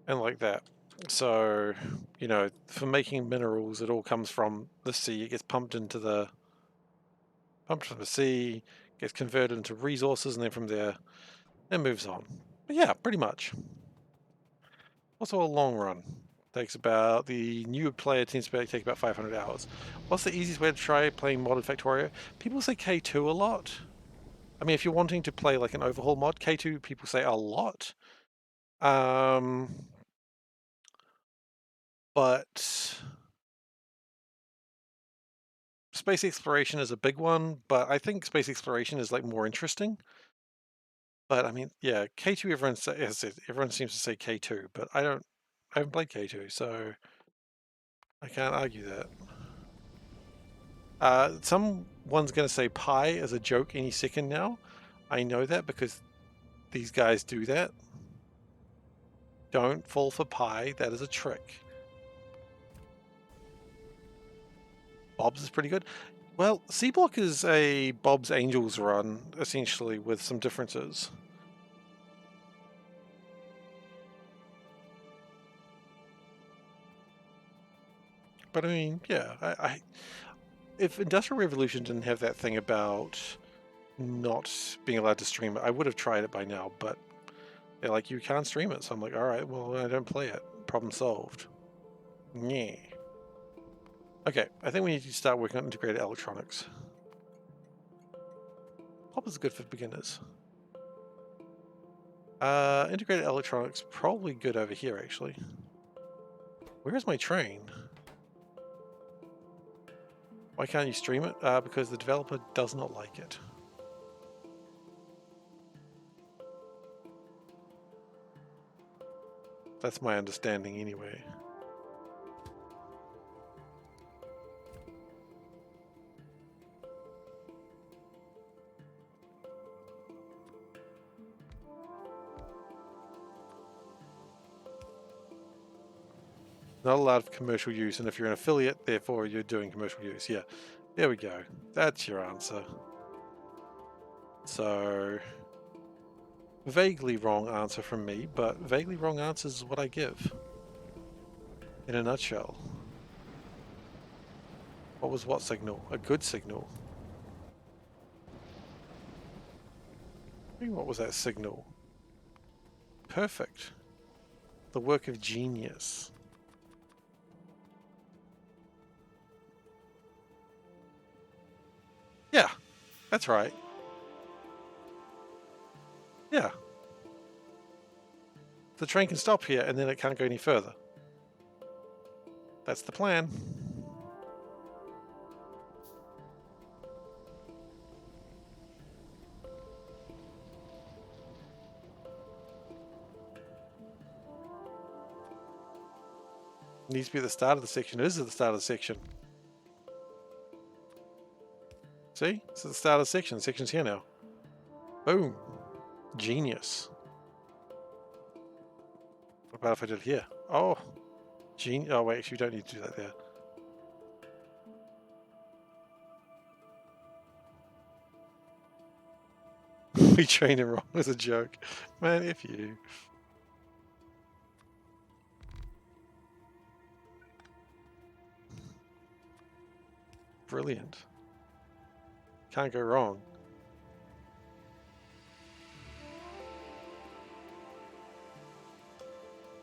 and like that. So, you know, for making minerals, it all comes from the sea. It gets pumped from the sea, gets converted into resources, and then from there, it moves on. But yeah, pretty much. Also a long run. The new player tends to take about 500 hours. What's the easiest way to try playing modded Factorio? People say K2 a lot. I mean, if you're wanting to play like an overhaul mod, K2 people say a lot. But space exploration is a big one, but I think space exploration is like more interesting. But I mean, yeah, K2 everyone seems to say K2, but I haven't played K2, so I can't argue that. Someone's going to say pi as a joke any second now. I know that because these guys do that. Don't fall for pi. That is a trick. Bob's is pretty good. Well, Seablock is a Bob's Angels run, essentially, with some differences. But I mean, yeah, if Industrial Revolution didn't have that thing about not being allowed to stream it, I would have tried it by now, but they're like, you can't stream it. So I'm like, all right, well, I don't play it. Problem solved. Yeah. Okay, I think we need to start working on integrated electronics. Pop is good for beginners. Integrated electronics, probably good over here, actually. Where's my train? Why can't you stream it? Because the developer does not like it. That's my understanding anyway. Not allowed for commercial use, and if you're an affiliate, therefore you're doing commercial use. Yeah, there we go. That's your answer. So, vaguely wrong answer from me, but vaguely wrong answers is what I give. In a nutshell. What was what signal? A good signal. What was that signal? Perfect. The work of genius. Yeah, that's right. Yeah. The train can stop here and then it can't go any further. That's the plan. Needs to be at the start of the section. It is at the start of the section. See? It's at the start of the section. The section's here now. Boom. Genius. What about if I did it here? Oh. Genius. Oh, wait. Actually, you don't need to do that there. We trained him wrong as a joke. Man, if you. Brilliant. Can't go wrong.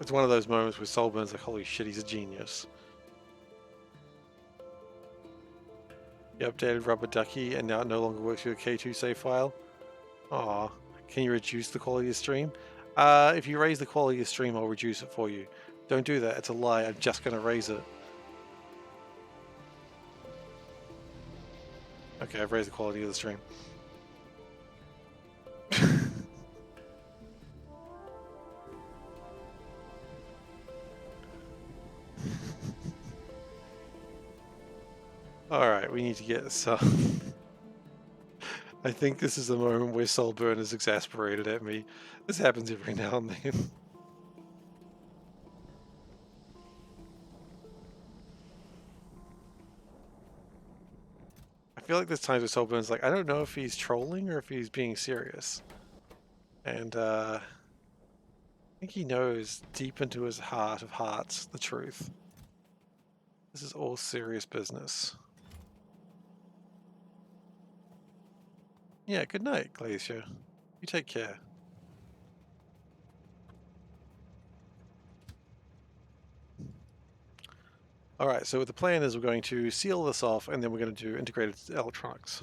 It's one of those moments where Solburn's like, holy shit, he's a genius. You updated Rubber Ducky and now it no longer works with a K2 save file. Aw, can you reduce the quality of the stream? If you raise the quality of the stream, I'll reduce it for you. Don't do that. It's a lie. I'm just going to raise it. Okay, I've raised the quality of the stream. Alright, we need to get some... I think this is the moment where Soulburn is exasperated at me. This happens every now and then. I feel like there's times where Soulburn's like, I don't know if he's trolling or if he's being serious. And I think he knows deep into his heart of hearts the truth. This is all serious business. Yeah, good night, Glacier. You take care. Alright, so the plan is we're going to seal this off and then we're going to do integrated electronics.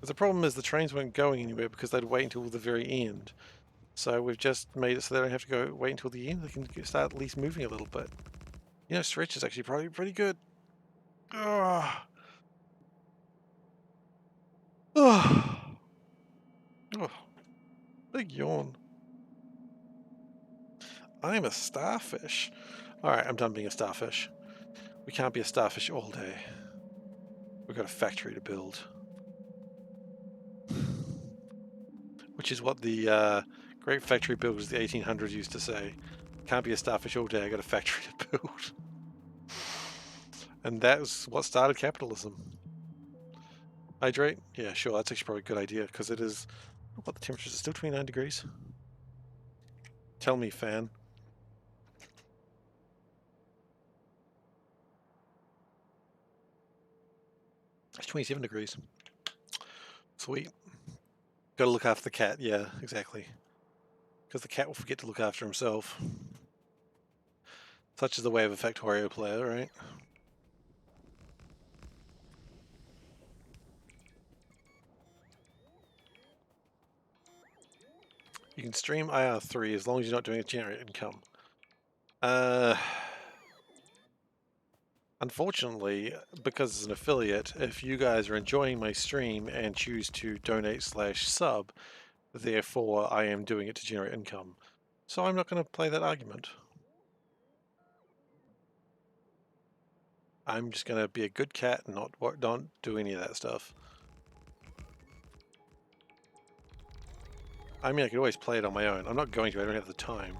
The problem is the trains weren't going anywhere because they'd wait until the very end. So we've just made it so they don't have to go wait until the end. They can start at least moving a little bit. You know, stretch is actually probably pretty good. Oh. Oh. Oh. Big yawn. I am a starfish. Alright, I'm done being a starfish. We can't be a starfish all day. We've got a factory to build. Which is what the great factory builders of the 1800s used to say. Can't be a starfish all day, I got a factory to build. And that was what started capitalism. Hydrate? Yeah, sure, that's actually probably a good idea, because it is... What, the temperature is still 29 degrees? Tell me, fan. It's 27 degrees. Sweet. Gotta look after the cat, yeah, exactly. Because the cat will forget to look after himself. Such is the way of a Factorio player, right? You can stream IR3 as long as you're not doing a generate income. Unfortunately, because as an affiliate, if you guys are enjoying my stream and choose to donate/sub, therefore I am doing it to generate income. So I'm not going to play that argument. I'm just going to be a good cat and not do any of that stuff. I mean, I could always play it on my own. I'm not going to. I don't have the time.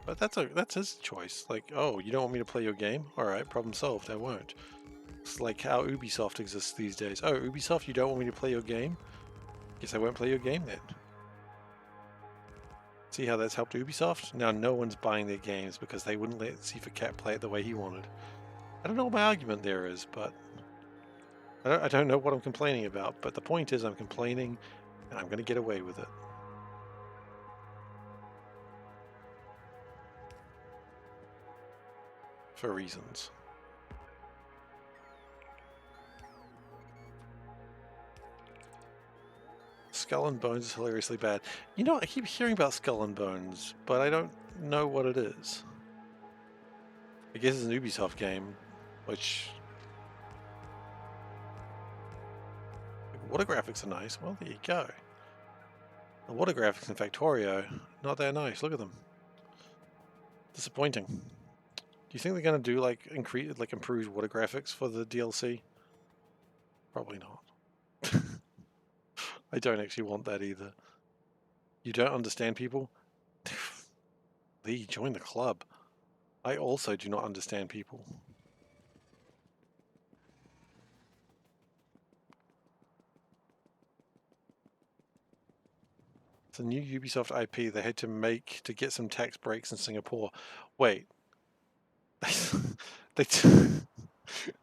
But that's his choice. Like, oh, you don't want me to play your game? Alright, problem solved. I won't. It's like how Ubisoft exists these days. Oh, Ubisoft, you don't want me to play your game? Guess I won't play your game then. See how that's helped Ubisoft? Now no one's buying their games because they wouldn't let SeiferKatt play it the way he wanted. I don't know what my argument there is, but... I don't know what I'm complaining about, but the point is I'm complaining and I'm going to get away with it. For reasons. Skull and Bones is hilariously bad. You know, I keep hearing about Skull and Bones, but I don't know what it is. I guess it's an Ubisoft game, which... The water graphics are nice. Well, there you go. The water graphics in Factorio, not that nice. Look at them. Disappointing. Do you think they're going to do like improved water graphics for the DLC? Probably not. I don't actually want that either. You don't understand people? Lee, join the club. I also do not understand people. It's a new Ubisoft IP they had to make to get some tax breaks in Singapore. Wait. Are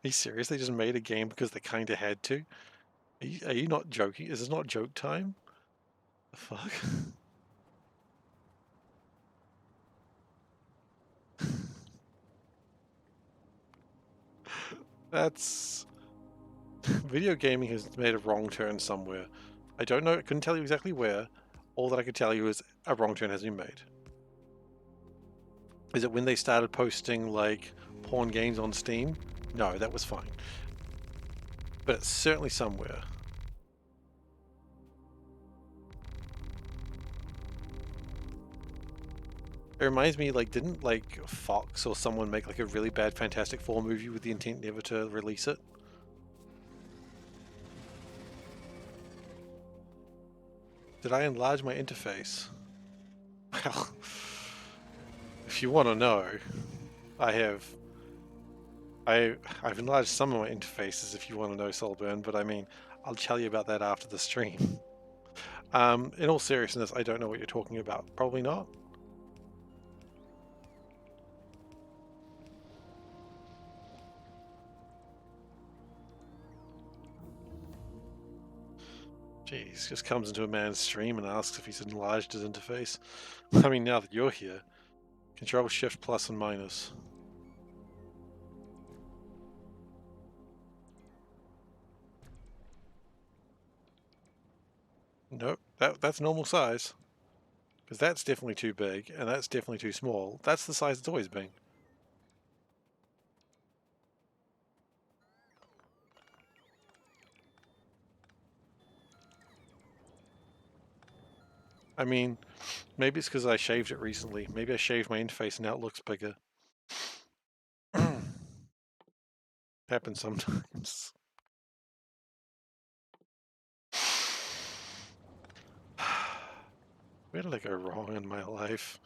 you serious? They just made a game because they kind of had to? Are you not joking? Is this not joke time? The fuck? That's... Video gaming has made a wrong turn somewhere. I don't know, I couldn't tell you exactly where. All that I could tell you is a wrong turn has been made. Is it when they started posting, like, porn games on Steam? No, that was fine. But it's certainly somewhere. It reminds me, like, didn't, like, Fox or someone make, like, a really bad Fantastic Four movie with the intent never to release it? Did I enlarge my interface? Well, if you want to know, I've enlarged some of my interfaces if you want to know, Solburn, but I mean, I'll tell you about that after the stream. In all seriousness, I don't know what you're talking about. Probably not. Jeez, just comes into a man's stream and asks if he's enlarged his interface. I mean, now that you're here, Control Shift plus and minus. Nope, that's normal size. Because that's definitely too big, and that's definitely too small. That's the size it's always been. I mean, maybe it's because I shaved it recently. Maybe I shaved my interface and now it looks bigger. Happens sometimes. Where did I go wrong in my life?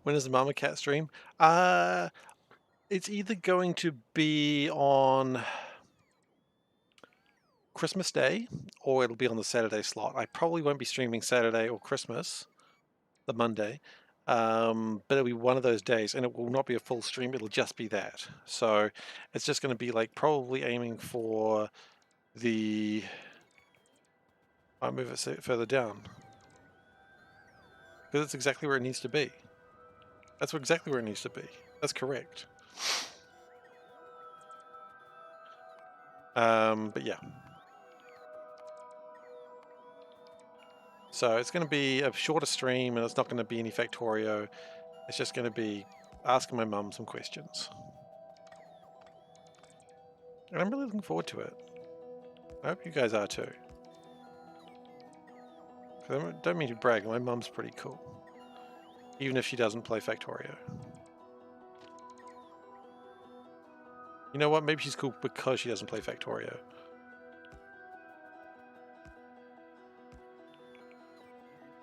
When is the Mama Cat stream? It's either going to be on Christmas Day or it'll be on the Saturday slot. I probably won't be streaming Saturday or Christmas, the Monday, but it'll be one of those days, and it will not be a full stream. It'll just be that. So it's just going to be like probably aiming for the... I'll move it further down because it's exactly where it needs to be. That's exactly where it needs to be. That's correct. But yeah. So it's going to be a shorter stream, and it's not going to be any Factorio. It's just going to be asking my mum some questions. And I'm really looking forward to it. I hope you guys are too. I don't mean to brag, my mum's pretty cool. Even if she doesn't play Factorio. You know what? Maybe she's cool because she doesn't play Factorio.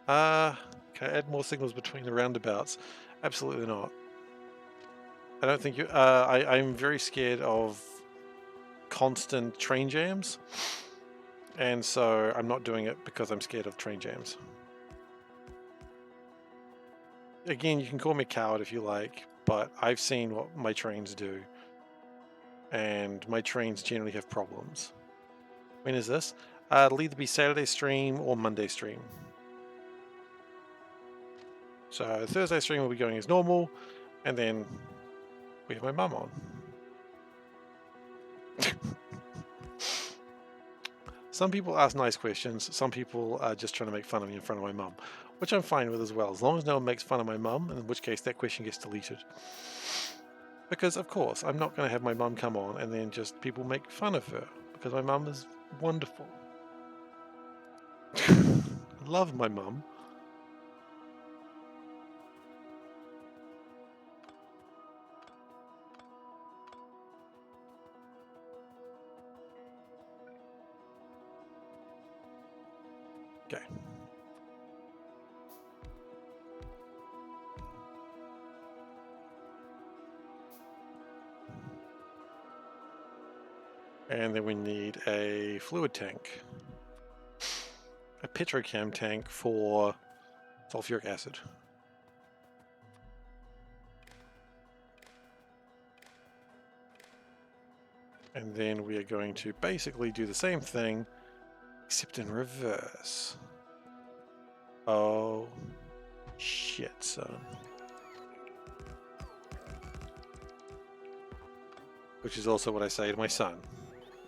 Can I add more signals between the roundabouts? Absolutely not. I don't think you... I'm very scared of constant train jams. And so I'm not doing it because I'm scared of train jams. Again, you can call me a coward if you like, but I've seen what my trains do. And my trains generally have problems. When is this? It'll either be Saturday stream or Monday stream. So Thursday stream will be going as normal, and then we have my mum on. Some people ask nice questions, some people are just trying to make fun of me in front of my mum, which I'm fine with as well, as long as no one makes fun of my mum, in which case that question gets deleted. Because of course, I'm not going to have my mum come on and then just people make fun of her, because my mum is wonderful. I love my mum. Okay. And then we need a fluid tank. A petrochem tank for sulfuric acid. And then we are going to basically do the same thing, except in reverse. Oh, shit, son. Which is also what I say to my son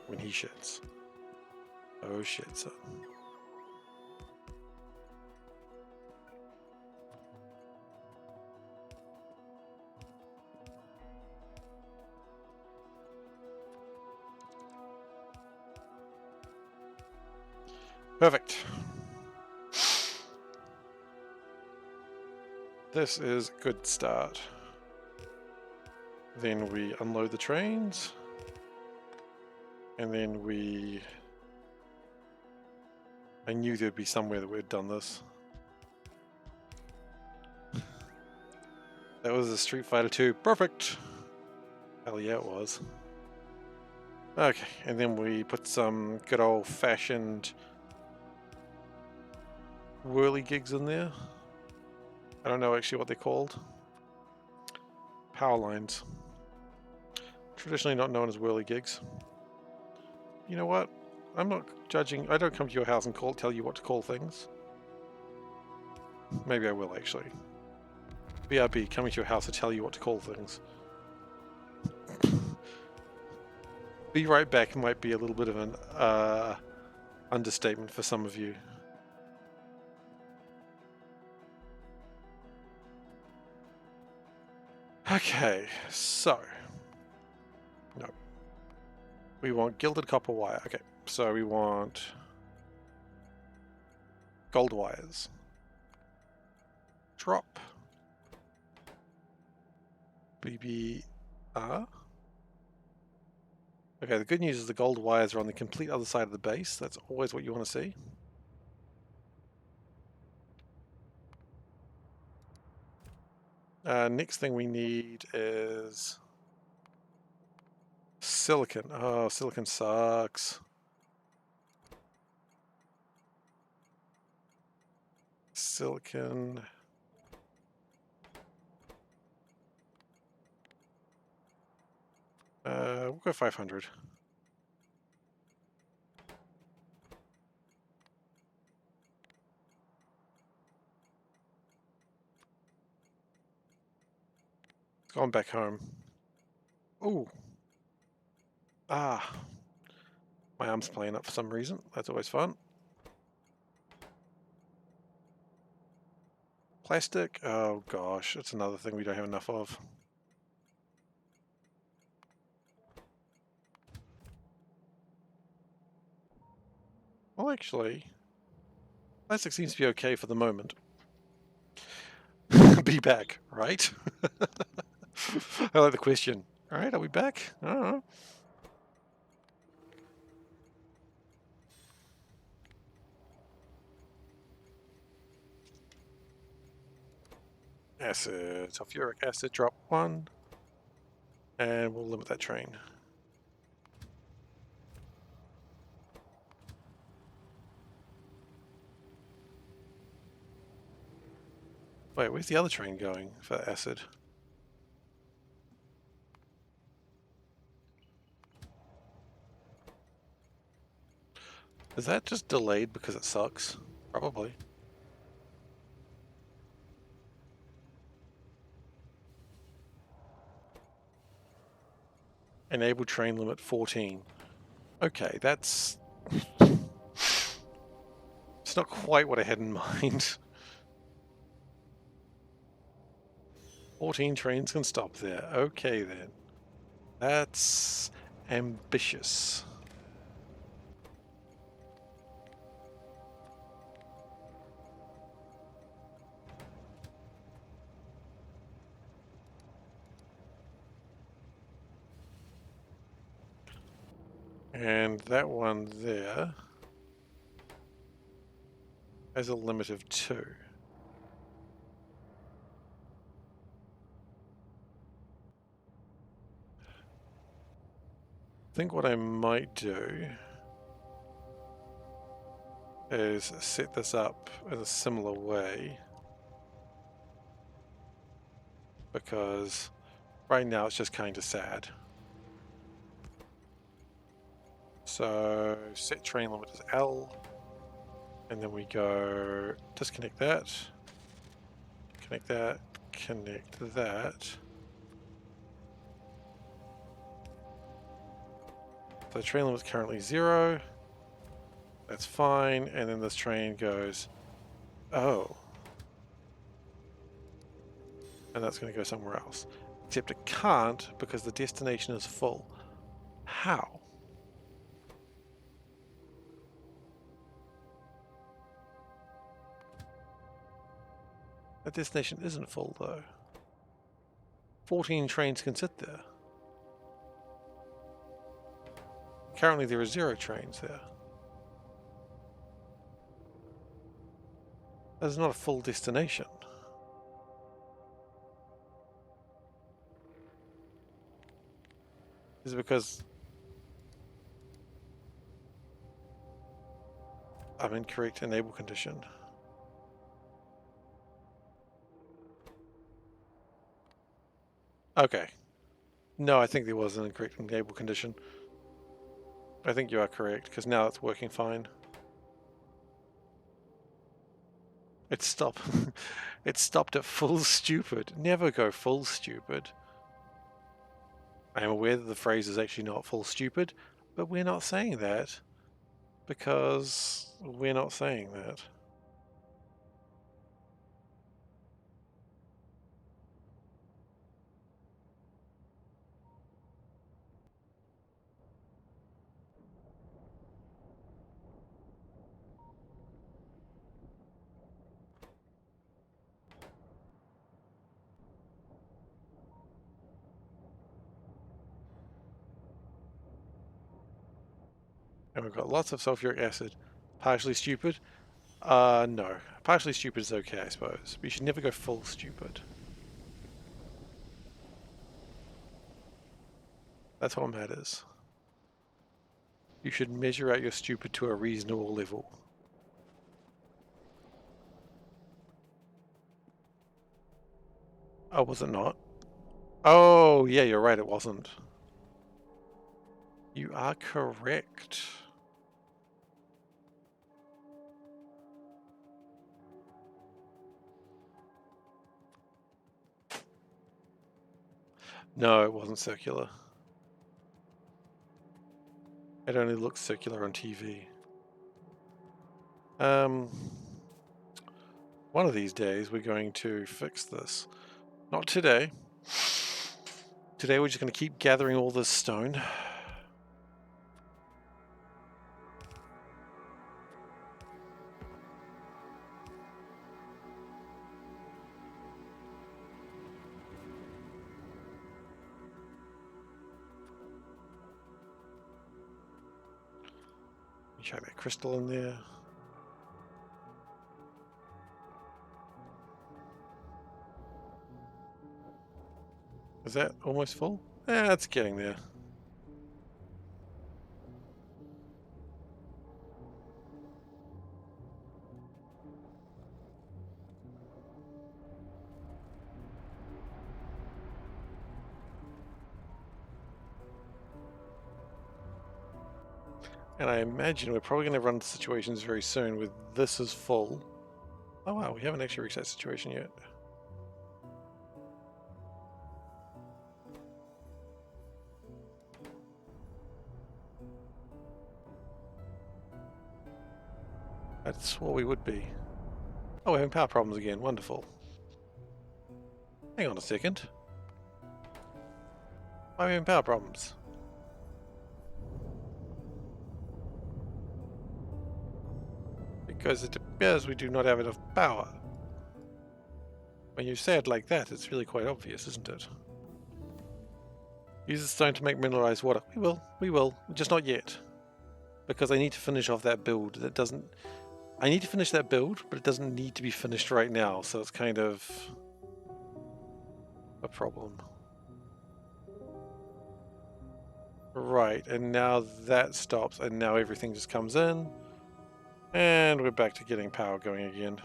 when he shits. Oh shit, son. Perfect. This is a good start. Then we unload the trains. And then we... I knew there'd be somewhere that we'd done this. That was a Street Fighter 2. Perfect! Hell yeah, it was. Okay, and then we put some good old-fashioned whirly-gigs in there. I don't know actually what they're called. Power lines. Traditionally not known as whirly-gigs. You know what? I'm not judging. I don't come to your house and tell you what to call things. Maybe I will actually. BRB, coming to your house to tell you what to call things. Be right back might be a little bit of an understatement for some of you. Okay, so no, we want gilded copper wire. Okay, so we want gold wires. Drop. BBR. Okay, the good news is the gold wires are on the complete other side of the base. That's always what you want to see. Next thing we need is silicon. Oh, silicon sucks. Silicon. We'll go 500. Going back home. Ooh. Ah. My arm's playing up for some reason. That's always fun. Plastic. Oh gosh, it's another thing we don't have enough of. Well, actually, plastic seems to be okay for the moment. Be back, right? I like the question. All right, are we back? I don't know. Acid, sulfuric acid, drop 1. And we'll limit that train. Wait, where's the other train going for acid? Is that just delayed because it sucks? Probably. Enable train limit 14. Okay, that's... It's not quite what I had in mind. 14 trains can stop there. Okay then. That's ambitious. And that one there has a limit of 2. I think what I might do is set this up in a similar way, because right now it's just kind of sad. So set train limit is L, and then we go disconnect that, connect that, connect that. So train limit is currently 0. That's fine, and then this train goes, oh, and that's going to go somewhere else. Except it can't because the destination is full. How? That destination isn't full though. 14 trains can sit there. Currently there are 0 trains there. That's not a full destination. Is it because I'm incorrect enable condition? Okay. No, I think there was an incorrect enable condition. I think you are correct, because now it's working fine. It stopped. It stopped at full stupid. Never go full stupid. I am aware that the phrase is actually not full stupid, but we're not saying that because we're not saying that. And we've got lots of sulfuric acid. Partially stupid? No. Partially stupid is okay, I suppose. But you should never go full stupid. That's what matters. You should measure out your stupid to a reasonable level. Oh, was it not? Oh, yeah, you're right, it wasn't. You are correct. No, it wasn't circular. It only looks circular on TV. One of these days we're going to fix this. Not today. Today we're just going to keep gathering all this stone. Chuck that crystal in there. Is that almost full? Eh, it's getting there. And I imagine we're probably going to run into situations very soon where this is full. Oh wow, we haven't actually reached that situation yet. That's what we would be. Oh, we're having power problems again. Wonderful. Hang on a second. Why are we having power problems? Because it appears we do not have enough power. When you say it like that, it's really quite obvious, isn't it? Use the stone to make mineralized water. We will, just not yet. Because I need to finish off that build. That doesn't... I need to finish that build, but it doesn't need to be finished right now, so it's kind of a problem. Right, and now that stops, and now everything just comes in. And we're back to getting power going again.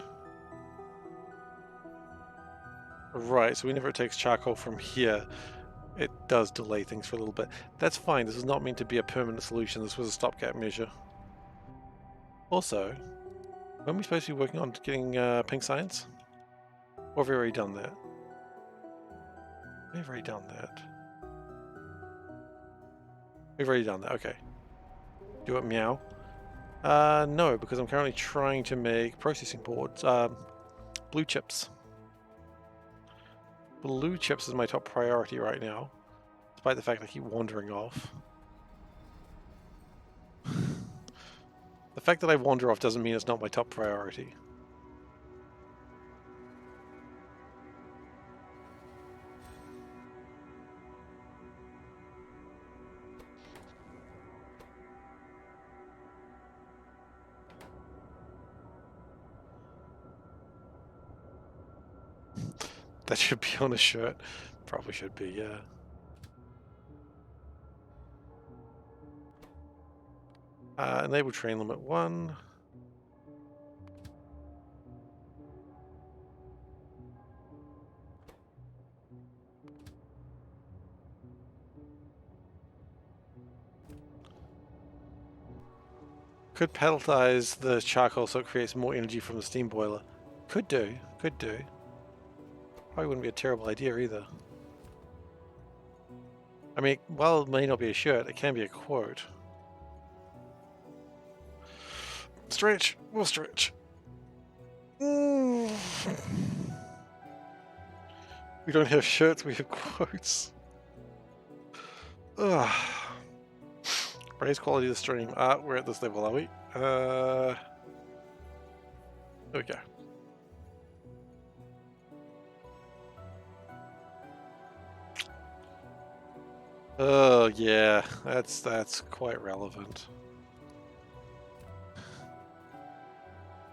Right, so whenever it takes charcoal from here, it does delay things for a little bit. That's fine. This is not meant to be a permanent solution. This was a stopgap measure. Also, when we supposed to be working on getting pink science? Or have we already done that? We've already done that. We've already done that. Okay. Do it, meow. No, because I'm currently trying to make processing boards. Blue chips. Blue chips is my top priority right now, despite the fact I keep wandering off. The fact that I wander off doesn't mean it's not my top priority. That should be on a shirt. Probably should be, yeah. Enable train limit 1. Could pelletize the charcoal so it creates more energy from the steam boiler. Could do, could do. Probably wouldn't be a terrible idea either. I mean, while it may not be a shirt, it can be a quote. Stretch, we'll stretch. We don't have shirts, we have quotes. Ugh. Raise quality of the stream. We're at this level, are we? There we go. Oh yeah, that's quite relevant.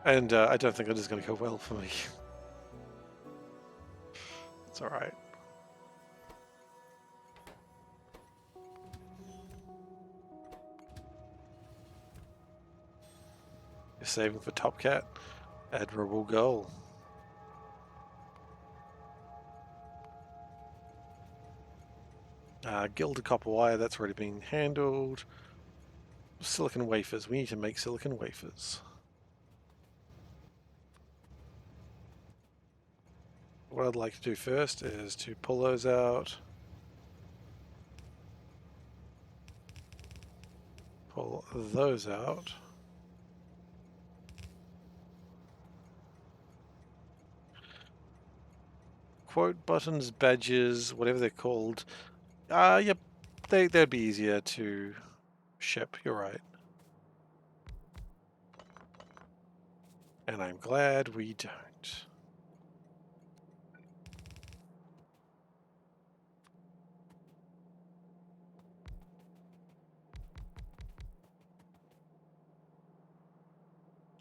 And I don't think it is going to go well for me. It's alright. You're saving for Top Cat. Admirable goal. Gilded copper wire, that's already been handled. Silicon wafers, we need to make silicon wafers. What I'd like to do first is to pull those out. Pull those out. Quote buttons, badges, whatever they're called. Yep, they'd be easier to ship, you're right. And I'm glad we don't.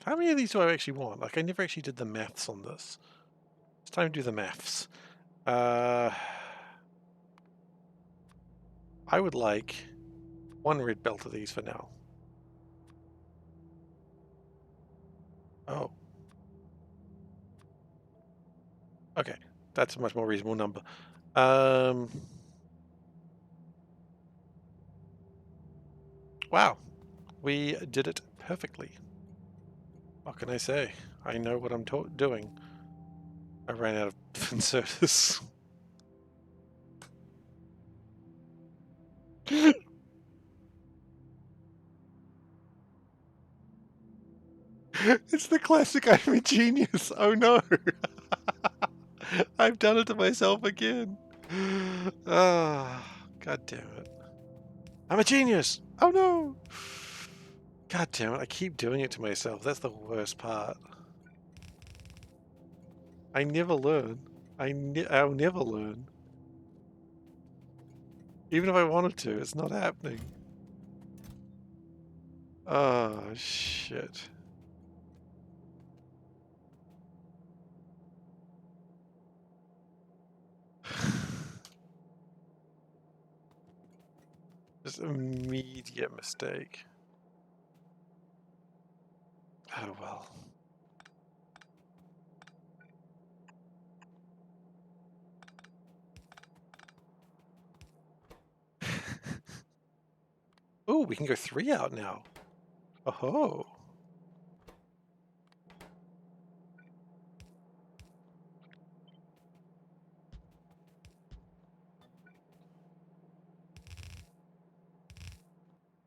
How many of these do I actually want? Like, I never actually did the maths on this. It's time to do the maths. I would like 1 red belt of these for now. Oh. Okay, that's a much more reasonable number. Wow, we did it perfectly. What can I say? I know what I'm doing. I ran out of inserters. It's the classic I'm a genius. Oh no. I've done it to myself again. God damn it. I'm a genius. Oh no. God damn it. I keep doing it to myself. That's the worst part. I never learn. I'll never learn. Even if I wanted to, it's not happening. Oh, shit. Just immediate mistake. Oh well. Oh, we can go 3 out now. Oh.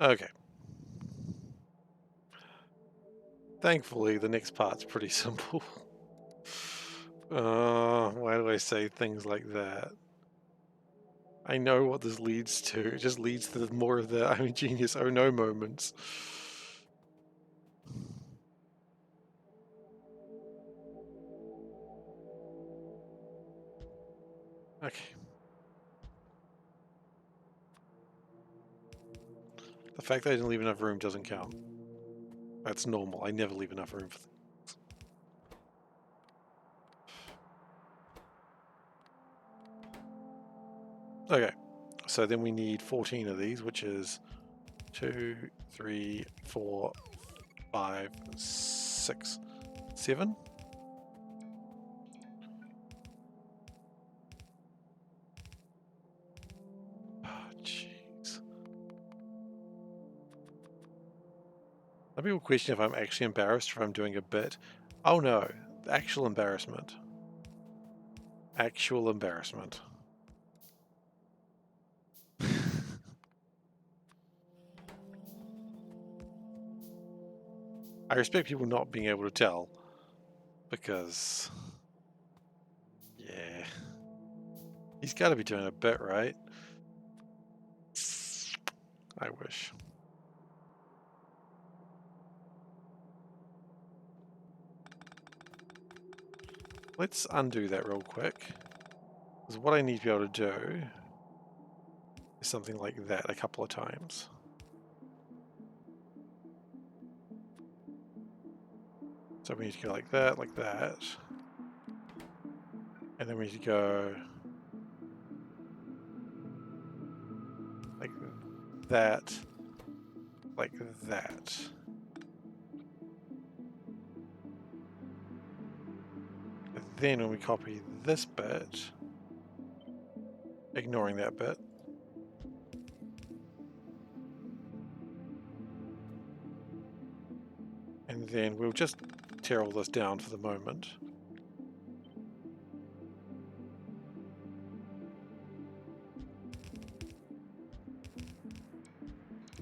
Okay. Thankfully, the next part's pretty simple. Why do I say things like that? I know what this leads to. It just leads to more of the I'm a genius, oh no moments. Okay. The fact that I didn't leave enough room doesn't count. That's normal. I never leave enough room for things. Okay. So then we need 14 of these, which is 2, 3, 4, 5, 6, 7. Oh, jeez. Some people question if I'm actually embarrassed if I'm doing a bit. Oh no, actual embarrassment. Actual embarrassment. I respect people not being able to tell, because, yeah, he's got to be doing a bit, right? I wish. Let's undo that real quick, because what I need to be able to do is something like that a couple of times. So we need to go like that, and then we need to go like that, like that. And then when we copy this bit, ignoring that bit, and then we'll just tear all this down for the moment.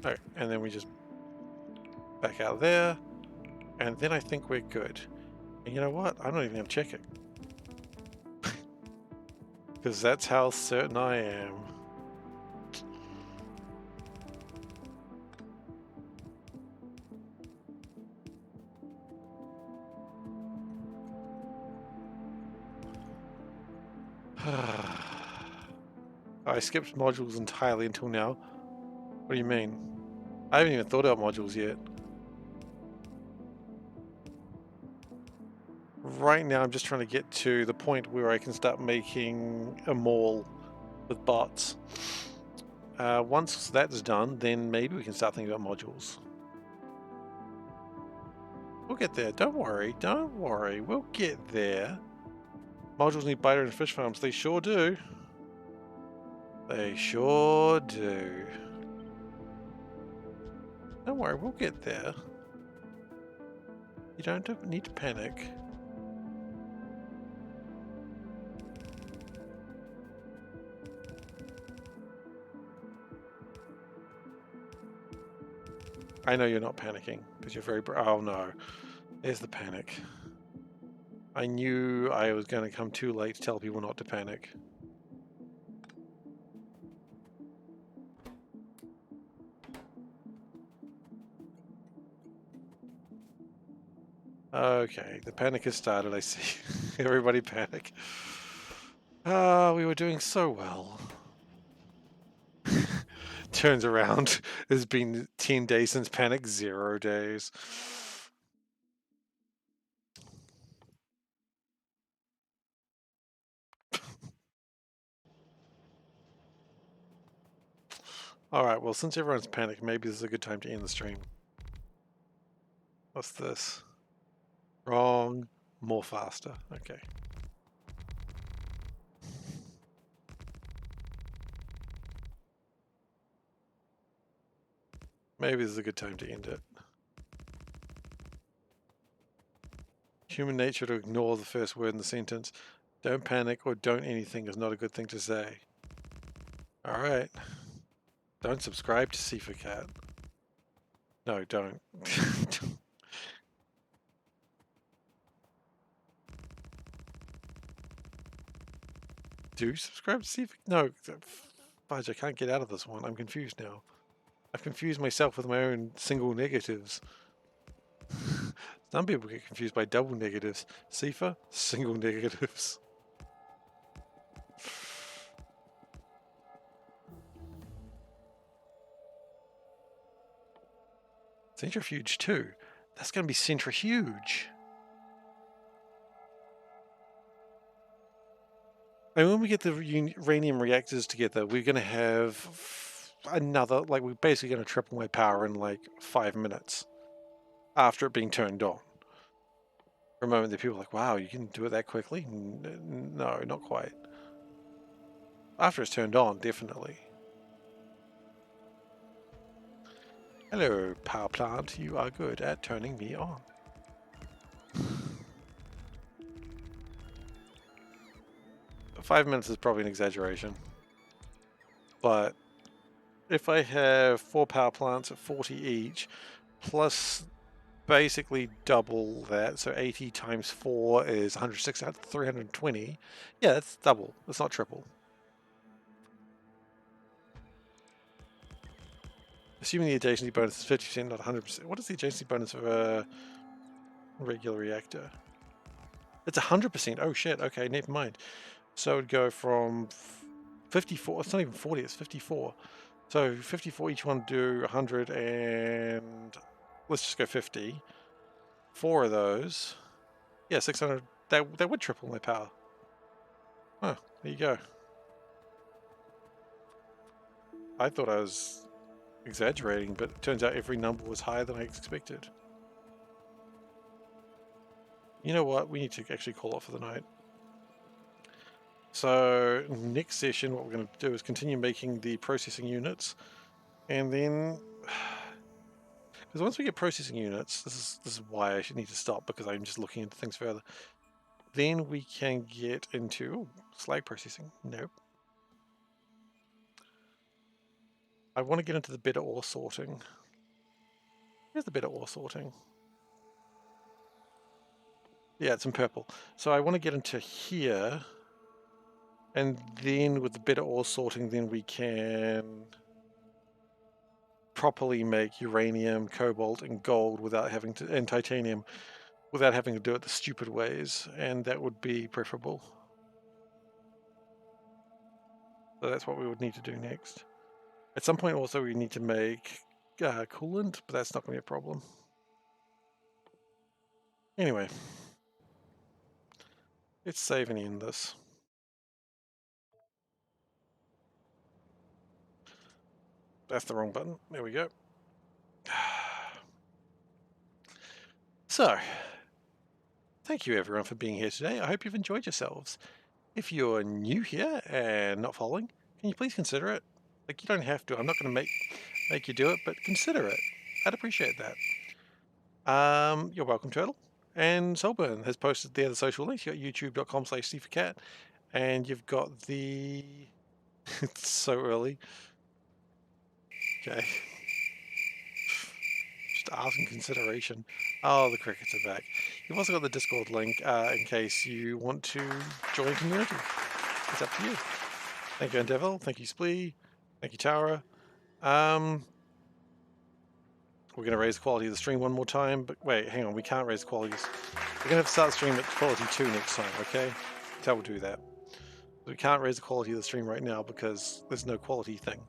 Alright, and then we just back out there, and then I think we're good. And you know what? I'm not even going to check it. Because that's how certain I am. I skipped modules entirely until now. What do you mean? I haven't even thought about modules yet. Right now I'm just trying to get to the point where I can start making a mall with bots. Once that's done, then maybe we can start thinking about modules. We'll get there. Don't worry. Don't worry. We'll get there. Modules need biter and fish farms. They sure do. They sure do. Don't worry. We'll get there. You don't need to panic. I know you're not panicking because you're very oh no, there's the panic. I knew I was going to come too late to tell people not to panic. Okay, the panic has started, I see. Everybody panic. We were doing so well. Turns around, it's been 10 days since panic, 0 days. Alright, well, since everyone's panicked, maybe this is a good time to end the stream. What's this? Wrong. More faster. Okay. Maybe this is a good time to end it. Human nature to ignore the first word in the sentence. Don't panic or don't anything is not a good thing to say. Alright. Don't subscribe to SeiferKatt. No, don't. Do subscribe to SeiferKatt? No, fudge, I can't get out of this one. I'm confused now. I've confused myself with my own single negatives. Some people get confused by double negatives. Seifer, single negatives. Centrifuge 2. That's going to be centrifuge. And when we get the uranium reactors together, we're going to have another, like, we're basically going to triple my power in like 5 minutes after it being turned on. For a moment, the people are like, wow, you can do it that quickly? No, not quite. After it's turned on, definitely. Hello, power plant. You are good at turning me on. 5 minutes is probably an exaggeration. But if I have 4 power plants at 40 each, plus basically double that, so 80 times 4 is 106, 320. Yeah, that's double. It's not triple. Assuming the adjacency bonus is 50%, not 100%. What is the adjacency bonus of a regular reactor? It's 100%. Oh shit, okay, never mind. So it would go from 54, it's not even 40, it's 54. So 54 each one do 100 and let's just go 50. 4 of those. Yeah, 600. That would triple my power. Oh, there you go. I thought I was exaggerating, but it turns out every number was higher than I expected. You know what? We need to actually call it for the night. So next session, what we're going to do is continue making the processing units, and then because once we get processing units, this is why I should need to stop, because I'm just looking into things further. Then we can get into slag processing. Nope. I want to get into the better ore sorting. Here's the better ore sorting. Yeah, it's in purple. So I want to get into here, and then with the better ore sorting, then we can properly make uranium, cobalt, and gold without having to, and titanium, without having to do it the stupid ways, and that would be preferable. So that's what we would need to do next. At some point also we need to make coolant, but that's not going to be a problem. Anyway, let's save and end this. That's the wrong button. There we go. So, thank you everyone for being here today. I hope you've enjoyed yourselves. If you're new here and not following, can you please consider it? Like, you don't have to. I'm not going to make you do it, but consider it. I'd appreciate that. You're welcome, Turtle. And Solburn has posted there the social links. You got youtube.com/SeiferKatt, and you've got the. It's so early. Okay. Just asking consideration. Oh, the crickets are back. You've also got the Discord link in case you want to join community. It's up to you. Thank you, Devil. Thank you, Splee. Thank you, Tara. We're going to raise the quality of the stream one more time, but wait, hang on, we can't raise the quality. We're going to have to start the stream at quality 2 next time, okay? So we'll do that. We can't raise the quality of the stream right now because there's no quality thing.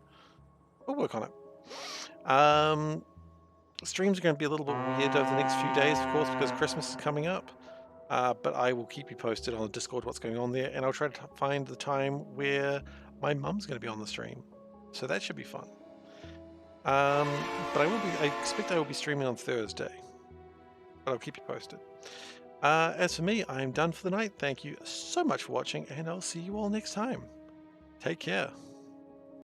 We'll work on it. Streams are going to be a little bit weird over the next few days, of course, because Christmas is coming up. But I will keep you posted on the Discord what's going on there, and I'll try to find the time where my mum's going to be on the stream. So that should be fun. But I expect I will be streaming on Thursday. But I'll keep you posted. As for me, I'm done for the night. Thank you so much for watching, and I'll see you all next time. Take care.